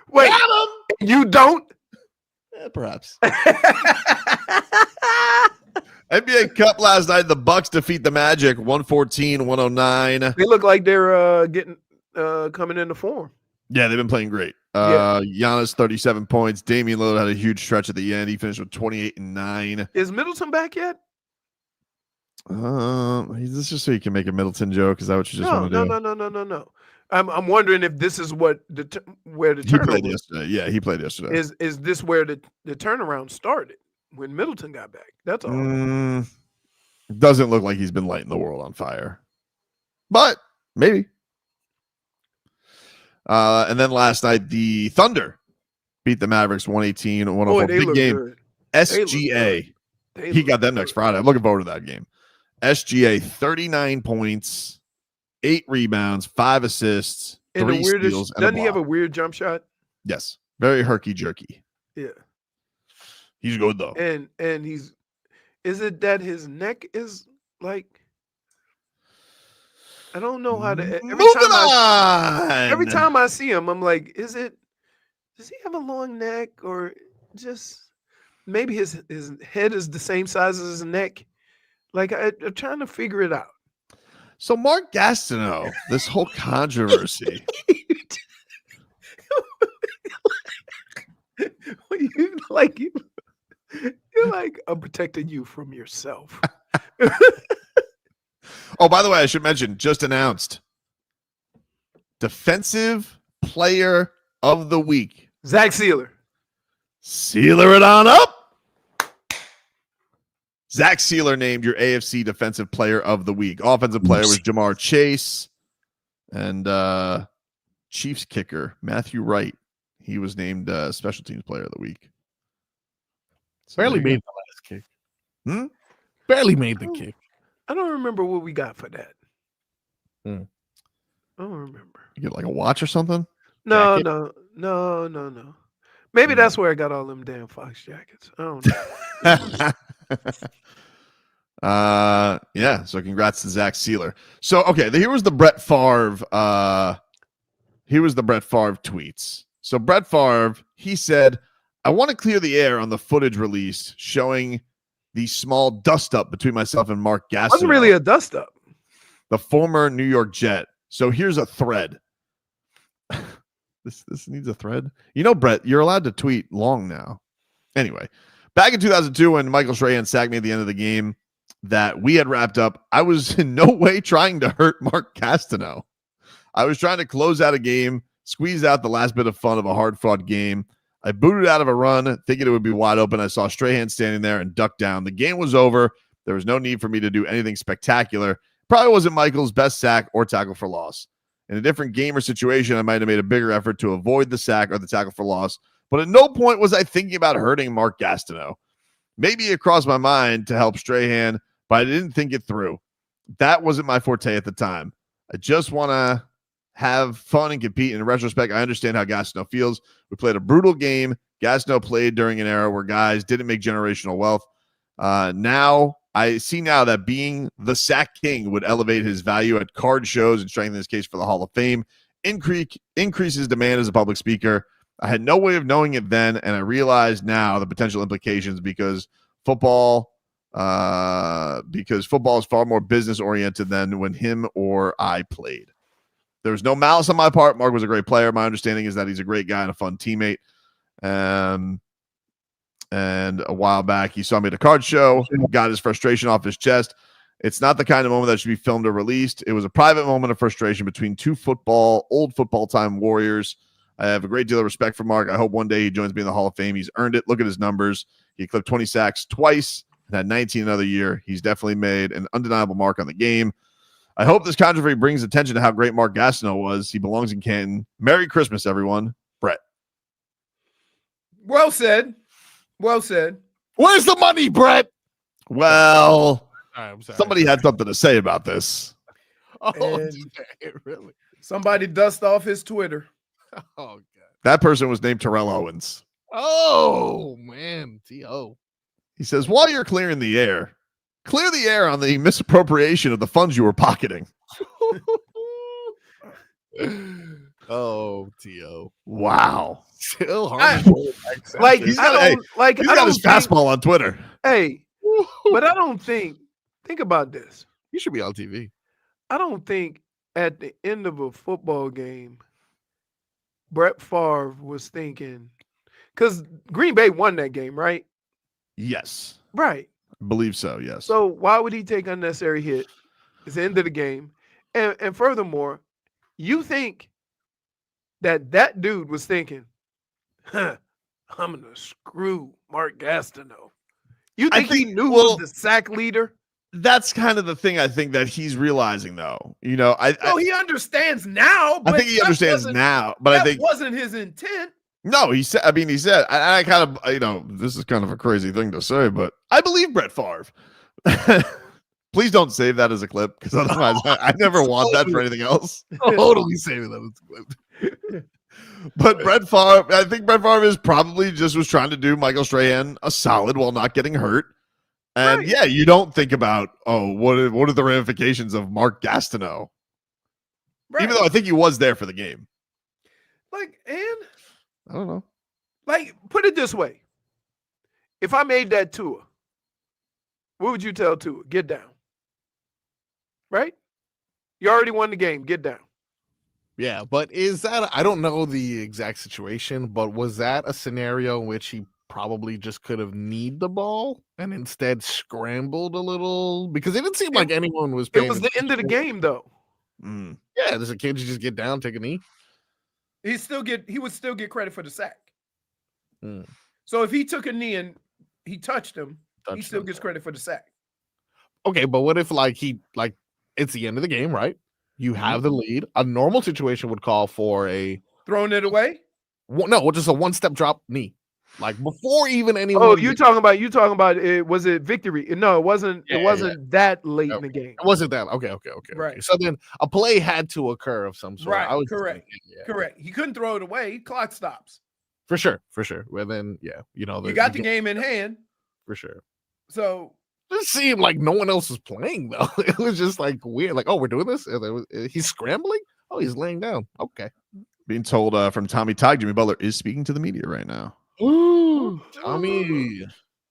Wait, got him. You don't? Perhaps. NBA Cup last night, the Bucks defeat the Magic 114-109. They look like they're coming into form. Yeah, they've been playing great. Giannis 37 points. Damian Lillard had a huge stretch at the end. He finished with 28 and 9. Is Middleton back yet? This is just so you can make a Middleton joke. Is that what you just want to do? No. I'm wondering if this is where the he played turnaround yesterday. Yeah, he played yesterday. Is this where the turnaround started when Middleton got back? That's all. Doesn't look like he's been lighting the world on fire, but maybe. And then last night, the Thunder beat the Mavericks 118-104. Big game. Good. SGA. He got them next Friday. I'm looking forward to that game. SGA, 39 points, 8 rebounds, 5 assists, and 3 steals, and doesn't a he have a block. weird jump shot? Yes. Very herky-jerky. Yeah. He's good, though. And is it that his neck is like, I don't know how to. Every time I see him, I'm like, does he have a long neck, or just maybe his head is the same size as his neck? Like I'm trying to figure it out. So Mark Gastineau, this whole controversy. You're like, I'm protecting you from yourself. Oh, by the way, I should mention, just announced Defensive Player of the Week. Zach Sealer. Sealer it on up. Zach Sealer named your AFC Defensive Player of the Week. Offensive player was Jamar Chase. And Chiefs kicker, Matthew Wright. He was named Special Teams Player of the Week. So barely made the last kick. Barely made the kick. I don't remember what we got for that. I don't remember. You get like a watch or something? No. Maybe that's where I got all them damn Fox jackets. I don't know. Yeah. So congrats to Zach Sealer. So okay, here was the Brett Favre. Tweets. So Brett Favre, he said, "I want to clear the air on the footage released showing the small dust up between myself and Mark Gastineau. It wasn't really a dust up. The former New York Jet. So here's a thread. This needs a thread. You know, Brett, you're allowed to tweet long now. Anyway, back in 2002 when Michael Strahan sacked me at the end of the game that we had wrapped up, I was in no way trying to hurt Mark Gastineau. I was trying to close out a game, squeeze out the last bit of fun of a hard-fought game. I booted out of a run, thinking it would be wide open. I saw Strahan standing there and ducked down. The game was over. There was no need for me to do anything spectacular. Probably wasn't Michael's best sack or tackle for loss. In a different game or situation, I might have made a bigger effort to avoid the sack or the tackle for loss, but at no point was I thinking about hurting Mark Gastineau. Maybe it crossed my mind to help Strahan, but I didn't think it through. That wasn't my forte at the time. I just want to have fun and compete. In retrospect, I understand how Gastineau feels. We played a brutal game. Gastineau played during an era where guys didn't make generational wealth. Now I see now that being the sack king would elevate his value at card shows and strengthen his case for the Hall of Fame, increase his demand as a public speaker. I had no way of knowing it then, and I realize now the potential implications because football because football is far more business oriented than when him or I played. There was no malice on my part. Mark was a great player. My understanding is that he's a great guy and a fun teammate. And a while back, he saw me at a card show, got his frustration off his chest. It's not the kind of moment that should be filmed or released. It was a private moment of frustration between two old football time warriors. I have a great deal of respect for Mark. I hope one day he joins me in the Hall of Fame. He's earned it. Look at his numbers. He clipped 20 sacks twice and had 19 another year. He's definitely made an undeniable mark on the game. I hope this controversy brings attention to how great Mark Gastineau was. He belongs in Canton. Merry Christmas, everyone. Brett. Well said. Well said. Where's the money, Brett? Well, I'm sorry. Somebody had something to say about this. And really? somebody dust off his Twitter. Oh, God. That person was named Terrell Owens. Oh, man. T.O. He says, while you're clearing the air, clear the air on the misappropriation of the funds you were pocketing. Oh, T.O. Wow. Still hard. He's got his fastball on Twitter. Hey, but I don't think about this. You should be on TV. I don't think at the end of a football game, Brett Favre was thinking, because Green Bay won that game, right? Yes. Right. I believe so, yes. So why would he take unnecessary hit? It's the end of the game. And furthermore, you think that dude was thinking, I'm going to screw Mark Gastineau. You think he knew who was the sack leader? That's kind of the thing I think that he's realizing, though. He understands now. But I think he understands now, but I think wasn't his intent. No, he said. I kind of, this is kind of a crazy thing to say, but I believe Brett Favre. Please don't save that as a clip, because otherwise, I never want that for anything else. Totally saving that as a clip. But Brett Favre, I think Brett Favre was trying to do Michael Strahan a solid while not getting hurt. And right. Yeah, you don't think about, what are the ramifications of Mark Gastineau? Right. Even though I think he was there for the game. I don't know. Put it this way. If I made that Tua, what would you tell Tua? Get down. Right? You already won the game. Get down. Yeah, but is that, I don't know the exact situation, but was that a scenario in which he probably just could have kneed the ball and instead scrambled a little? Because it didn't seem like anyone was paying It was the end of the game, though. Yeah, does a kid just get down, take a knee? He would still get credit for the sack. So if he took a knee and he touched him, he still gets credit for the sack. Okay, but what if it's the end of the game, right? You have the lead. A normal situation would call for a throwing it away. No, just a one-step drop knee, before even anyone. Oh, you talking about it? Was it victory? No, it wasn't. Yeah, it wasn't that late in the game. It wasn't that. Okay. Right. So then a play had to occur of some sort. Right. Correct. Correct. He couldn't throw it away. Clock stops. For sure. Well, then, you got the game in hand. For sure. So it seemed like no one else was playing, though. It was just weird. We're doing this. He's scrambling. Oh, he's laying down. Okay. Being told from Tommy Tog, Jimmy Butler is speaking to the media right now. Ooh, Tommy.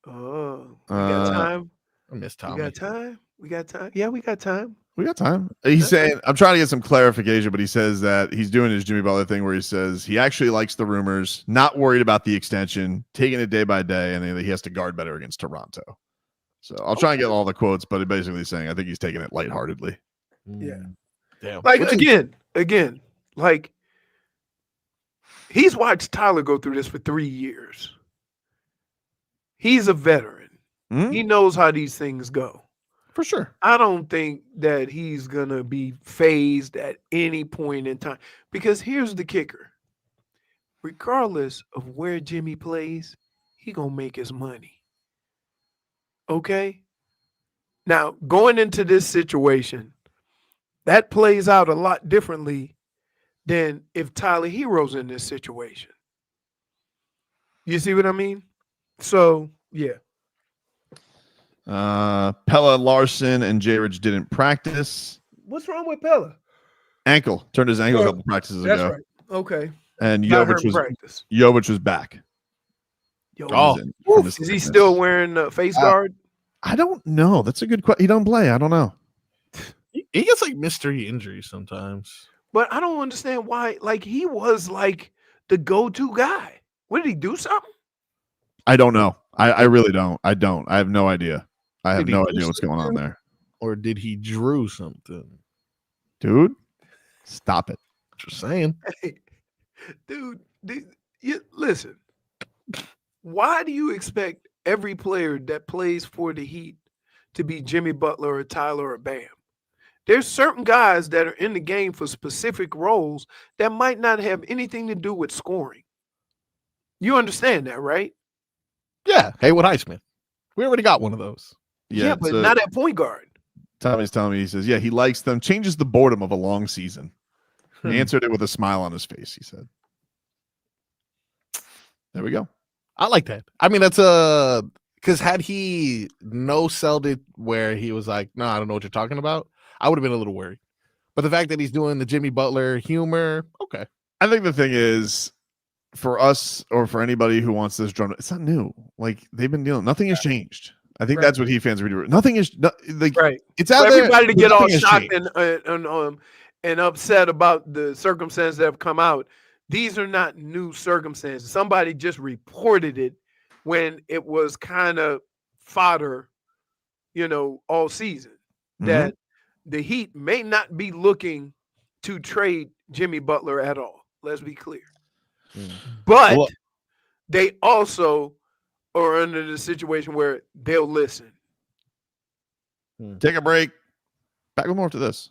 Oh, we got time. I miss Tommy. We got time. Yeah, we got time. We got time. He's saying, I'm trying to get some clarification, but he says that he's doing his Jimmy Butler thing where he says he actually likes the rumors, not worried about the extension, taking it day by day, and then he has to guard better against Toronto. So I'll try and get all the quotes, but he's basically saying I think he's taking it lightheartedly. Yeah. Damn. Again, he's watched Tyler go through this for 3 years. He's a veteran. He knows how these things go. For sure. I don't think that he's going to be phased at any point in time. Because here's the kicker. Regardless of where Jimmy plays, he going to make his money. Okay? Now, going into this situation, that plays out a lot differently than if Tyler Herro's in this situation. You see what I mean? So, yeah. Pella Larson and J. Ridge didn't practice. What's wrong with Pella? Ankle. Turned his ankle a couple practices ago. That's right. Okay. And Jovic was back. Is he still wearing face guard? I don't know. That's a good question. He don't play. I don't know. He gets like mystery injuries sometimes. But I don't understand why. Like he was like the go-to guy. What did he do something? I don't know. I really don't. I don't. I have no idea. I have Did he no do idea what's going on something? there. Or did he drew something? Dude, stop it. Just saying. Hey, dude, listen. Why do you expect every player that plays for the Heat to be Jimmy Butler or Tyler or Bam? There's certain guys that are in the game for specific roles that might not have anything to do with scoring. You understand that, right? Yeah. Haywood Highsmith. We already got one of those. Yeah, but not at point guard. Tommy's telling me, he says, yeah, he likes them. Changes the boredom of a long season. He answered it with a smile on his face, he said. There we go. I like that. I mean, that's because had he no-selled it where he was like, no, I don't know what you're talking about, I would have been a little worried. But the fact that he's doing the Jimmy Butler humor, okay. I think the thing is, for us or for anybody who wants this drum, it's not new. Like, they've been dealing. Nothing has changed. I think that's what Heat fans are doing. Nothing is like it's out For there. everybody to but get all nothing has shocked changed. and upset about the circumstances that have come out. These are not new circumstances. Somebody just reported it when it was kind of fodder, all season. That the Heat may not be looking to trade Jimmy Butler at all. Let's be clear. But they also are under the situation where they'll listen. Take a break. Back with more after this.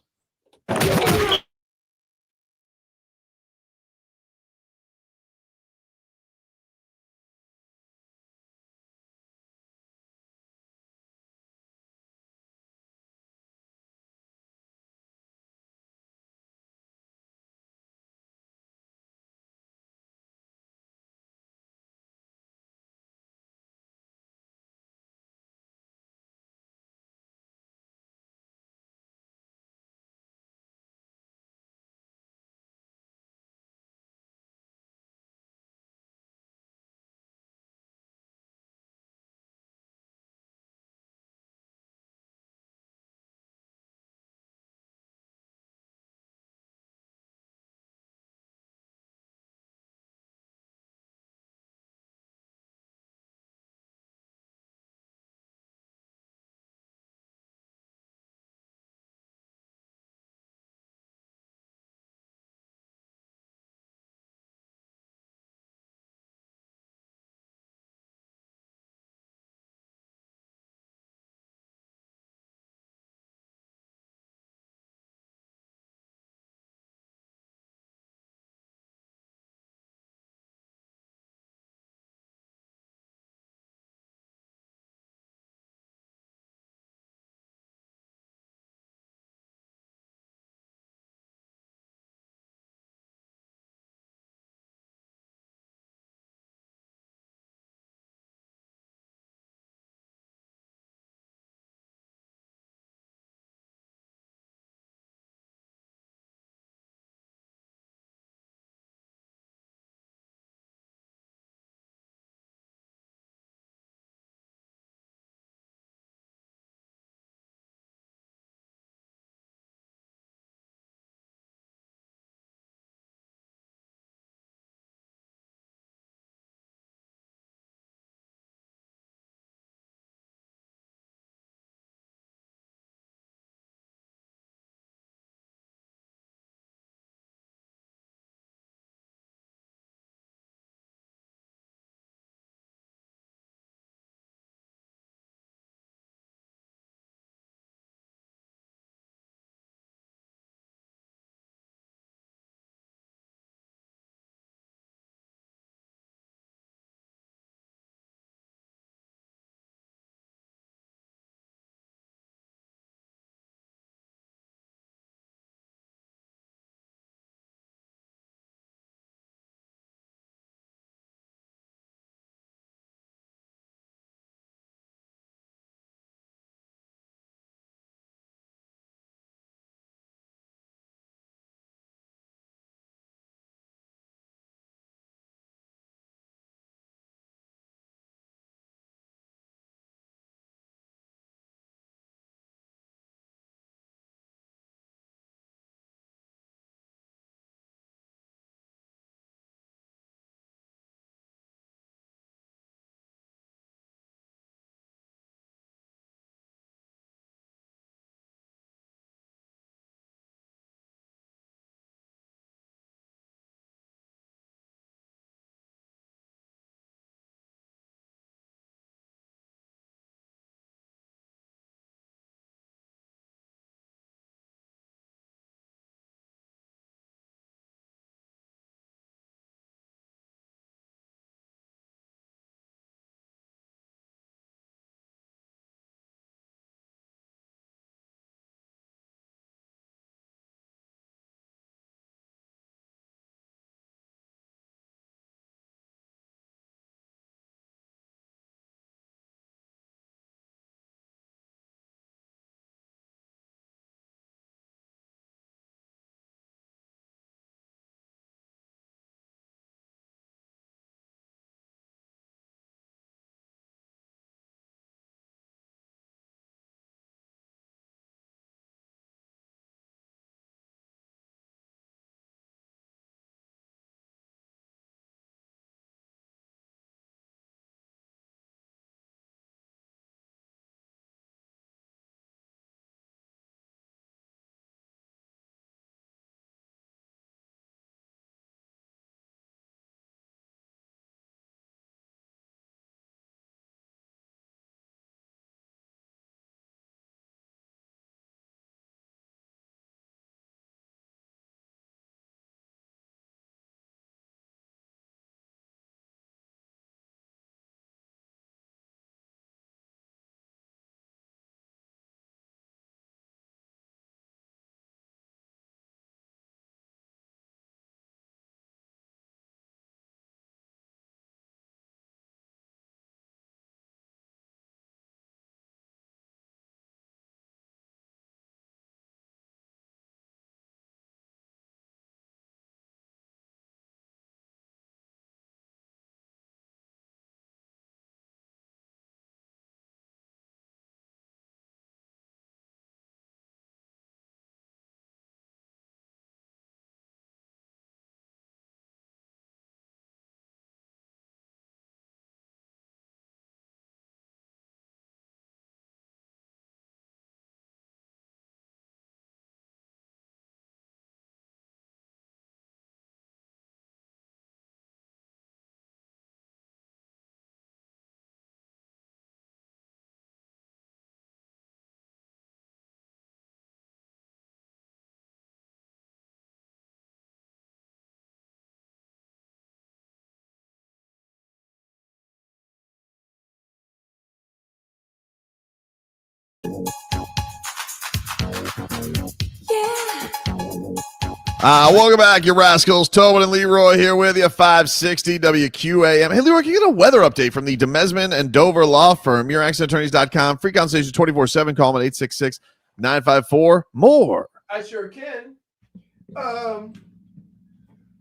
Welcome back, you rascals. Tobin and Leroy here with you, 560 WQAM. Hey, Leroy, can you get a weather update from the Demesman and Dover Law Firm? YourAccentAttorneys.com. Free consultation 24/7. Call them at 866-954-MORE. I sure can.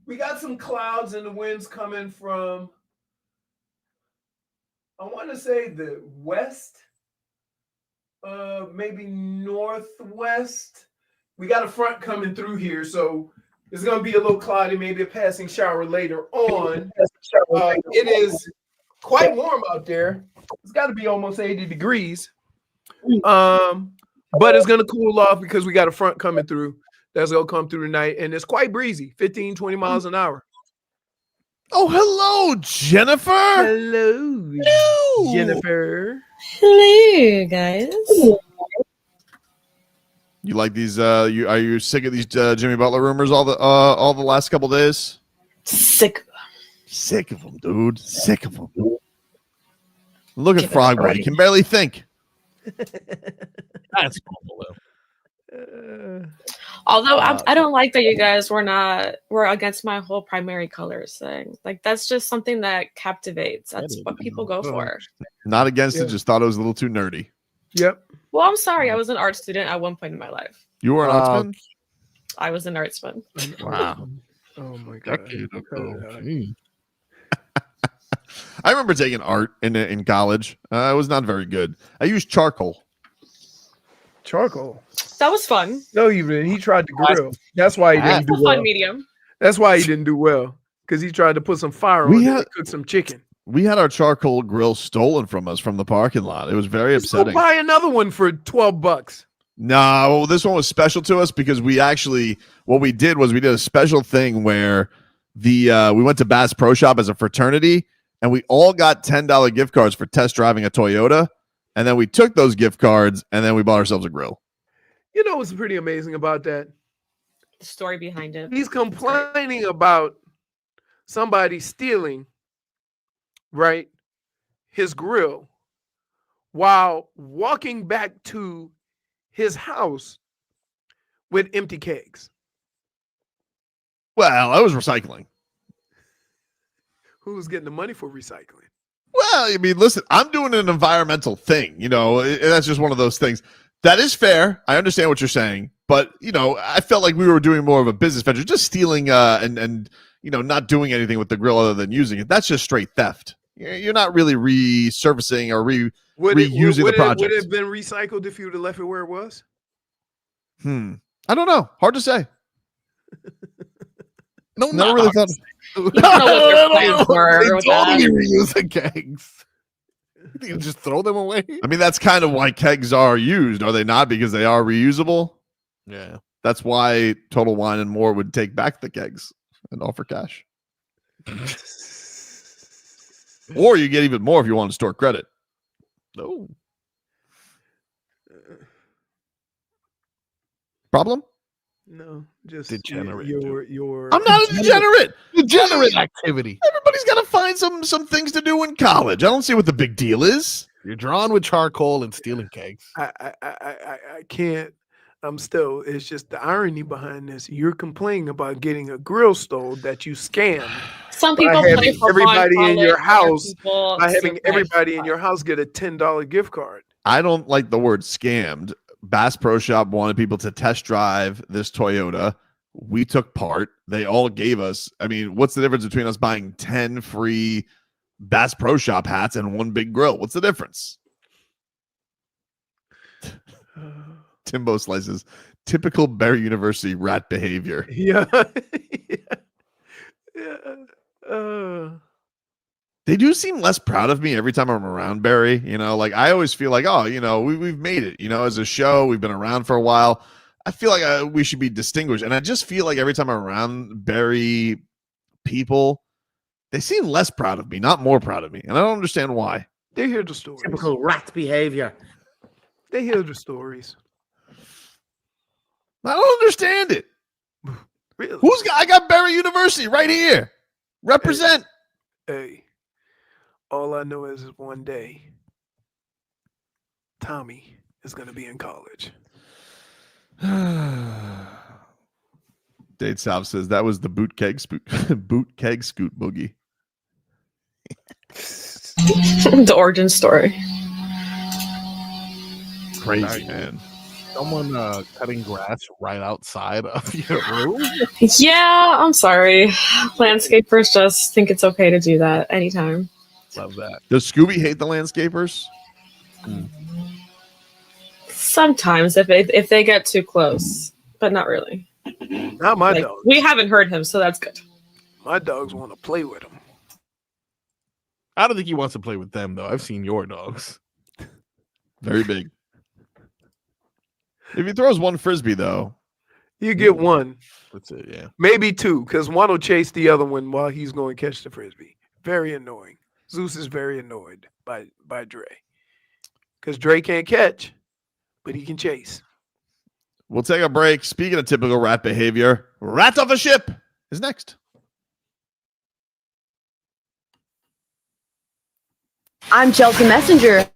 We got some clouds and the winds coming from, I want to say the west, maybe northwest. We got a front coming through here, so it's going to be a little cloudy, maybe a passing shower later on. It is quite warm out there. It's got to be almost 80 degrees. But it's going to cool off because we got a front coming through that's going to come through tonight, and it's quite breezy, 15, 20 miles an hour. Oh, hello, Jennifer. Hello, Jennifer. Hello, guys. You like these? Are you sick of these Jimmy Butler rumors all the last couple days? Sick. Sick of them, dude. Sick of them. Look at Frogboy. He can barely think. That's cool. Although I don't like that you guys were against my whole primary colors thing. Like, that's just something that captivates. That's what people go for. Not against it. Just thought it was a little too nerdy. Yep. Well, I'm sorry. I was an art student at one point in my life. You were an artsman? I was an artsman. Wow. Oh my god. I remember taking art in college. It was not very good. I used charcoal. Charcoal. That was fun. No, you didn't. He tried to grill. That's why he didn't do It's a well. fun medium. That's why he didn't do well, because he tried to put some fire on it and cook some chicken. We had our charcoal grill stolen from us from the parking lot. It was very upsetting. Go buy another one for $12. No, this one was special to us because we actually, what we did was we did a special thing where we went to Bass Pro Shop as a fraternity, and we all got $10 gift cards for test driving a Toyota. And then we took those gift cards and then we bought ourselves a grill. You know what's pretty amazing about that? The story behind it. He's complaining about somebody stealing, right, his grill while walking back to his house with empty kegs. Well, I was recycling. Who's getting the money for recycling? Well, I mean, listen, I'm doing an environmental thing. You know, that's just one of those things. That is fair. I understand what you're saying. But, you know, I felt like we were doing more of a business venture, just stealing and you know, not doing anything with the grill other than using it. That's just straight theft. You're not really resurfacing or reusing the project. Would it have been recycled if you would have left it where it was? I don't know. Hard to say. No, never really thought. You don't know what their plans were. They with told that. me reuse the kegs. You can just throw them away. I mean, that's kind of why kegs are used, are they not? Because they are reusable. Yeah. That's why Total Wine and More would take back the kegs and offer cash. Or you get even more if you want to store credit. No. Problem? No, just degenerate. Your I'm not a degenerate. Degenerate activity. Everybody's got to find some things to do in college. I don't see what the big deal is. You're drawn with charcoal and stealing kegs. I can't. I'm still. It's just the irony behind this. You're complaining about getting a grill stole that you scammed. Some people by play having for everybody fun, in your other house people by having steal everybody in your house get a $10 gift card. I don't like the word scammed. Bass Pro Shop wanted people to test drive this Toyota. We took part. They all gave us. I mean, what's the difference between us buying 10 free Bass Pro Shop hats and one big grill? What's the difference? Timbo slices. Typical Barry University rat behavior. Yeah. They do seem less proud of me every time I'm around Barry. You know, like I always feel like, oh, you know, we've made it. You know, as a show, we've been around for a while. I feel like we should be distinguished. And I just feel like every time I'm around Barry people, they seem less proud of me, not more proud of me. And I don't understand why. They hear the stories. Typical rat behavior. They hear the stories. I don't understand it. Really? I got Barry University right here. Represent. Hey. All I know is one day, Tommy is going to be in college. Date South says that was the boot keg scoot boogie. The origin story. Crazy, man. Someone cutting grass right outside of your room? Yeah, I'm sorry. Landscapers just think it's okay to do that anytime. Love that. Does Scooby hate the landscapers? Sometimes if they get too close, but not really. Not my dog. We haven't heard him, so that's good. My dogs want to play with him. I don't think he wants to play with them, though. I've seen your dogs. Very big. If he throws one frisbee, though, you get one. That's it, yeah. Maybe two, because one will chase the other one while he's going to catch the frisbee. Very annoying. Zeus is very annoyed by Dre. Because Dre can't catch, but he can chase. We'll take a break. Speaking of typical rat behavior, Rat off a Ship is next. I'm Chelsea Messenger.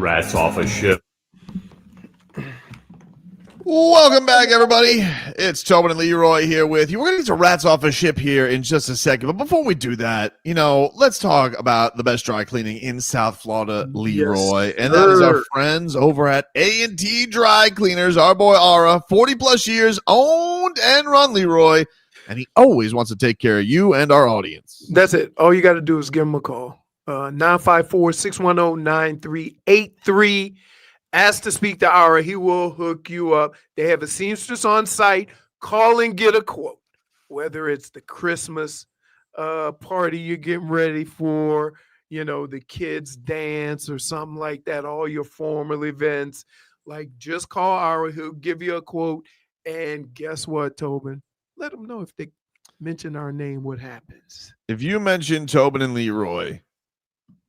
Rats off a ship. Welcome back, everybody. It's Tobin and Leroy here with you. We're going to get to Rats Off a Ship here in just a second. But before we do that, let's talk about the best dry cleaning in South Florida, Leroy. Yes, and that is our friends over at A&T Dry Cleaners. Our boy Ira, 40-plus years, owned and run Leroy. And he always wants to take care of you and our audience. That's it. All you got to do is give him a call. 954-610-9383. Ask to speak to Ira. He will hook you up. They have a seamstress on site. Call and get a quote. Whether it's the Christmas party you're getting ready for, the kids dance or something like that, all your formal events, just call Ira. He'll give you a quote. And guess what, Tobin? Let them know if they mention our name, what happens. If you mention Tobin and Leroy,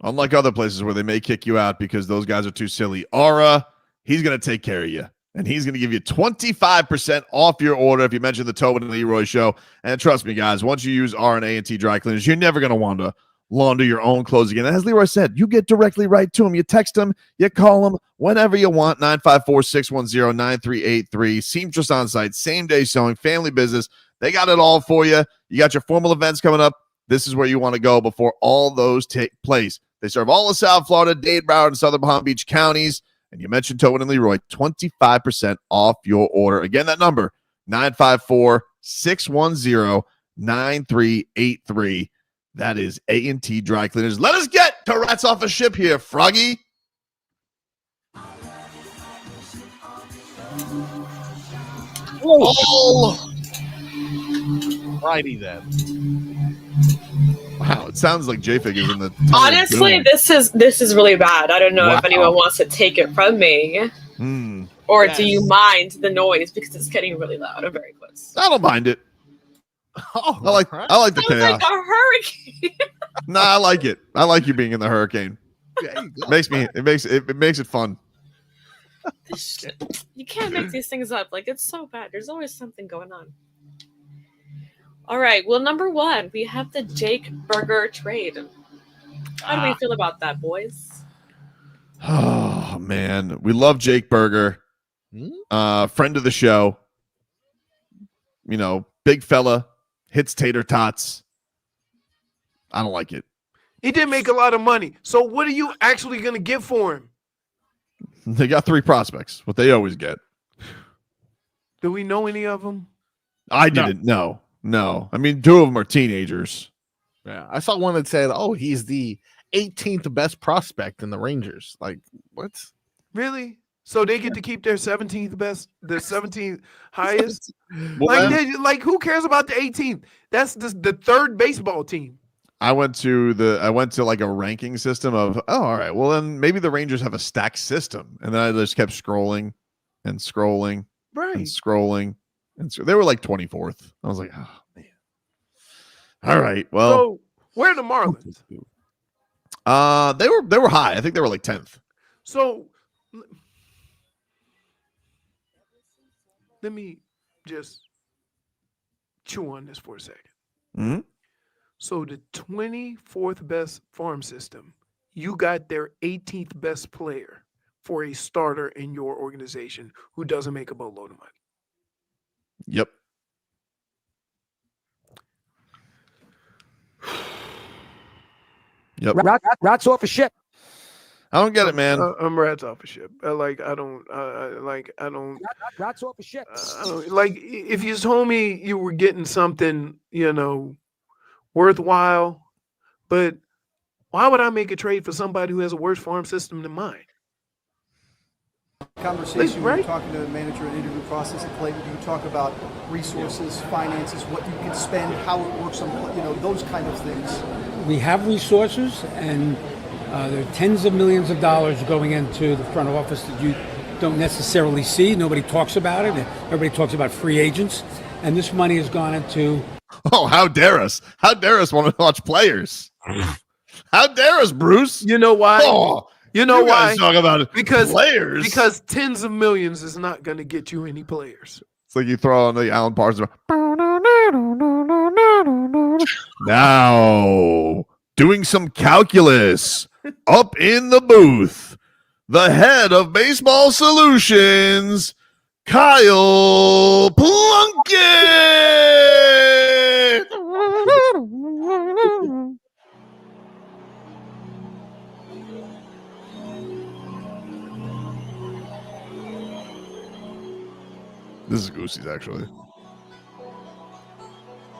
unlike other places where they may kick you out because those guys are too silly, Ira, he's going to take care of you. And he's going to give you 25% off your order if you mention the Tobin and Leroy show. And trust me, guys, once you use R&A and T Dry Cleaners, you're never going to want to launder your own clothes again. And as Leroy said, you get directly right to him. You text him, you call him whenever you want, 954-610-9383. Seamstress on site, same-day sewing, family business. They got it all for you. You got your formal events coming up. This is where you want to go before all those take place. They serve all of South Florida, Dade, Broward, and Southern Palm Beach counties. And you mentioned Tobin and Leroy, 25% off your order. Again, that number, 954-610-9383. That is A&T Dry Cleaners. Let us get to Rats Off a Ship here, Froggy. Oh, righty then. Wow, it sounds like J-Fig is in the Honestly, this is really bad. I don't know if anyone wants to take it from me. Or do you mind the noise because it's getting really loud? I'm very close. I don't mind it. Oh, I like the chaos. Like a hurricane. Nah, I like it. I like you being in the hurricane. It makes it fun. You can't make these things up. It's so bad. There's always something going on. All right. Well, number one, we have the Jake Burger trade. How do we feel about that, boys? Oh man, we love Jake Burger, friend of the show. Big fella, hits tater tots. I don't like it. He did make a lot of money. So what are you actually going to get for him? They got 3 prospects, what they always get. Do we know any of them? I didn't know. No. I mean, 2 of them are teenagers. Yeah, I saw one that said, he's the 18th best prospect in the Rangers. What? Really? So they get to keep their 17th best, their 17th highest? Who cares about the 18th? That's the third baseball team. I went to a ranking system of, all right, well then maybe the Rangers have a stacked system. And then I just kept scrolling and scrolling and scrolling. And so they were 24th. I was like, oh man. All right. Well, so where are the Marlins? They were high. I think they were 10th. So let me just chew on this for a second. Mm-hmm. So the 24th best farm system, you got their 18th best player for a starter in your organization who doesn't make a boatload of money. Yep. Yep. Rats off a ship. I don't get it, man. I'm rats off a ship. I don't. Rats off a ship. If you told me you were getting something, worthwhile, but why would I make a trade for somebody who has a worse farm system than mine? Conversation when you're talking to the manager and interview process at Clayton, you talk about resources, finances, what you can spend, how it works on, those kind of things. We have resources, and there are tens of millions of dollars going into the front office that you don't necessarily see. Nobody talks about it. Everybody talks about free agents, and this money has gone into. Oh, how dare us! How dare us want to watch players? How dare us, Bruce? You know why? Oh, you know why? Talk about it. Because players. Because tens of millions is not going to get you any players. It's like you throw on the Alan Parsons. Now, doing some calculus up in the booth. the head of Baseball Solutions, Kyle Plunkett. This is Goosey's, actually.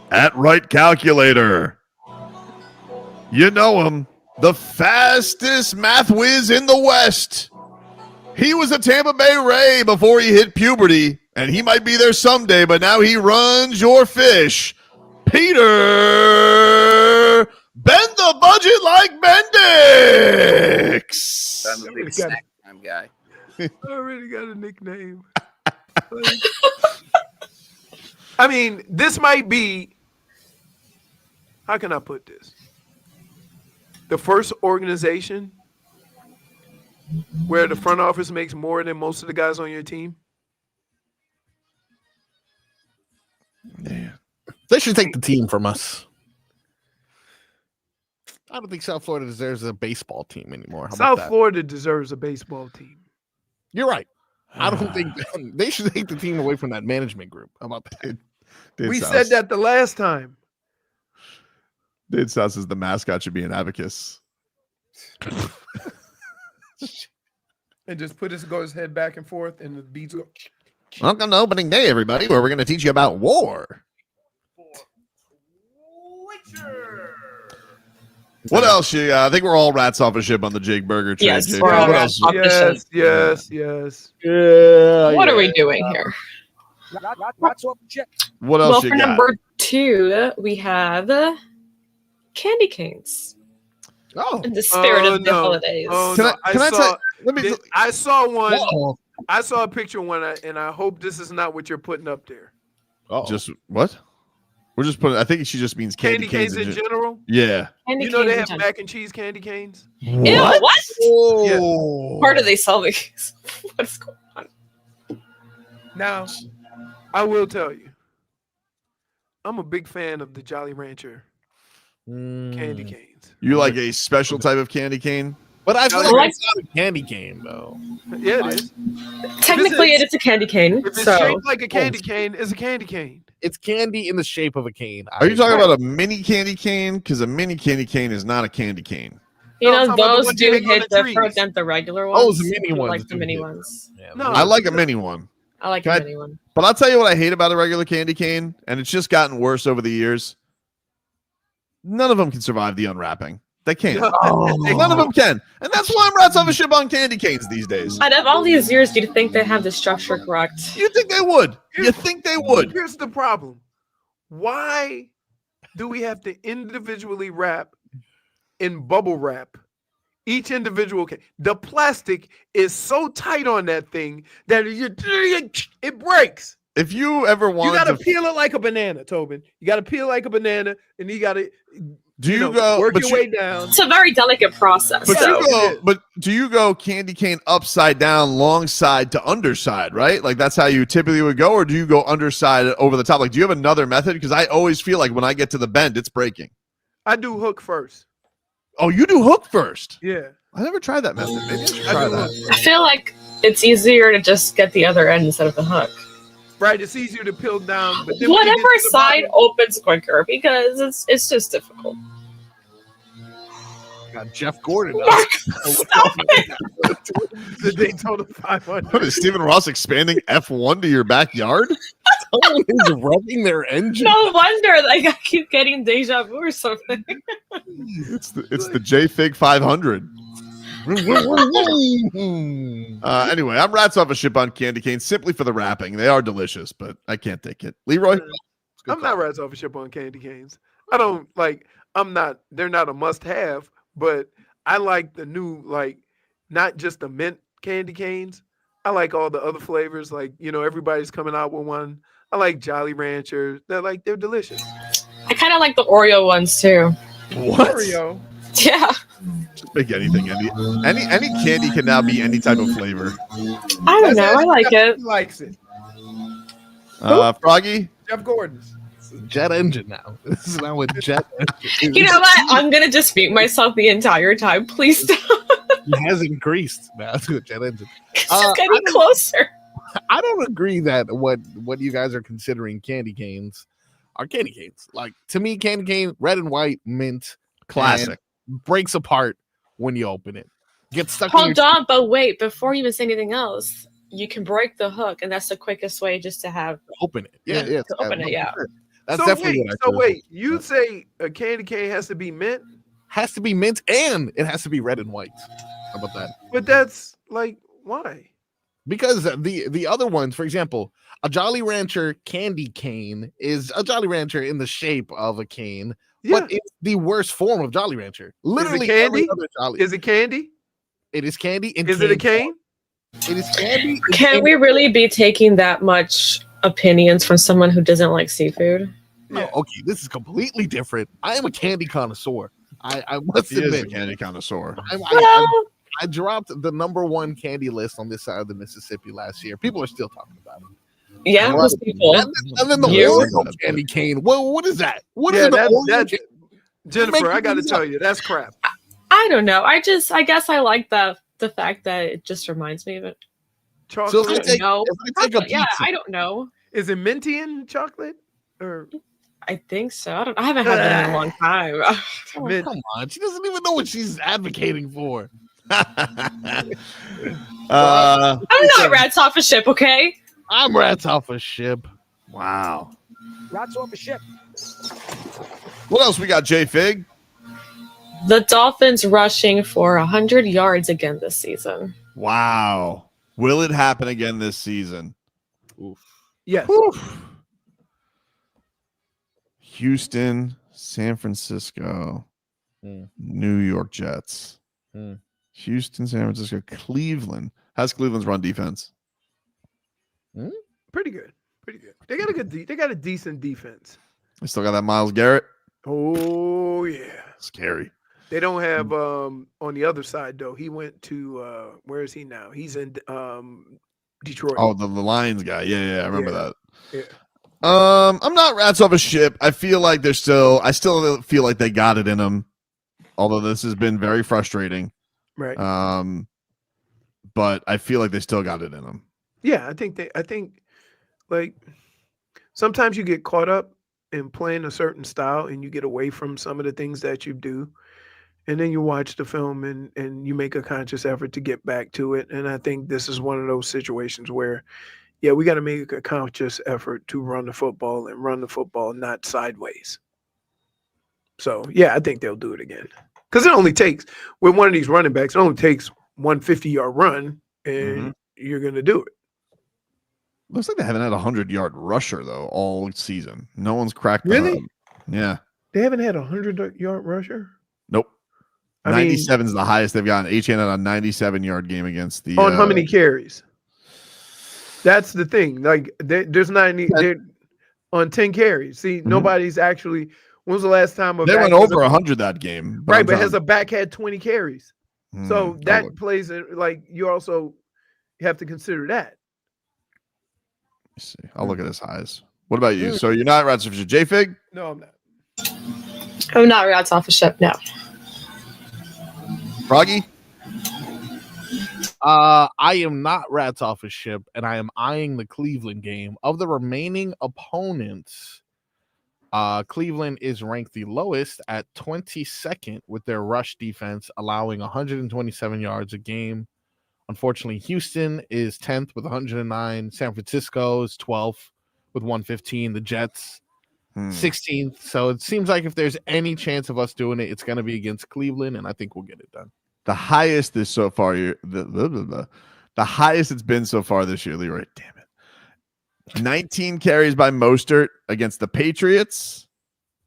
At Right Calculator. You know him. The fastest math whiz in the West. He was a Tampa Bay Ray before he hit puberty, and he might be there someday, but now he runs your fish. Peter, bend the budget like Bendix. I'm a big snack time guy. I already got a nickname. I mean, this might be, how can I put this? The first organization where the front office makes more than most of the guys on your team. Yeah. They should take the team from us. I don't think South Florida deserves a baseball team anymore. How about South that? Florida deserves a baseball team. You're right. I don't think they should take the team away from that management group. How about that? We said that the last time. Did South says the mascot should be an abacus. And just go his head back and forth, and the beats go. Welcome to opening day, everybody, where we're going to teach you about war. What else? I think we're all rats off a ship on the Jake Burger trade. Yes, Jake. we're all What rats else? off the ship. Yes. What are we doing here? What else Well, you for got? number 2, we have candy canes. Oh, in the spirit of the holidays. I saw one. Whoa. I saw a picture of one, and I hope this is not what you're putting up there. Just what? We're just putting. I think she just means candy canes in general. Yeah. Candy You know they canes have in mac and cheese candy canes. Ew, what? Yeah. Where do they sell these? What's going on? Now, I will tell you, I'm a big fan of the Jolly Rancher candy canes. You like a special type of candy cane? But I feel No, like it's not a candy cane, though. Yeah, it is. Technically, it is a candy cane. If it's So shaped like a candy cane, it's a candy cane. It's candy in the shape of a cane. Are you talking about a mini candy cane? Because a mini candy cane is not a candy cane. you No, I'm know, talking about the those ones do that hang on hit the trees. different than the regular ones. Oh, the mini I ones like the do mini hit. ones. No, I like a mini one. I like Can the I- mini one. But I'll tell you what I hate about a regular candy cane, and it's just gotten worse over the years. None of them can survive the unwrapping. They can't. None of them can. And that's why I'm rats off a ship on candy canes these days. Out of all these years, do you think they have the structure correct? You think they would? You think they would? Here's the problem. Why do we have to individually wrap in bubble wrap each individual cane? The plastic is so tight on that thing that it breaks. If you ever You wanted got to to peel it like a banana, Tobin. You got to peel like a banana, and you got to work but your you- way down. It's a very delicate process. But so. do you go candy cane upside down, long side to underside, right? Like that's how you typically would go, or do you go underside over the top? Like, do you have another method? Because I always feel like when I get to the bend, it's breaking. I do hook first. Oh, you do hook first? Yeah. I never tried that method. Maybe I should try that. I feel like it's easier to just get the other end instead of the hook. Right, it's easier to peel down, but then when you Whatever get to the side bottom- opens quicker because it's just difficult. Got Jeff Gordon. the Daytona 500. What is Stephan Ross expanding F1 to your backyard? Someone is revving their engine. No wonder like I keep getting deja vu or something. It's the JFig 500. Anyway, I'm rats off a ship on candy canes simply for the wrapping. They are delicious, but I can't take it. Leroy? I'm not rats off a ship on candy canes. I don't like. They're not a must-have, but I like the new not just the mint candy canes. I like all the other flavors. Like everybody's coming out with one. I like Jolly Rancher. They're delicious. I kind of like the Oreo ones too. What? Oreo. Yeah. Just make anything. Any candy can now be any type of flavor. I don't know. I like it. He likes it. Froggy? Jeff Gordon. Jet engine now. This is now with jet engine. You know what? I'm gonna just mute myself the entire time. Please stop. It has increased now to a jet engine. It's getting closer. I don't agree that what you guys are considering candy canes are candy canes. Like, to me, candy cane, red and white, mint, classic, breaks apart when you open it. Gets stuck. Hold on, but wait, before you even say anything else, you can break the hook, and that's the quickest way just to have open it. Yeah. to open it. Yeah. That's so definitely wait, what I so do. wait, you say a candy cane has to be mint? Has to be mint, and it has to be red and white. How about that? But that's like, why? Because the other ones, for example, a Jolly Rancher candy cane is a Jolly Rancher in the shape of a cane, but it's the worst form of Jolly Rancher. Literally, is it candy? every other Jolly. Is it candy? It is candy. Is it a cane? It is candy. Can we really be taking that much opinions from someone who doesn't like seafood? No, okay, this is completely different. I am a candy connoisseur. I must He is admit, a candy connoisseur. I dropped the #1 candy list on this side of the Mississippi last year. People are still talking about it. Yeah, most people. And then the Oreo candy cane. Well, what is that? What is that's Jennifer, I got to tell you, that's crap. I don't know. I guess I like the fact that it just reminds me of it. Chocolate. I don't know. Yeah, pizza. I don't know. Is it minty in chocolate? Or I think so. I haven't had that in a long time. Come on, she doesn't even know what she's advocating for. I'm not rats off a ship, okay? I'm rats off a ship. Wow. Rats off a ship. What else we got, J Fig? The Dolphins rushing for 100 yards again this season. Wow. Will it happen again this season? Oof. Yes. Oof. Houston, San Francisco, New York Jets. Houston, San Francisco, Cleveland. How's Cleveland's run defense? Pretty good. Pretty good. They got a they got a decent defense. They still got that Myles Garrett. Oh yeah. Scary. They don't have on the other side though. He went to where is he now? He's in Detroit. Oh, the Lions guy. Yeah, I remember that. Yeah. I'm not rats off a ship. I feel like I still feel like they got it in them. Although this has been very frustrating. Right. But I feel like they still got it in them. Yeah, I think like sometimes you get caught up in playing a certain style and you get away from some of the things that you do. And then you watch the film and you make a conscious effort to get back to it. And I think this is one of those situations where, yeah, we got to make a conscious effort to run the football and run the football not sideways. So, yeah, I think they'll do it again. Because it only takes, with one of these running backs, it only takes 150-yard run and you're going to do it. Looks like they haven't had a 100-yard rusher, though, all season. No one's cracked Really? Yeah. They haven't had a 100-yard rusher? Nope. I mean- 97 is the highest they've gotten. Etienne had a 97-yard game against the On how many carries? That's the thing. Like, there's not any on 10 carries. See, nobody's actually. When was the last time they went over 100 that game? Right, but has a back had 20 carries? So that look. plays in, like you also have to consider that. Let's see. I'll look at his highs. What about you? So you're not rats off a ship. J Fig? No, I'm not. I'm not rats off a ship, no. Froggy? I am not rats off a ship, and I am eyeing the Cleveland game. Of the remaining opponents, Cleveland is ranked the lowest at 22nd with their rush defense, allowing 127 yards a game. Unfortunately, Houston is 10th with 109. San Francisco is 12th with 115. The Jets 16th. So it seems like if there's any chance of us doing it, it's going to be against Cleveland, and I think we'll get it done. The highest is so far the highest it's been so far this year, Leroy. Damn it. 19 carries by Mostert against the Patriots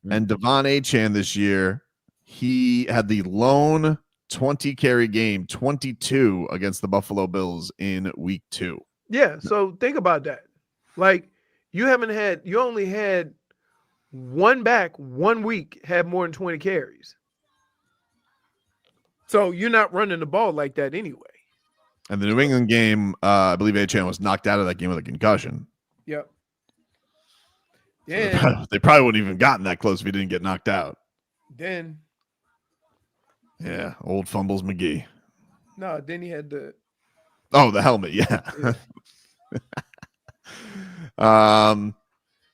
and Devon Achane this year. He had the lone 20 carry game, 22 against the Buffalo Bills in week 2. Yeah, so think about that. Like you only had one back 1 week had more than 20 carries. So you're not running the ball like that anyway. And the New England game, I believe Achane was knocked out of that game with a concussion. Yep. So Yeah. they probably wouldn't even gotten that close if he didn't get knocked out. Then Yeah, old Fumbles McGee. No, then he had the. Oh, the helmet. Yeah.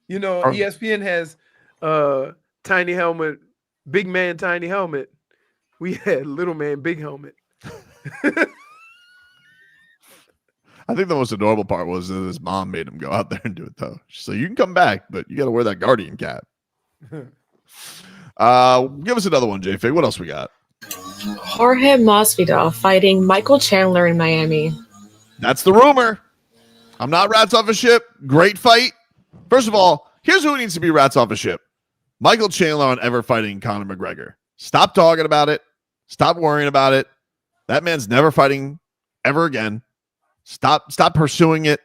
ESPN has tiny helmet, big man, tiny helmet. We had little man, big helmet. I think the most adorable part was that his mom made him go out there and do it, though. So you can come back, but you got to wear that Guardian cap. Give us another one, J-Fig. What else we got? Jorge Masvidal fighting Michael Chandler in Miami. That's the rumor. I'm not rats off a ship. Great fight. First of all, here's who needs to be rats off a ship. Michael Chandler on ever fighting Conor McGregor. Stop talking about it. Stop worrying about it. That man's never fighting ever again. Stop pursuing it.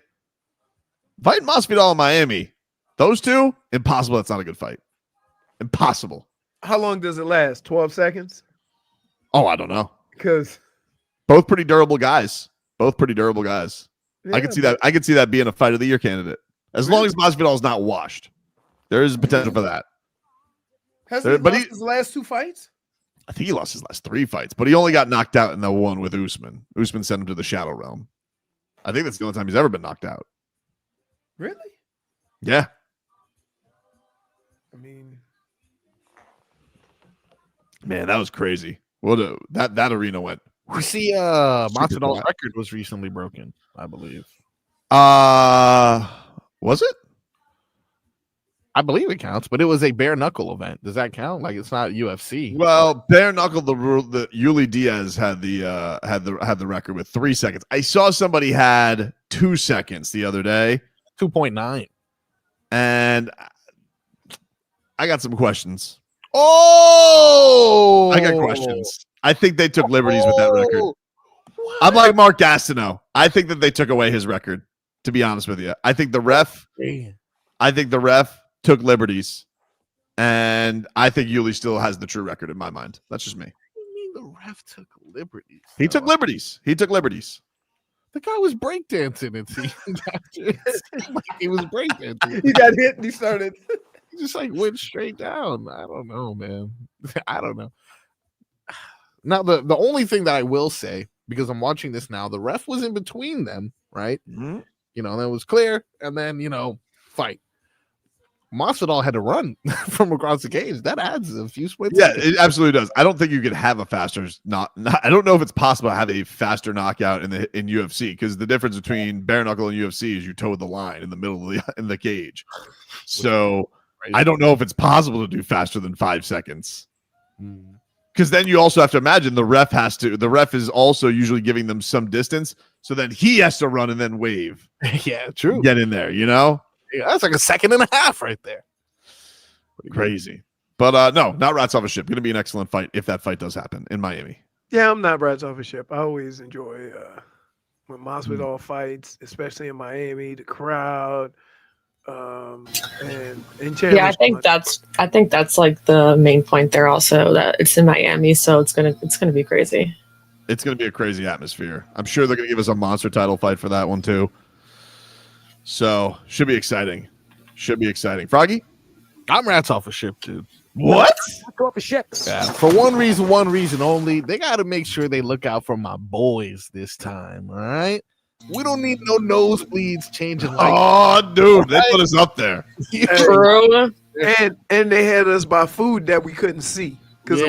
Fighting Masvidal in Miami. Those two, impossible. That's not a good fight. Impossible. How long does it last? 12 seconds? Oh, I don't know. Because both pretty durable guys. Both pretty durable guys. Yeah, I could see that. I could see that being a fight of the year candidate. As long as Masvidal is not washed. There is potential for that. Has he lost his last 2 fights? I think he lost his last 3 fights, but he only got knocked out in the one with Usman. Usman sent him to the Shadow Realm. I think that's the only time he's ever been knocked out. Really? Yeah. I mean, man, that was crazy. What that arena went. You see, Masvidal's record was recently broken, I believe. Was it? I believe it counts, but it was a bare knuckle event. Does that count? Like it's not UFC. Well, bare knuckle. The Yuli Diaz had the record with 3 seconds. I saw somebody had 2 seconds the other day, 2.9, and I got some questions. Oh, I got questions. I think they took liberties with that record. What? I'm like Mark Gastineau. I think that they took away his record. To be honest with you, I think the ref. Took liberties, and I think Yuli still has the true record in my mind. That's just me. What do you mean the ref took liberties? He took liberties. He took liberties. The guy was breakdancing, it seemed. He was breakdancing. He got hit and he started. He just like went straight down. I don't know, man. I don't know. Now, the only thing that I will say, because I'm watching this now, the ref was in between them, right? Mm-hmm. That was clear, and then fight. Masvidal had to run from across the cage. That adds a few splits. Yeah, it absolutely does. I don't think you could have a faster I don't know if it's possible to have a faster knockout in UFC, because the difference between bare knuckle and UFC is you toe the line in the middle of the cage. So I don't know if it's possible to do faster than 5 seconds. Because then you also have to imagine the ref is also usually giving them some distance. So then he has to run and then wave. Yeah, true. Get in there, Yeah, that's like a second and a half right there. Crazy. But no, not rats off a ship. Going to be an excellent fight if that fight does happen in Miami. Yeah, I'm not rats off a ship. I always enjoy when Masvidal fights, especially in Miami, the crowd, and Chandler's Yeah, I think that's like the main point there also, that it's in Miami, so it's gonna be crazy. It's going to be a crazy atmosphere. I'm sure they're going to give us a monster title fight for that one too. So should be exciting. Froggy? I'm rats off a ship, dude. What? Go off a ship. Yeah, for one reason only. They got to make sure they look out for my boys this time. All right. We don't need no nosebleeds changing. Dude, they put us up there. True. And they had us by food that we couldn't see. Look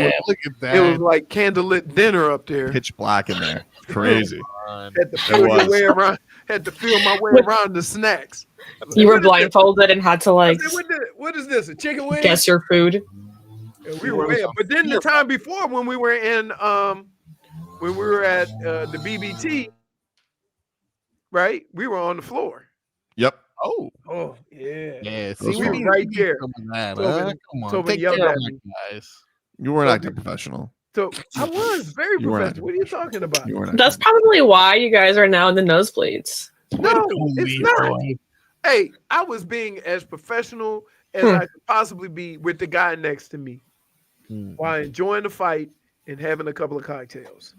at that. It was like candlelit dinner up there. Pitch black in there. Crazy. Had to feel your way around. Had to feel my way around the snacks. You were blindfolded and had to like. What is this? A chicken wing? Guess your food. Yeah, we were way up. But then the time before, when we were at the BBT, right? We were on the floor. Yep. Oh yeah. Yeah. See, See, we were right there. Come on, Tobin take yelled care at of me. my guys. You weren't acting professional. So I was very You weren't professional. What are you talking about? That's probably why you guys are now in the nosebleeds. No, it's not. Hey, I was being as professional as I could possibly be with the guy next to me while enjoying the fight and having a couple of cocktails.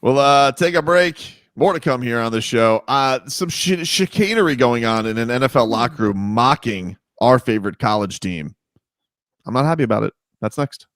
We'll take a break. More to come here on the show. Some chicanery going on in an NFL locker room mocking our favorite college team. I'm not happy about it. That's next.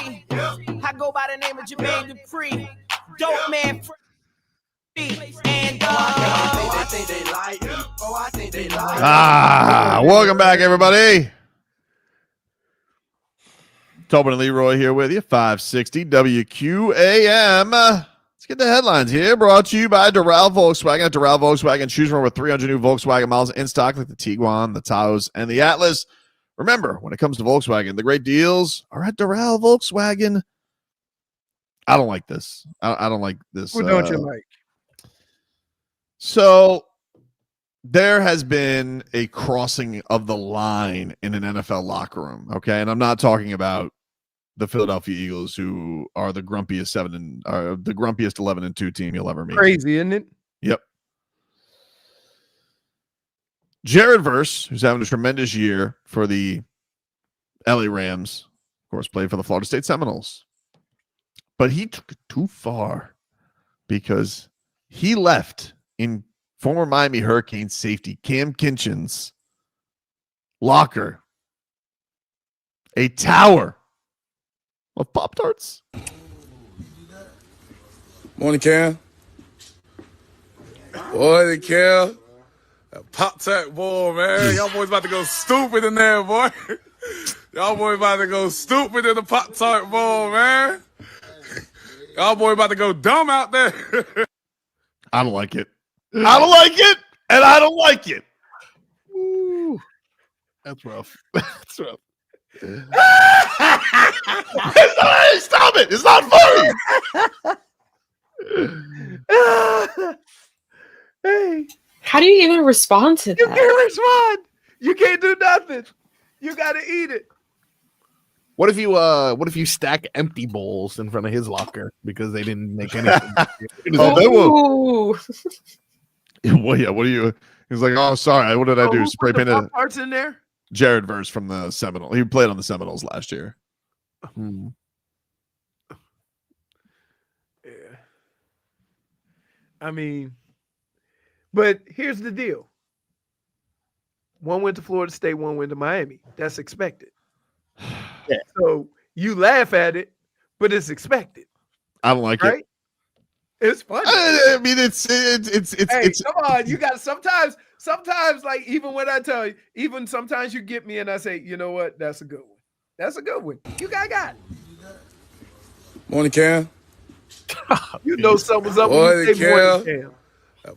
MC. I go by the name of Jermaine Dupri. Dope man. And I think they like me. Oh, I think they like me. Welcome back, everybody. Tobin and Leroy here with you, 560 WQAM. Let's get the headlines here. Brought to you by Doral Volkswagen. At Doral Volkswagen, choose from over 300 new Volkswagen models in stock, like the Tiguan, the Taos, and the Atlas. Remember, when it comes to Volkswagen, the great deals are at Doral Volkswagen. I don't like this. I don't like this. What don't you like? So there has been a crossing of the line in an NFL locker room, okay? And I'm not talking about the Philadelphia Eagles, who are the grumpiest 11-2 team you'll ever meet. Crazy, isn't it? Yep. Jared Verse, who's having a tremendous year for the LA Rams, of course, played for the Florida State Seminoles. But he took it too far because he left in former Miami Hurricane safety Kamren Kinchens' locker a tower of Pop Tarts. Morning, Cam. Morning, Cam. Pop Tart boy, man. Y'all boys about to go stupid in there, boy. Y'all boys about to go stupid in the Pop Tart bowl, man. Y'all boys about to go dumb out there. I don't like it. I don't like it, and I don't like it. Ooh, that's rough. That's rough. Stop it. It's not funny. Hey. How do you even respond to that? You can't respond. You can't do nothing. You got to eat it. What if you stack empty bowls in front of his locker because they didn't make anything? Ooh. Well, yeah. What do you? He's like, oh, sorry. What did I do? Spray painted parts in there. Jared Verse from the Seminole. He played on the Seminoles last year. Yeah. I mean, but here's the deal. One went to Florida State, one went to Miami. That's expected. Yeah. So you laugh at it, but it's expected. I don't like it. It's funny. I mean, it's come on. You got sometimes, like even when I tell you, even sometimes you get me and I say, you know what? That's a good one. That's a good one. You got it. Morning, Cam. You know something's up. Morning, when you say morning, Cam.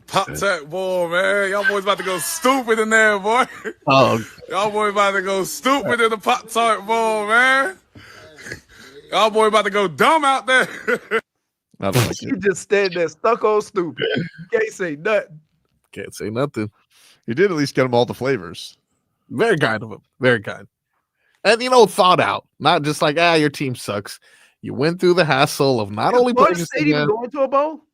Pop Tart boy, man. Y'all boys about to go stupid in there, boy. Oh. Y'all boys about to go stupid in the Pop Tart bowl, man. Y'all boys about to go dumb out there. I don't like You it. just stand there stuck on stupid. You can't say nothing. Can't say nothing. You did at least get them all the flavors. Very kind of him. Very kind. And, thought out. Not just like, your team sucks. You went through the hassle of not only Florida putting State even going to a bowl?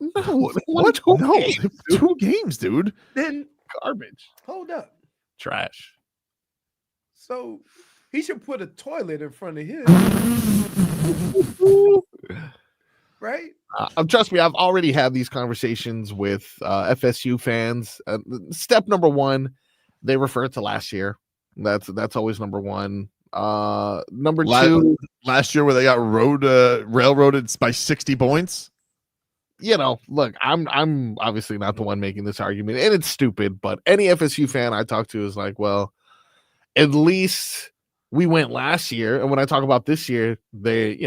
No. What? No. 2 games, dude. Then garbage. Hold up. Trash. So he should put a toilet in front of his. Right? Trust me, I've already had these conversations with FSU fans. Step number 1, they refer to last year. That's always number 1. Number 2, last year where they got railroaded by 60 points. Look, I'm obviously not the one making this argument, and it's stupid, but any FSU fan I talk to is like, well, at least we went last year. And when I talk about this year, they,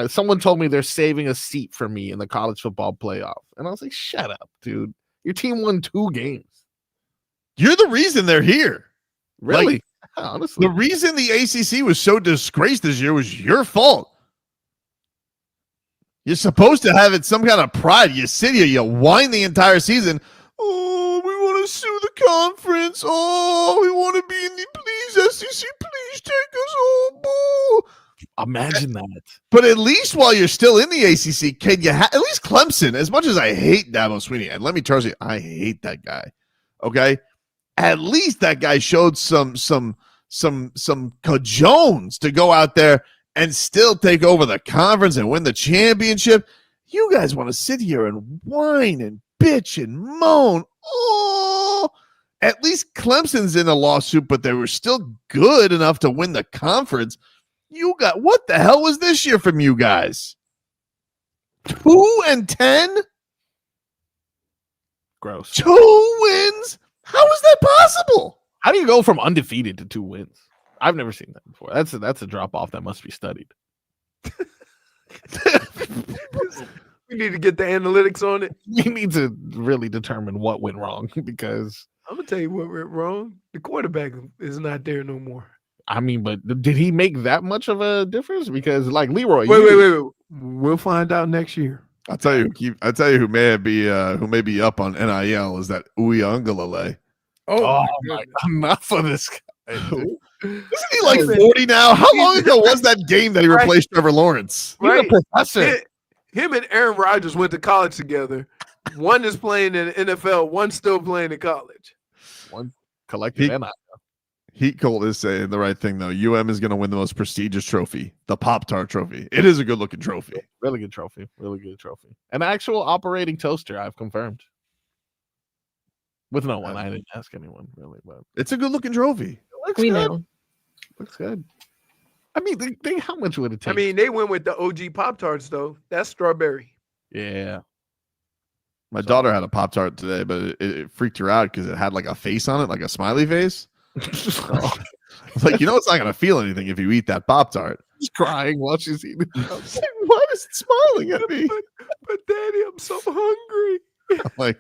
someone told me they're saving a seat for me in the college football playoff. And I was like, shut up, dude. Your team won 2 games. You're the reason they're here. Really? Like, honestly. The reason the ACC was so disgraced this year was your fault. You're supposed to have it some kind of pride. You sit here, you whine the entire season. Oh, we want to sue the conference. Oh, we want to be in the please, SEC, please take us home. Oh. Imagine that. But at least while you're still in the ACC, can you at least Clemson, as much as I hate Dabo Swinney, and let me tell you, I hate that guy. Okay? At least that guy showed some cajones to go out there and still take over the conference and win the championship. You guys want to sit here and whine and bitch and moan. Oh, at least Clemson's in a lawsuit, but they were still good enough to win the conference. What the hell was this year from you guys? 2-10? Gross. 2 wins? How is that possible? How do you go from undefeated to 2 wins? I've never seen that before. That's a drop off that must be studied. We need to get the analytics on it. We need to really determine what went wrong because I'm gonna tell you what went wrong. The quarterback is not there no more. I mean, but did he make that much of a difference? Because like Leroy, wait. We'll find out next year. I'll tell you who may be up on NIL is that Uyangalale. Oh my God. Enough of this guy. Isn't he like 40 now? How long ago was that game that he replaced Trevor Lawrence? Right. He's a professor. Him and Aaron Rodgers went to college together. One is playing in the NFL, one's still playing in college. One collective NIL. Heat Colt is saying the right thing, though. is going to win the most prestigious trophy, the Pop Tart trophy. It is a good-looking trophy. Really good trophy. Really good trophy. An actual operating toaster, I've confirmed. With no one. I didn't ask anyone, really. But it's a good-looking trophy. We know. Looks good. I mean, how much would it take? I mean, they went with the OG Pop Tarts, though. That's strawberry. Yeah. My daughter had a Pop Tart today, but it freaked her out because it had like a face on it, like a smiley face. Like, it's not going to feel anything if you eat that Pop Tart. She's crying while she's eating it. Why is it smiling at me? But Daddy, I'm so hungry. I'm like,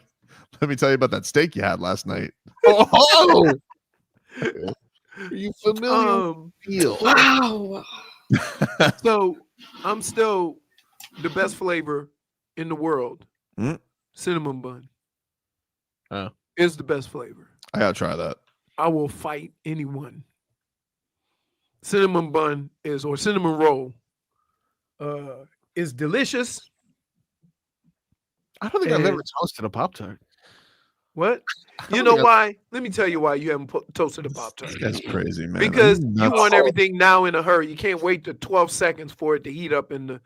let me tell you about that steak you had last night. Oh! Are you familiar? Wow. So I'm still the best flavor in the world. Cinnamon bun. Oh. Is the best flavor. I gotta try that. I will fight anyone. Cinnamon bun or cinnamon roll is delicious. I don't think I've ever toasted a Pop Tart. What? You know why? Let me tell you why you haven't toasted a Pop Tart. That's crazy, man. Because you want everything now in a hurry. You can't wait the 12 seconds for it to heat up in the.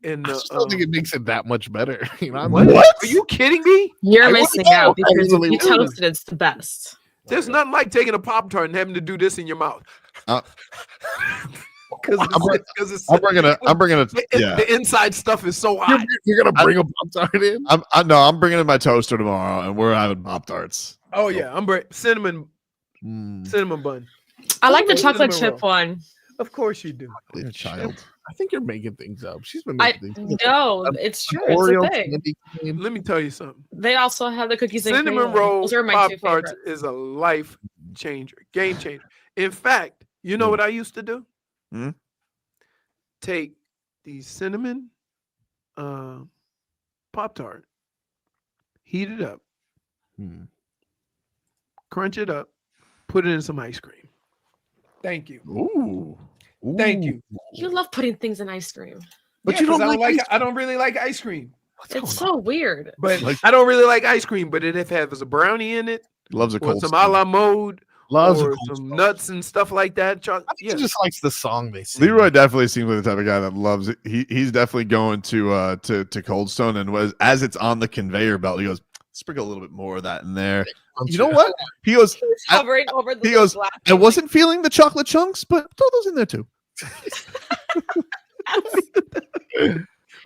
I just don't think it makes it that much better. What? Are you kidding me? You're missing out because if you toast it, it's the best. There's nothing like taking a Pop Tart and having to do this in your mouth. Because I'm bringing it. Yeah. The inside stuff is so hot. You're gonna bring a Pop Tart in? I'm bringing in my toaster tomorrow, and we're having Pop Tarts. Oh yeah, I'm cinnamon bun. I like the chocolate chip one. Of course you do. You're a child. I think you're making things up. She's been making things up. No, it's true. It's a thing. Let me tell you something. They also have the cookies and cinnamon cream. roll Those are my Pop two Tarts favorites. is a life changer, game changer. In fact, you know what I used to do? Take the cinnamon Pop Tart, heat it up, crunch it up, put it in some ice cream. Thank you. Ooh. Thank you. You love putting things in ice cream. But you don't like I don't really like ice cream. It's so weird. But I don't really like ice cream, but if it has a brownie in it, loves a cold some a la mode, loves or some nuts and stuff like that. He just likes the song they sing. Leroy definitely seems like the type of guy that loves it. He's definitely going to Cold Stone, and as it's on the conveyor belt, he goes, sprinkle a little bit more of that in there. You know what? He goes, He's hovering over the glass. I wasn't feeling the chocolate chunks, but throw those in there too.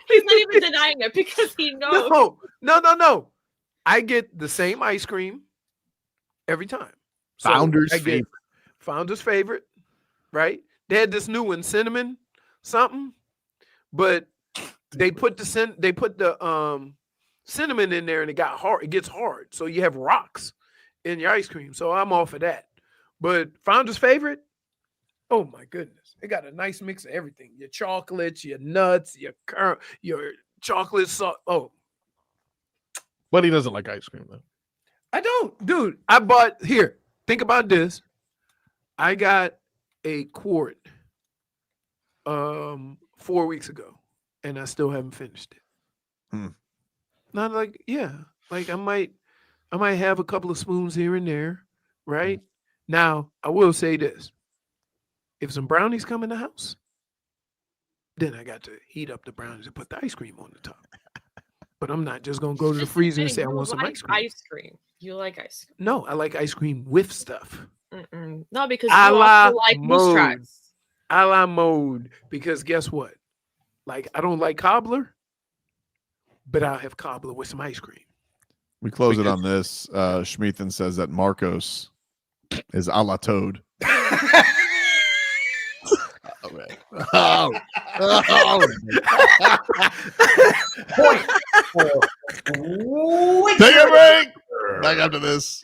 He's not even denying it because he knows. No. I get the same ice cream every time. So Founder's favorite. Founder's favorite, right? They had this new one, cinnamon something, but they put the cinnamon in there and it got hard. It gets hard, so you have rocks in your ice cream. So I'm all for that. But Founder's favorite, oh my goodness, it got a nice mix of everything: your chocolates, your nuts, your chocolate sauce. Oh, but he doesn't like ice cream though. I don't, dude. I bought here. Think about this. I got a quart 4 weeks ago, and I still haven't finished it. Not like, like I might have a couple of spoons here and there, right? Now, I will say this. If some brownies come in the house, then I got to heat up the brownies and put the ice cream on the top. But I'm not just going to go to the freezer and say I want some ice cream. Ice cream. You like ice cream. No, I like ice cream with stuff. No, because you also like moose tracks. a la mode, because guess what? Like, I don't like cobbler, but I'll have cobbler with some ice cream. We close it on this. Schmeathan says that Marcos is a la Toad. Oh. Point for Take a break. Back after this.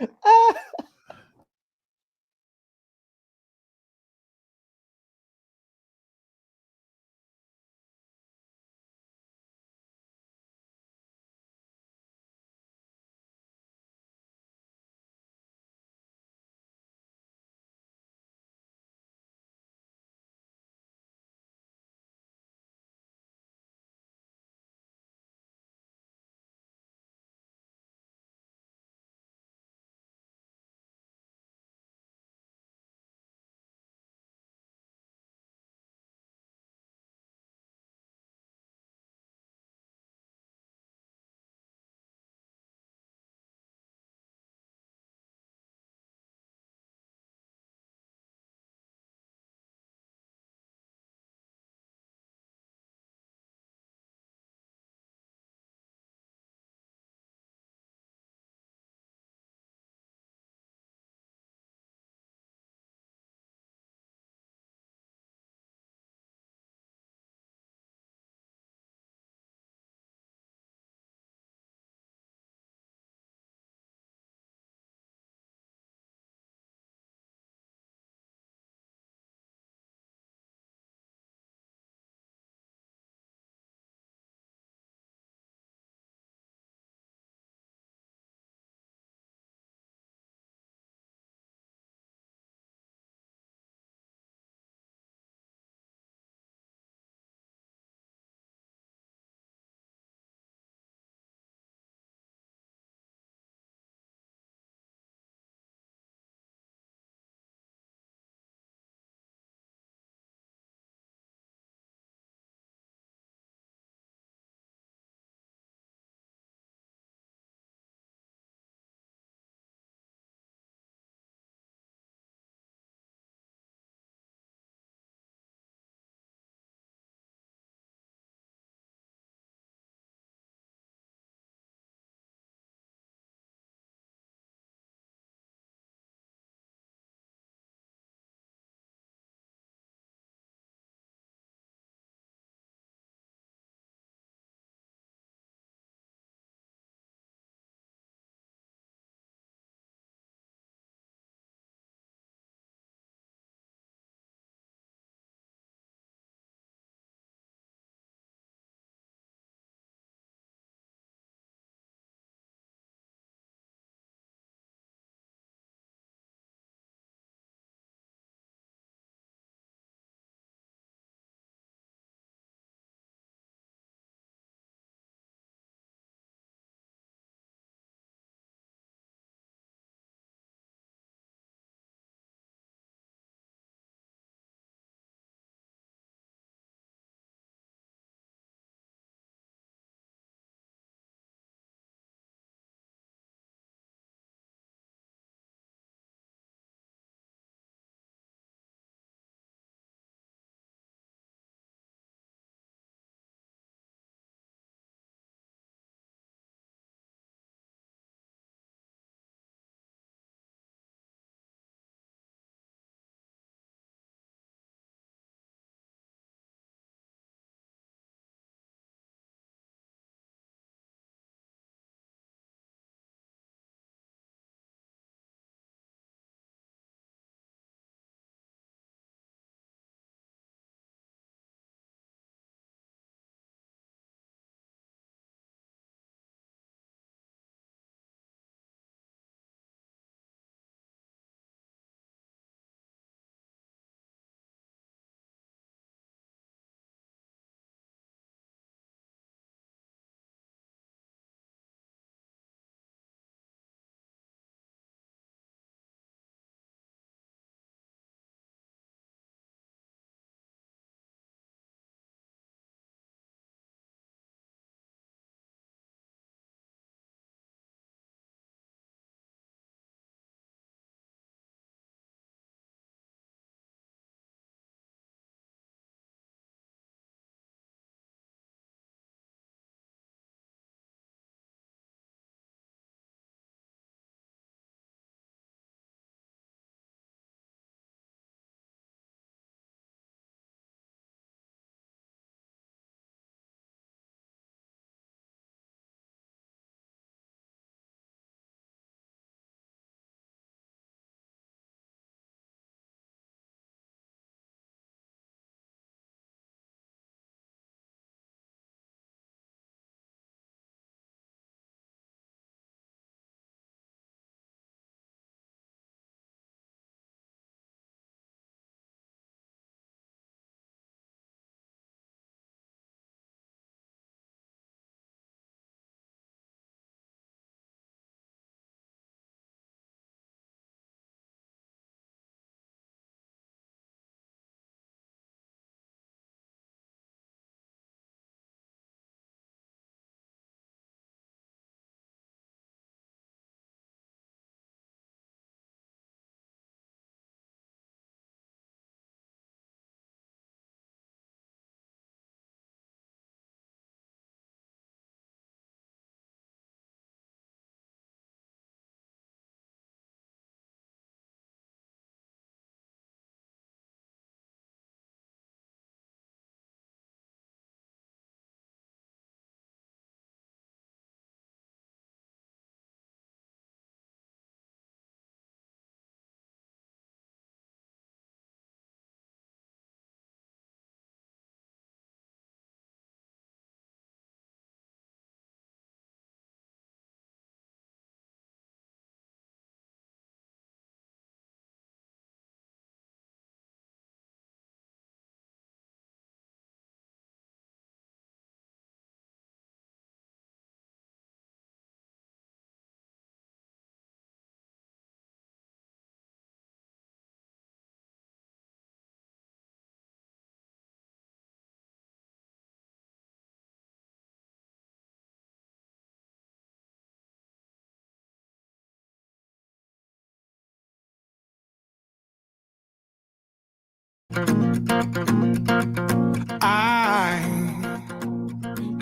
I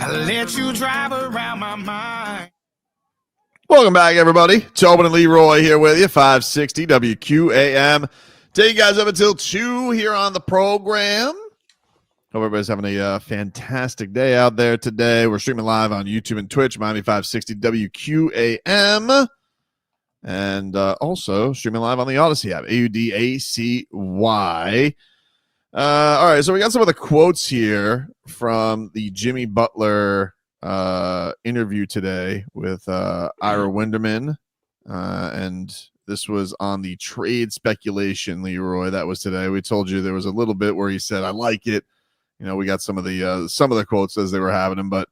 let you drive around my mind. Welcome back, everybody. Tobin and Leroy here with you, 560 WQAM. Take you guys up until 2 here on the program. Hope everybody's having a fantastic day out there today. We're streaming live on YouTube and Twitch, Miami 560 WQAM. And also streaming live on the Odyssey app, AUDACY. All right, so we got some of the quotes here from the Jimmy Butler interview today with Ira Winderman. And this was on the trade speculation, Leroy. That was today. We told you there was a little bit where he said, I like it. You know, we got some of the quotes as they were having them, but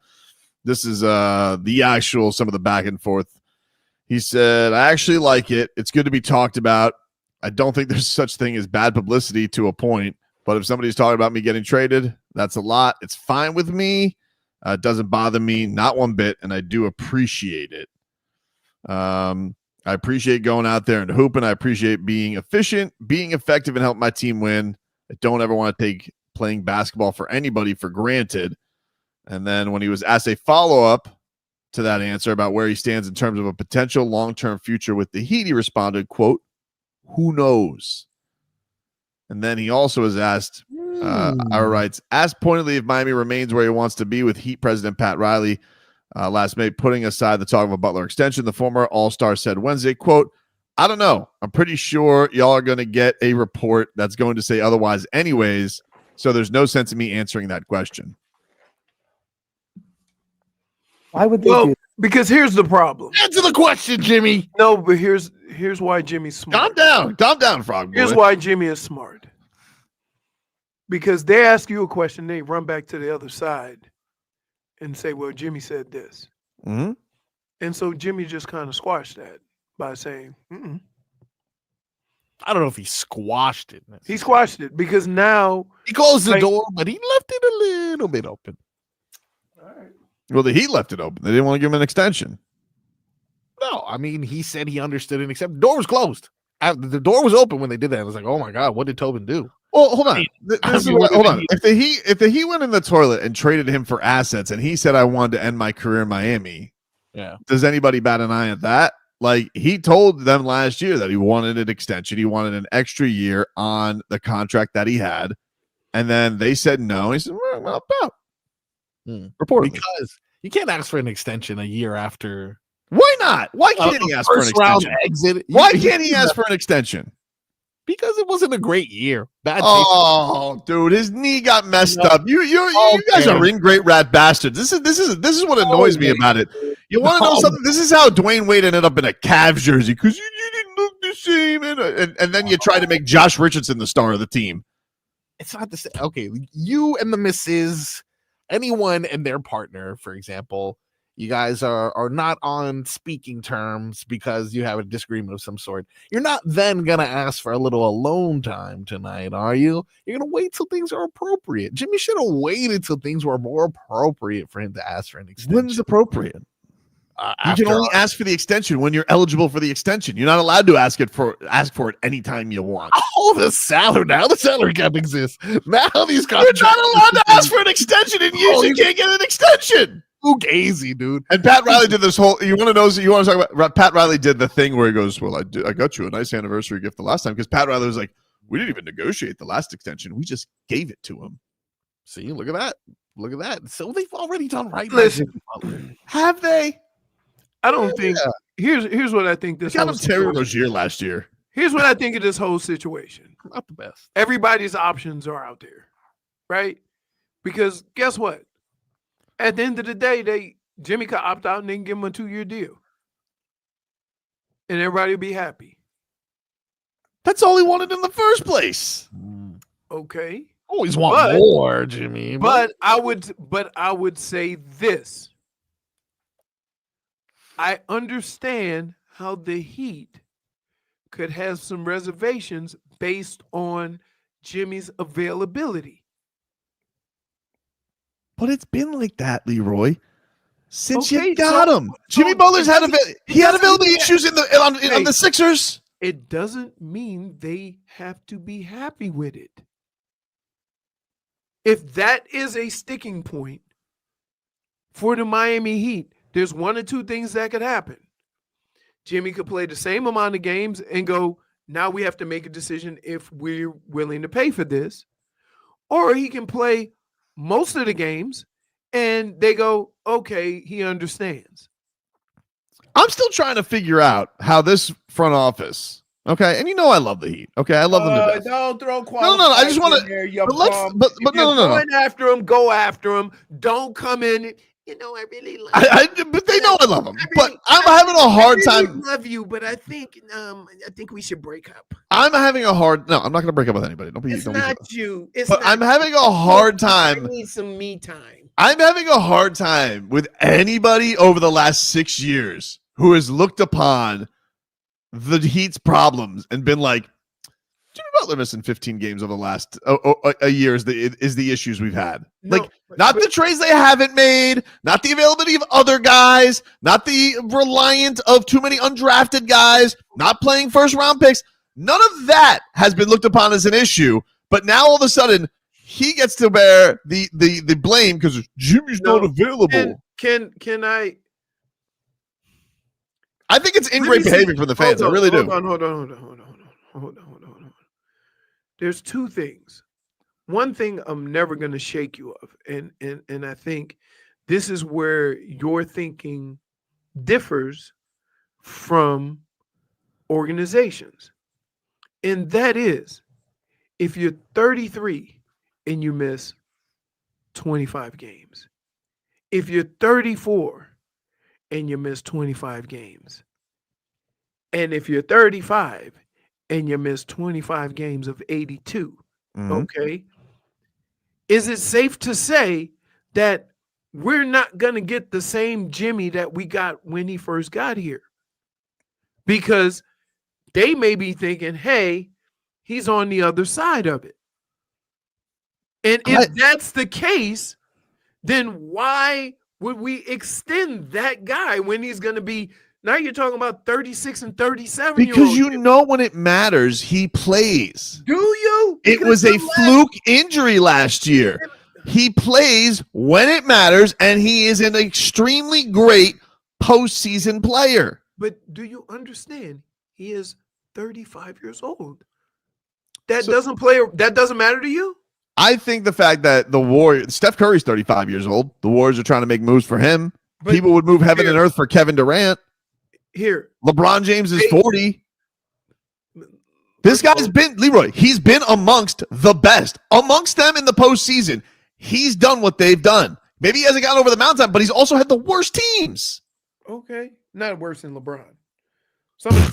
this is the actual, some of the back and forth. He said, I actually like it. It's good to be talked about. I don't think there's such thing as bad publicity to a point, but if somebody's talking about me getting traded, that's a lot. It's fine with me. It doesn't bother me, not one bit, and I do appreciate it. I appreciate going out there and hooping. I appreciate being efficient, being effective, and helping my team win. I don't ever want to take playing basketball for anybody for granted. And then when he was asked a follow-up to that answer about where he stands in terms of a potential long-term future with the Heat, he responded, quote, who knows? And then he also was asked, Ira writes, asked pointedly if Miami remains where he wants to be with Heat president Pat Riley last May, putting aside the talk of a Butler extension. The former All-Star said Wednesday, quote, I don't know. I'm pretty sure y'all are going to get a report that's going to say otherwise anyways, so there's no sense in me answering that question. Why would they do that? Because here's the problem. Answer the question, Jimmy. No, but here's why Jimmy's smart. Calm down, Frog Boy. Here's why Jimmy is smart. Because they ask you a question, they run back to the other side and say, well, Jimmy said this. Mm-hmm. And so Jimmy just kind of squashed that by saying, mm-mm. I don't know if he squashed it. He squashed it because now he closed the door, but he left it a little bit open. Well, the Heat left it open. They didn't want to give him an extension. No, I mean, he said he understood and accepted. The door was closed. The door was open when they did that. I was like, oh my God, what did Tobin do? Well, hold on. Hold on. If the Heat went in the toilet and traded him for assets and he said, I wanted to end my career in Miami, yeah, does anybody bat an eye at that? Like, he told them last year that he wanted an extension. He wanted an extra year on the contract that he had. And then they said no. He said, well, about. Reportedly. Because you can't ask for an extension a year after. Why not? Why can't he ask for an extension? Exit. Why can't he ask for an extension? Because it wasn't a great year. Bad taste. Oh, dude, his knee got messed up. You guys are great rat bastards. This is what annoys me about it. You want to know something? This is how Dwayne Wade ended up in a Cavs jersey because you didn't look the same, and then you try to make Josh Richardson the star of the team. It's not the same. Okay, you and the missus, anyone and their partner, for example, you guys are not on speaking terms because you have a disagreement of some sort. You're not then going to ask for a little alone time tonight, are you? You're going to wait till things are appropriate. Jimmy should have waited till things were more appropriate for him to ask for an extension. When's appropriate? You can only ask for the extension when you're eligible for the extension. You're not allowed to ask for it anytime you want. Oh, the salary now. The salary cap exists. Now these contracts. You're not allowed to ask for an extension, and you can't get an extension. Fugazi, dude. And Pat Riley did this whole. You want to talk about? Pat Riley did the thing where he goes, "Well, I got you a nice anniversary gift the last time," because Pat Riley was like, "We didn't even negotiate the last extension. We just gave it to him." See, look at that. Look at that. So they've already done right. Listen, have they? I don't think. Here's what I think. This got him Terry Rozier last year. Here's what I think of this whole situation. Not the best. Everybody's options are out there, right? Because guess what? At the end of the day, Jimmy could opt out and then give him a 2-year deal, and everybody would be happy. That's all he wanted in the first place. Okay. Always want more, Jimmy. But I would say this. I understand how the Heat could have some reservations based on Jimmy's availability. But it's been like that, Leroy, since you got him. Jimmy Butler's had availability issues on the Sixers. It doesn't mean they have to be happy with it. if that is a sticking point for the Miami Heat, there's one or two things that could happen. Jimmy could play the same amount of games and go, now we have to make a decision if we're willing to pay for this. Or he can play most of the games and they go, okay, he understands. I'm still trying to figure out how this front office, okay, and I love the Heat, okay, I love them to death. Don't throw No, I just want to. But no. Going after him, go after him. Don't come in. I really love. But they know I love them. But I'm having a hard time. Love you, but I think we should break up. I'm having a hard. No, I'm not going to break up with anybody. It's not you. I'm having a hard time. I need some me time. I'm having a hard time with anybody over the last 6 years who has looked upon the Heat's problems and been like, Jimmy Butler missing 15 games over the last a year is the issues we've had. No, not the trades they haven't made, not the availability of other guys, not the reliant of too many undrafted guys, not playing first round picks. None of that has been looked upon as an issue. But now all of a sudden he gets to bear the blame because Jimmy's not available. Can I? I think it's ingrate behavior from the fans. I really do. Hold on. There's two things. One thing I'm never going to shake you of, and I think this is where your thinking differs from organizations. And that is, if you're 33 and you miss 25 games, if you're 34 and you miss 25 games, and if you're 35 and you miss 25 games of 82, okay, is it safe to say that we're not going to get the same Jimmy that we got when he first got here? Because they may be thinking, hey, he's on the other side of it. And if that's the case, then why would we extend that guy when he's going to be, now you're talking about 36 and 37 Because when it matters, he plays. Do you? It was a fluke injury last year. He plays when it matters, and he is an extremely great postseason player. But do you understand? He is 35 years old. That doesn't matter to you? I think the fact that the Warriors, Steph Curry's 35 years old. The Warriors are trying to make moves for him. But people would move heaven and earth for Kevin Durant. LeBron James is 40. This guy's been, Leroy, he's been amongst the best. Amongst them in the postseason. He's done what they've done. Maybe he hasn't gotten over the mountain, but he's also had the worst teams. Okay. Not worse than LeBron. Some of the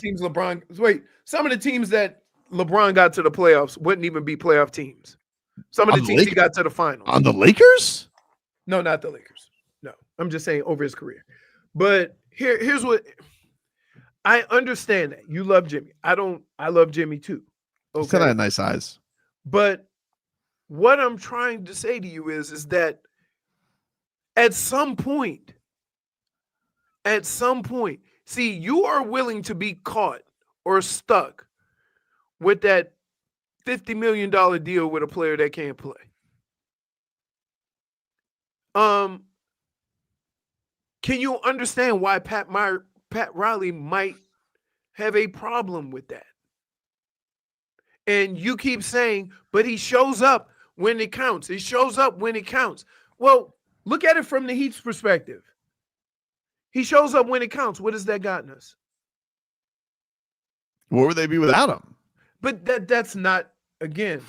teams that LeBron got to the playoffs wouldn't even be playoff teams. Some of the teams he got to the finals. On the Lakers? No, not the Lakers. No, I'm just saying over his career. But here's what I understand that you love Jimmy. I love Jimmy too. Okay. He said I had nice eyes. But what I'm trying to say to you is that at some point, see, you are willing to be caught or stuck with that $50 million deal with a player that can't play. Can you understand why Pat Riley might have a problem with that? And you keep saying, but he shows up when it counts. He shows up when it counts. Well, look at it from the Heat's perspective. He shows up when it counts. What has that gotten us? Where would they be without him? But that's not, again.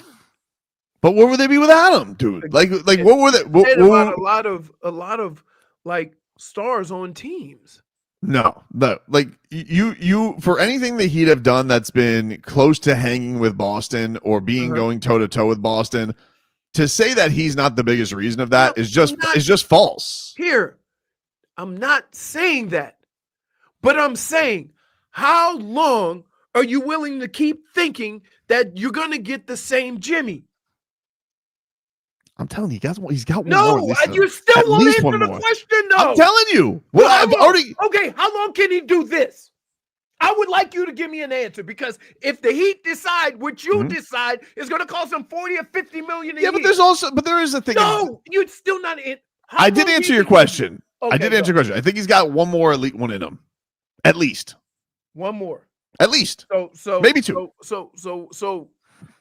But where would they be without him, dude? Like what were they? A lot of like stars on teams. No. Like you for anything the Heat have done that's been close to hanging with Boston or being going toe to toe with Boston, to say that he's not the biggest reason of that is just false. Here, I'm not saying that, but I'm saying, how long are you willing to keep thinking that you're going to get the same Jimmy? I'm telling you, he's got one more. No, you still won't answer the question, though. I'm telling you. Well, I've already. Okay, how long can he do this? I would like you to give me an answer, because if the Heat decide what you decide is going to cost them 40 or 50 million a year. But there is a thing. No, you're still not in. I did answer your question. Okay, I did answer your question. I think he's got one more elite one in him. At least. One more. At least. So maybe two. So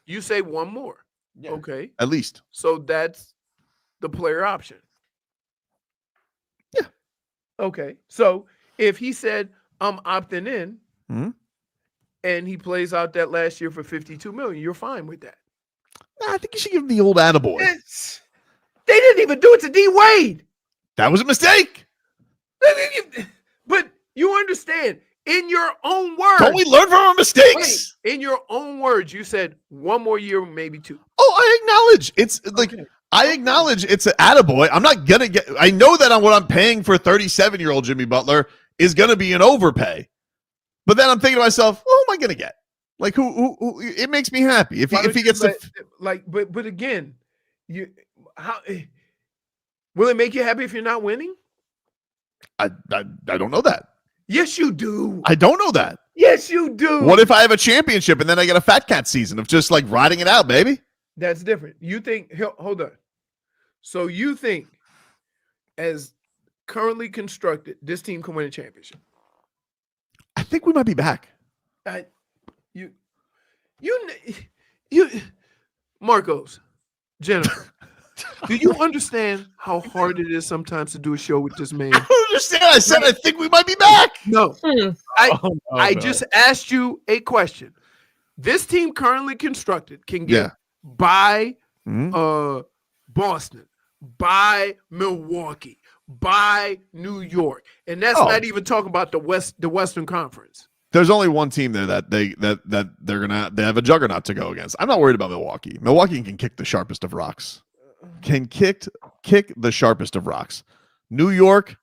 you say one more. Yeah. Okay. At least. So that's the player option. Yeah. Okay. So if he said, I'm opting in, and he plays out that last year for 52 million, you're fine with that. Nah, I think you should give him the old attaboy. They didn't even do it to D Wade. That was a mistake. But you understand, in your own words. Don't we learn from our mistakes? Wait, in your own words, you said one more year, maybe two. Oh, I acknowledge. It's like, I acknowledge it's an attaboy. I'm not going to get, I know that what I'm paying for 37-year-old Jimmy Butler is going to be an overpay. But then I'm thinking to myself, what am I going to get? Like, who it makes me happy. If he gets but again, will it make you happy if you're not winning? I don't know that. Yes, you do. I don't know that. Yes, you do. What if I have a championship and then I get a fat cat season of just like riding it out, baby? That's different. You think, hold on. So you think, as currently constructed, this team can win a championship? I think we might be back. Marcos, Jennifer, do you understand how hard it is sometimes to do a show with this man? I don't understand. I said I think we might be back. No. I just asked you a question. This team currently constructed can get by Boston, by Milwaukee, by New York. And that's not even talking about the Western Conference. There's only one team there that they have a juggernaut to go against. I'm not worried about Milwaukee. Milwaukee can kick the sharpest of rocks. Can kick the sharpest of rocks. New York,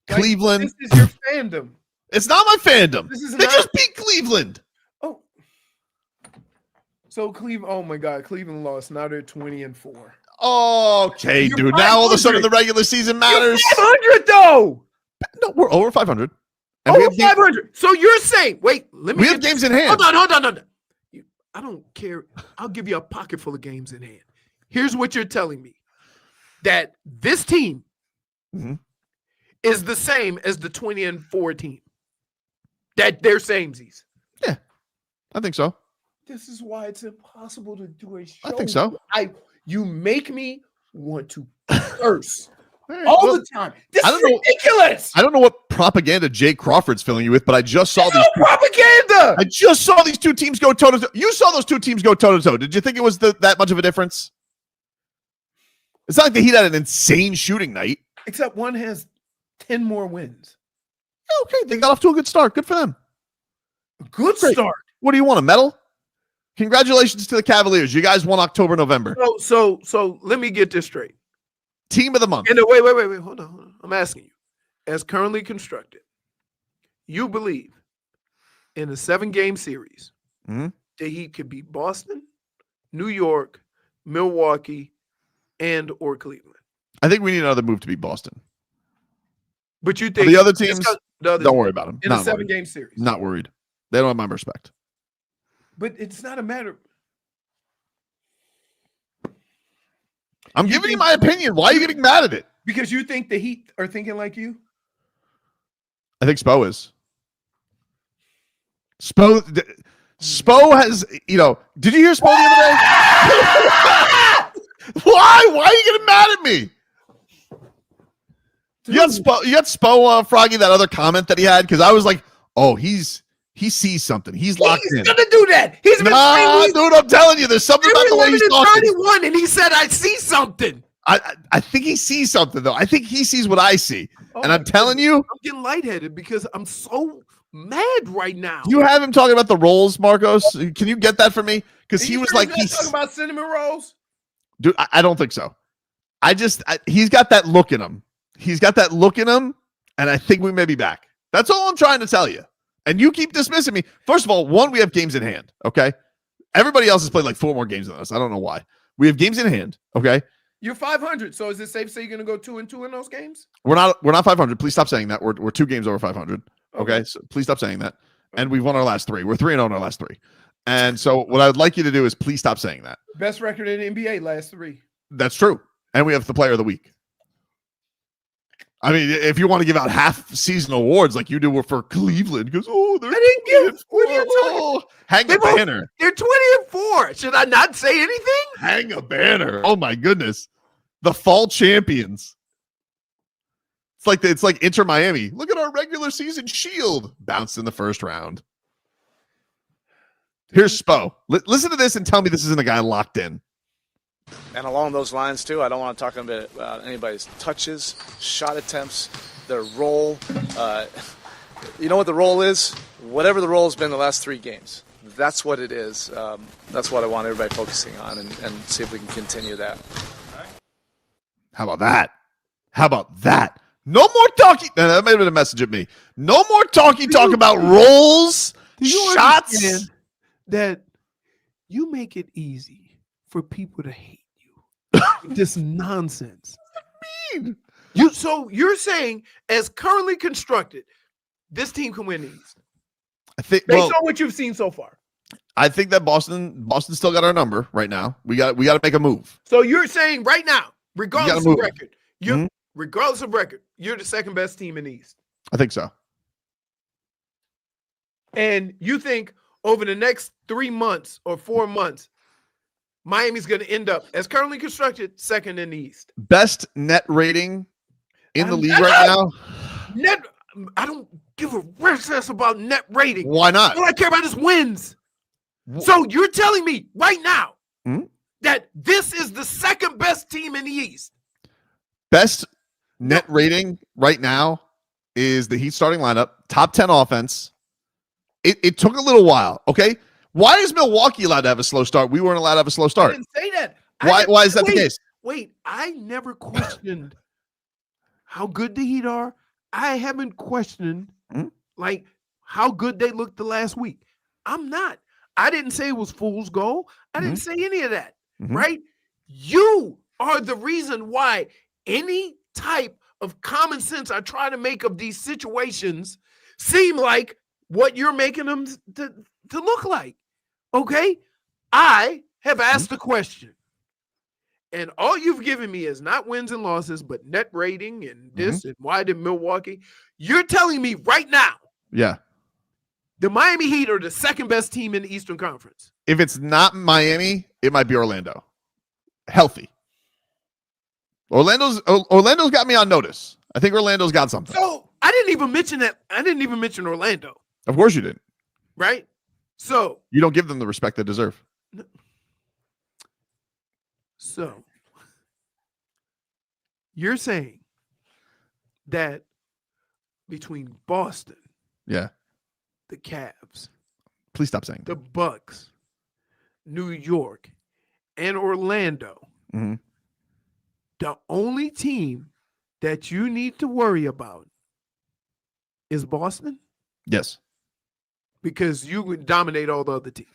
Cleveland. This is your fandom. It's not my fandom. They just beat Cleveland. Oh. So Cleveland, oh my God, Cleveland lost. Now they're 20-4. Okay, dude. Now all of a sudden the regular season matters. 500 though. No, we're over 500. And over 500. So you're saying, wait, let me. We have games in hand. Hold on. I don't care. I'll give you a pocket full of games in hand. Here's what you're telling me: that this team is the same as the 20-4 team. That they're samesies. Yeah, I think so. This is why it's impossible to do a show. I think so. You make me want to curse all the time. This is ridiculous. I don't know what propaganda Jay Crawford's filling you with, but I just saw propaganda. I just saw these two teams go toe to toe. You saw those two teams go toe to toe. Did you think it was that much of a difference? It's not like the Heat had an insane shooting night. Except one has 10 more wins. Okay, they got off to a good start. Good for them. Good start. What do you want, a medal? Congratulations to the Cavaliers. You guys won October, November. So let me get this straight. Team of the month. And wait. Hold on. I'm asking you. As currently constructed, you believe in a 7-game series, the Heat could beat Boston, New York, Milwaukee, and or Cleveland? I think we need another move to beat Boston. But you think the other teams, don't worry about them. In a 7-game series. Not worried. They don't have my respect. But it's not a matter. I'm giving you my opinion. Why are you getting mad at it? Because you think the Heat are thinking like you? I think Spo is. Spo has, did you hear Spo the other day? Why? Why are you getting mad at me? You got Spo, Froggy, that other comment that he had? Because I was like, oh, he sees something. He's locked in. He's gonna do that. He's been saying, dude, I'm telling you, there's something about the way he's talking. 31, and he said, I see something. I think he sees something, though. I think he sees what I see. And I'm telling you. I'm getting lightheaded because I'm so mad right now. You have him talking about the rolls, Marcos. Can you get that for me? Because he was like, he's talking about cinnamon rolls. Dude, I don't think so. He's got that look in him. He's got that look in him, and I think we may be back. That's all I'm trying to tell you. And you keep dismissing me. First of all, we have games in hand, okay? Everybody else has played like 4 more games than us. I don't know why. We have games in hand, okay? You're 500, so is it safe to say you're going to go 2-2 in those games? We're not 500. Please stop saying that. We're 2 games over 500, okay? Okay, so please stop saying that. And we've won our last 3. We're 3-0 in our last 3. And so what I would like you to do is please stop saying that. Best record in the NBA last 3. That's true. And we have the player of the week. I mean, if you want to give out half season awards like you do for Cleveland, because I didn't give. What are you talking? Hang a banner. They're 20-4. Should I not say anything? Hang a banner. Oh my goodness. The fall champions. It's like Inter Miami. Look at our regular season shield. Bounced in the first round. Here's Spo. Listen to this and tell me this isn't a guy locked in. And along those lines, too, I don't want to talk about anybody's touches, shot attempts, their role. You know what the role is? Whatever the role has been the last 3 games. That's what it is. That's what I want everybody focusing on and see if we can continue that. How about that? How about that? No more talking. That may have been a message at me. No more talk about roles, shots. Understand that you make it easy for people to hate you. This nonsense. So you're saying, as currently constructed, this team can win the East? I think based on what you've seen so far. I think that Boston still got our number right now. We got to make a move. So you're saying right now, regardless of record, Mm-hmm. regardless of record, you're the second best team in the East. I think so. And you think over the next 3 months or 4 months, Miami's going to end up, as currently constructed, second in the East. Best net rating in the league right now? I don't give a rat's ass about net rating. Why not? All I care about is wins. So you're telling me right now that this is the second best team in the East? Best net rating right now is the Heat starting lineup, top 10 offense. It took a little while, okay? Why is Milwaukee allowed to have a slow start? We weren't allowed to have a slow start. I didn't say that. Why is that the case? Wait, I never questioned how good the Heat are. I haven't questioned like how good they looked the last week. I'm not. I didn't say it was fool's gold. I didn't say any of that, right? You are the reason why any type of common sense I try to make of these situations seem like what you're making them to look like. Okay? I have asked a question. And all you've given me is not wins and losses, but net rating and this and why did Milwaukee. You're telling me right now. Yeah. The Miami Heat are the second best team in the Eastern Conference. If it's not Miami, it might be Orlando. Healthy. Orlando's got me on notice. I think Orlando's got something. So I didn't even mention that. I didn't even mention Orlando. Of course you didn't. Right? So you don't give them the respect they deserve. So you're saying that between Boston, the Cavs, please stop saying the Bucks, New York, and Orlando, the only team that you need to worry about is Boston? Yes. Because you would dominate all the other teams.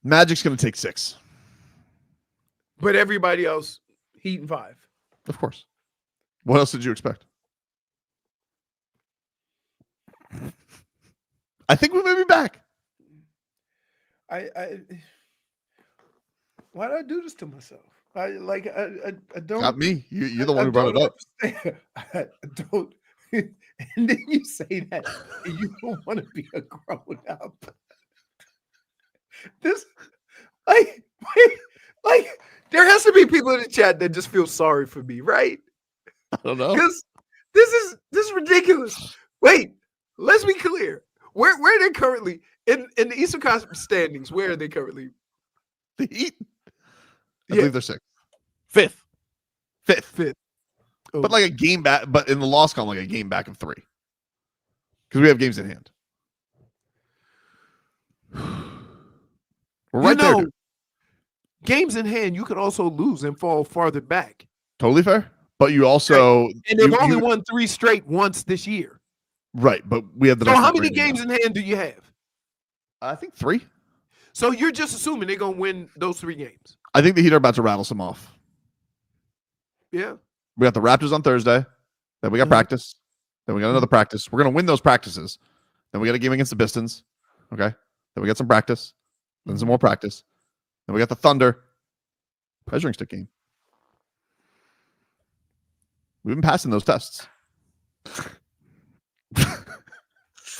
Magic's going to take 6. But everybody else, Heat and 5. Of course. What else did you expect? I think we may be back. Why did I do this to myself? I don't. Not me. You're the one who brought it up. I don't. And then you say that and you don't want to be a grown up. This, like, there has to be people in the chat that just feel sorry for me, right? I don't know. Because this is ridiculous. Wait, let's be clear. Where are they currently in the Eastern Conference standings? Where are they currently? The Heat. I believe they're 6th. 5th. Oh. But like a game back, but in the loss column, like a game back of 3. Because we have games in hand. We're right there. Dude. Games in hand, you could also lose and fall farther back. Totally fair. But you also and they've only won 3 straight once this year. Right, but we have the So how many games in hand do you have? I think 3. So you're just assuming they're gonna win those 3 games. I think the Heat are about to rattle some off. Yeah. We got the Raptors on Thursday. Then we got practice. Then we got another practice. We're going to win those practices. Then we got a game against the Pistons. Okay. Then we got some practice. Then some more practice. Then we got the Thunder. Measuring stick game. We've been passing those tests.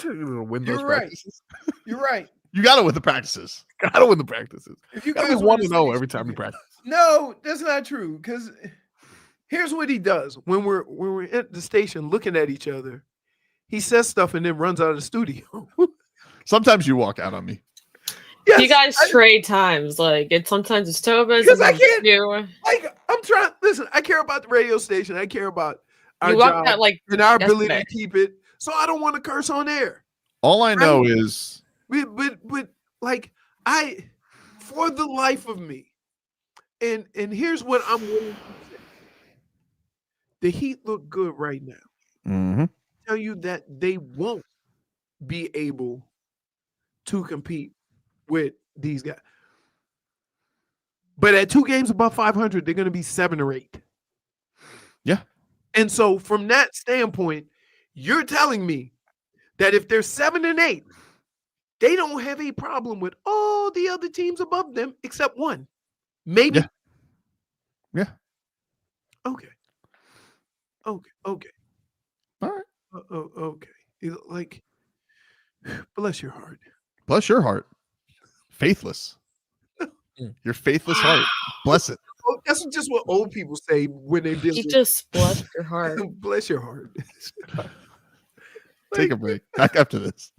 Win those You're right. practices. You're right. You got to win the practices. Got to win the practices. If you Got to guys be want 1-0 every time you practice. No, that's not true. Because here's what he does when we're at the station looking at each other. He says stuff and then runs out of the studio. Sometimes you walk out on me. You guys trade times. Like sometimes it's Tobin. Because I can't. You. Like I'm trying. Listen, I care about the radio station. I care about our You walked job out, like, and our ability yesterday. to keep it. So I don't want to curse on air. All I know is, but like for the life of me, and here's what I'm willing to say: the Heat look good right now. Tell you that they won't be able to compete with these guys. But at 2 games above 500, they're going to be 7 or 8. Yeah. And so from that standpoint, you're telling me that if they're 7 and 8, they don't have a problem with all the other teams above them except one. Maybe. Yeah. Okay. All right. Okay. Like, bless your heart. Bless your heart. Faithless. Your faithless heart. Bless it. Oh, that's just what old people say when they You just bless your heart. Bless your heart. Take a break. Back after this.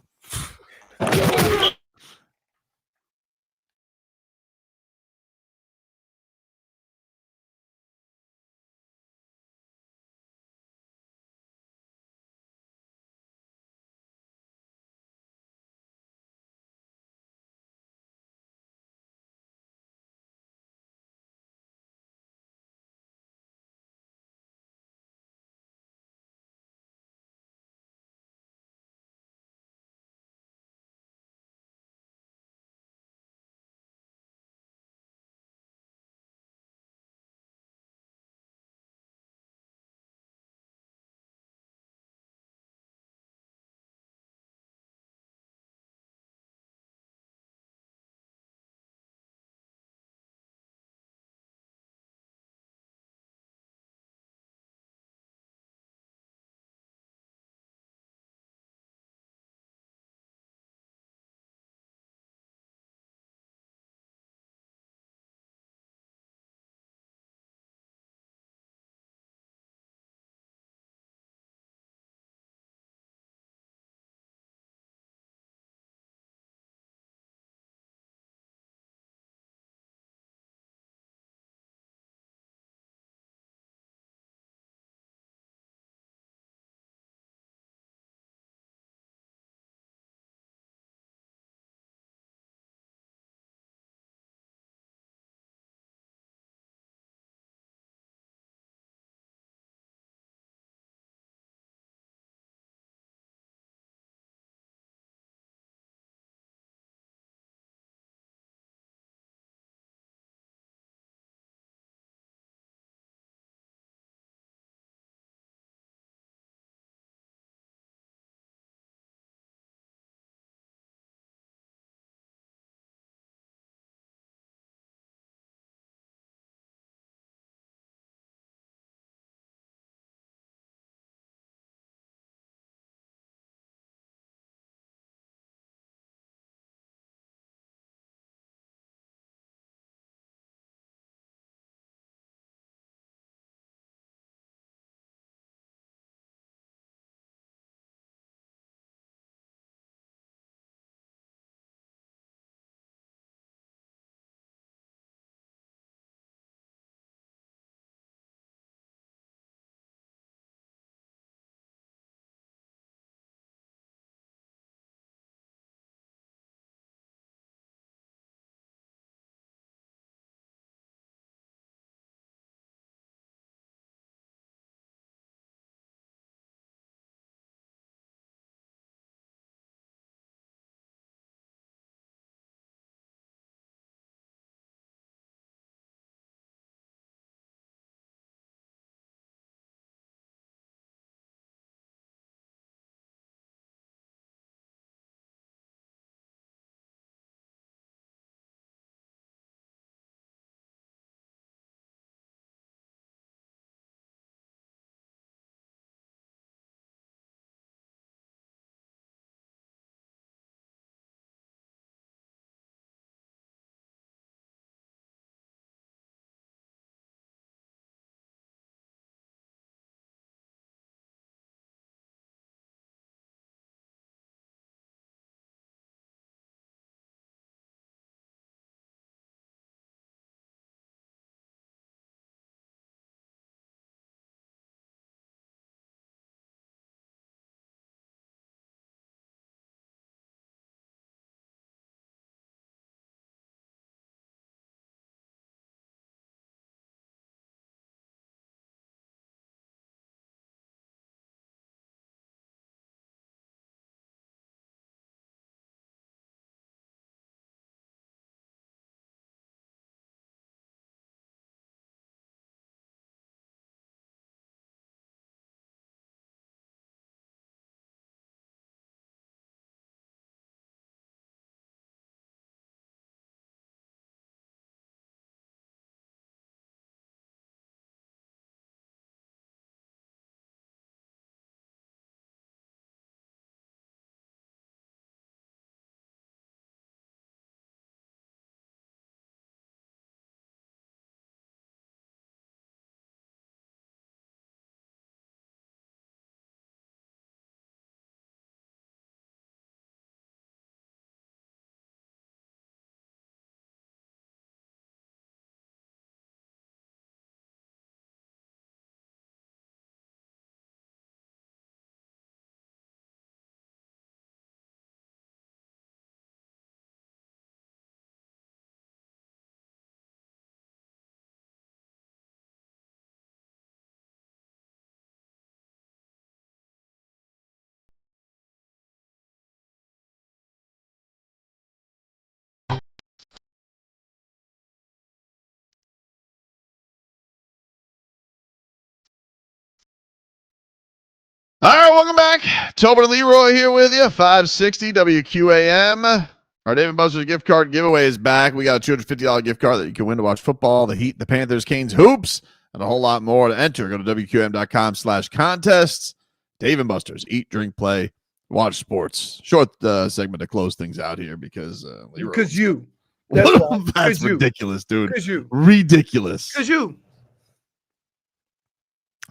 back. Tobin and Leroy here with you. 560 WQAM. Our Dave & Buster's gift card giveaway is back. We got a $250 gift card that you can win to watch football, the Heat, the Panthers, Canes, hoops, and a whole lot more. To enter, go to WQAM.com/contests. Dave & Buster's, eat, drink, play, watch sports. Short segment to close things out here because Leroy. Because you. That's ridiculous, dude. Because you. Ridiculous. Because you.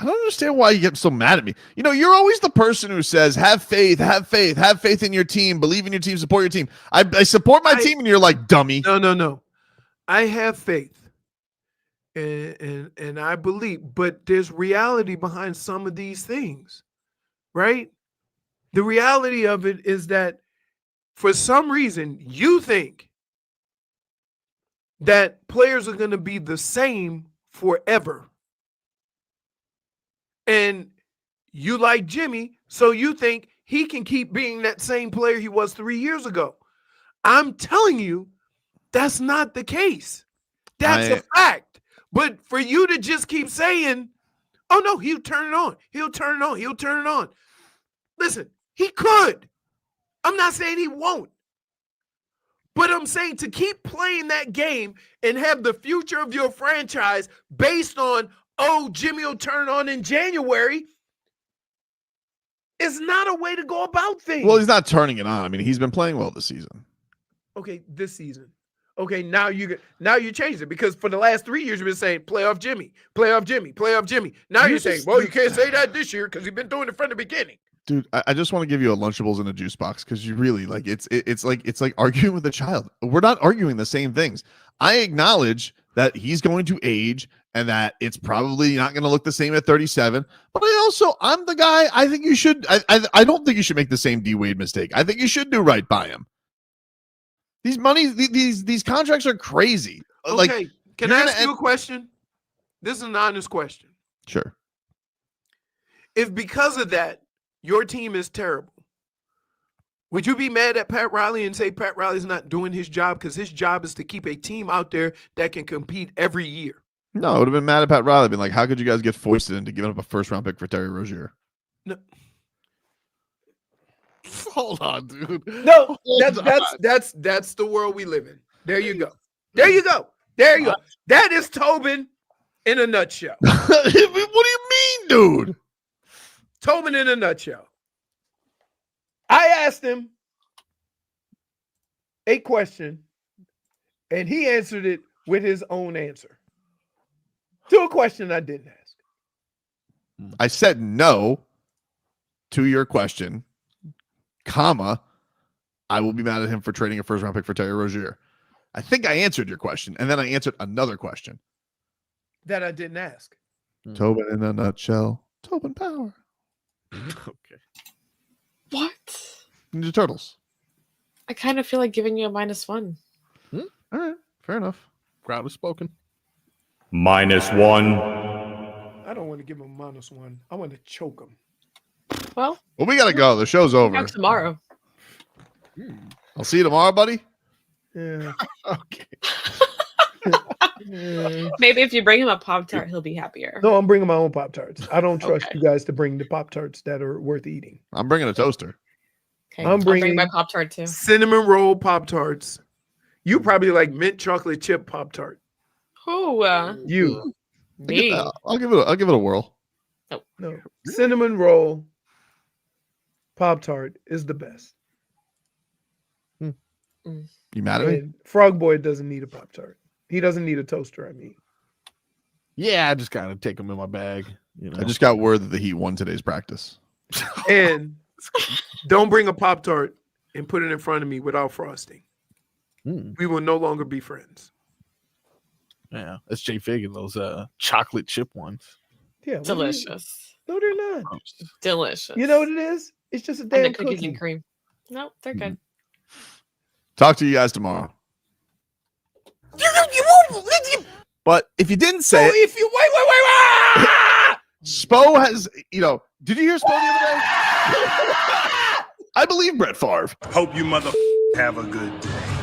I don't understand why you get so mad at me. You know, you're always the person who says, have faith in your team, believe in your team, support your team. I support my team, and you're like, dummy. No. I have faith. And I believe, but there's reality behind some of these things, right? The reality of it is that for some reason, you think that players are going to be the same forever. And you like Jimmy, so you think he can keep being that same player he was 3 years ago. I'm telling you, that's not the case. That's a fact. But for you to just keep saying, oh, no, he'll turn it on. He'll turn it on. He'll turn it on. Listen, he could. I'm not saying he won't. But I'm saying to keep playing that game and have the future of your franchise based on, oh, Jimmy will turn on in January, is not a way to go about things. Well, he's not turning it on. I mean, he's been playing well this season. Okay, this season. Okay, now you changed it because for the last 3 years you've been saying playoff Jimmy, playoff Jimmy, playoff Jimmy. Now you're saying, well, you can't say that this year because you've been doing it from the beginning. Dude, I just want to give you a Lunchables and a juice box because you really like it's like arguing with a child. We're not arguing the same things. I acknowledge that he's going to age and that it's probably not going to look the same at 37. But I'm the guy. I think you should. I don't think you should make the same D Wade mistake. I think you should do right by him. These contracts are crazy. Okay, like, can I ask you a question? This is an honest question. Sure. If because of that, your team is terrible, would you be mad at Pat Riley and say Pat Riley's not doing his job because his job is to keep a team out there that can compete every year? No, I would have been mad at Pat Riley. Been like, how could you guys get foisted into giving up a first-round pick for Terry Rozier? No. Hold on, dude. No, that's the world we live in. There you go. There you go. There you go. That is Tobin in a nutshell. What do you mean, dude? Tobin in a nutshell. I asked him a question, and he answered it with his own answer to a question I didn't ask. I said no to your question, comma, I will be mad at him for trading a first-round pick for Terry Rozier. I think I answered your question, and then I answered another question. That I didn't ask. Tobin in a nutshell. Tobin power. Okay. What? Ninja Turtles. I kind of feel like giving you a -1. All right. Fair enough. Crowd has spoken. -1. I don't want to give him -1. I want to choke him. Well, we got to go. The show's over. Tomorrow. I'll see you tomorrow, buddy. Yeah. Okay. Maybe if you bring him a Pop Tart, he'll be happier. No, I'm bringing my own Pop Tarts. I don't trust you guys to bring the Pop Tarts that are worth eating. I'm bringing a toaster. Okay, I'm bringing my Pop Tart too. Cinnamon roll Pop Tarts. You probably like mint chocolate chip Pop Tart. Who? You. Me. I'll give it a whirl. No. Cinnamon roll Pop Tart is the best. You mad at me? Frog Boy doesn't need a Pop Tart. He doesn't need a toaster, I mean. Yeah, I just kind of take them in my bag. You know? I just got word that the Heat won today's practice. And don't bring a Pop Tart and put it in front of me without frosting. We will no longer be friends. Yeah, that's Jay Fig and those chocolate chip ones. Yeah, Delicious. No, they're not. Delicious. You know what it is? It's just a And damn the cookies cookie. and cream. No, they're good. Talk to you guys tomorrow. But if you didn't say it, if you wait. Spo has, did you hear Spo the other day? I believe Brett Favre. Hope you mother have a good day.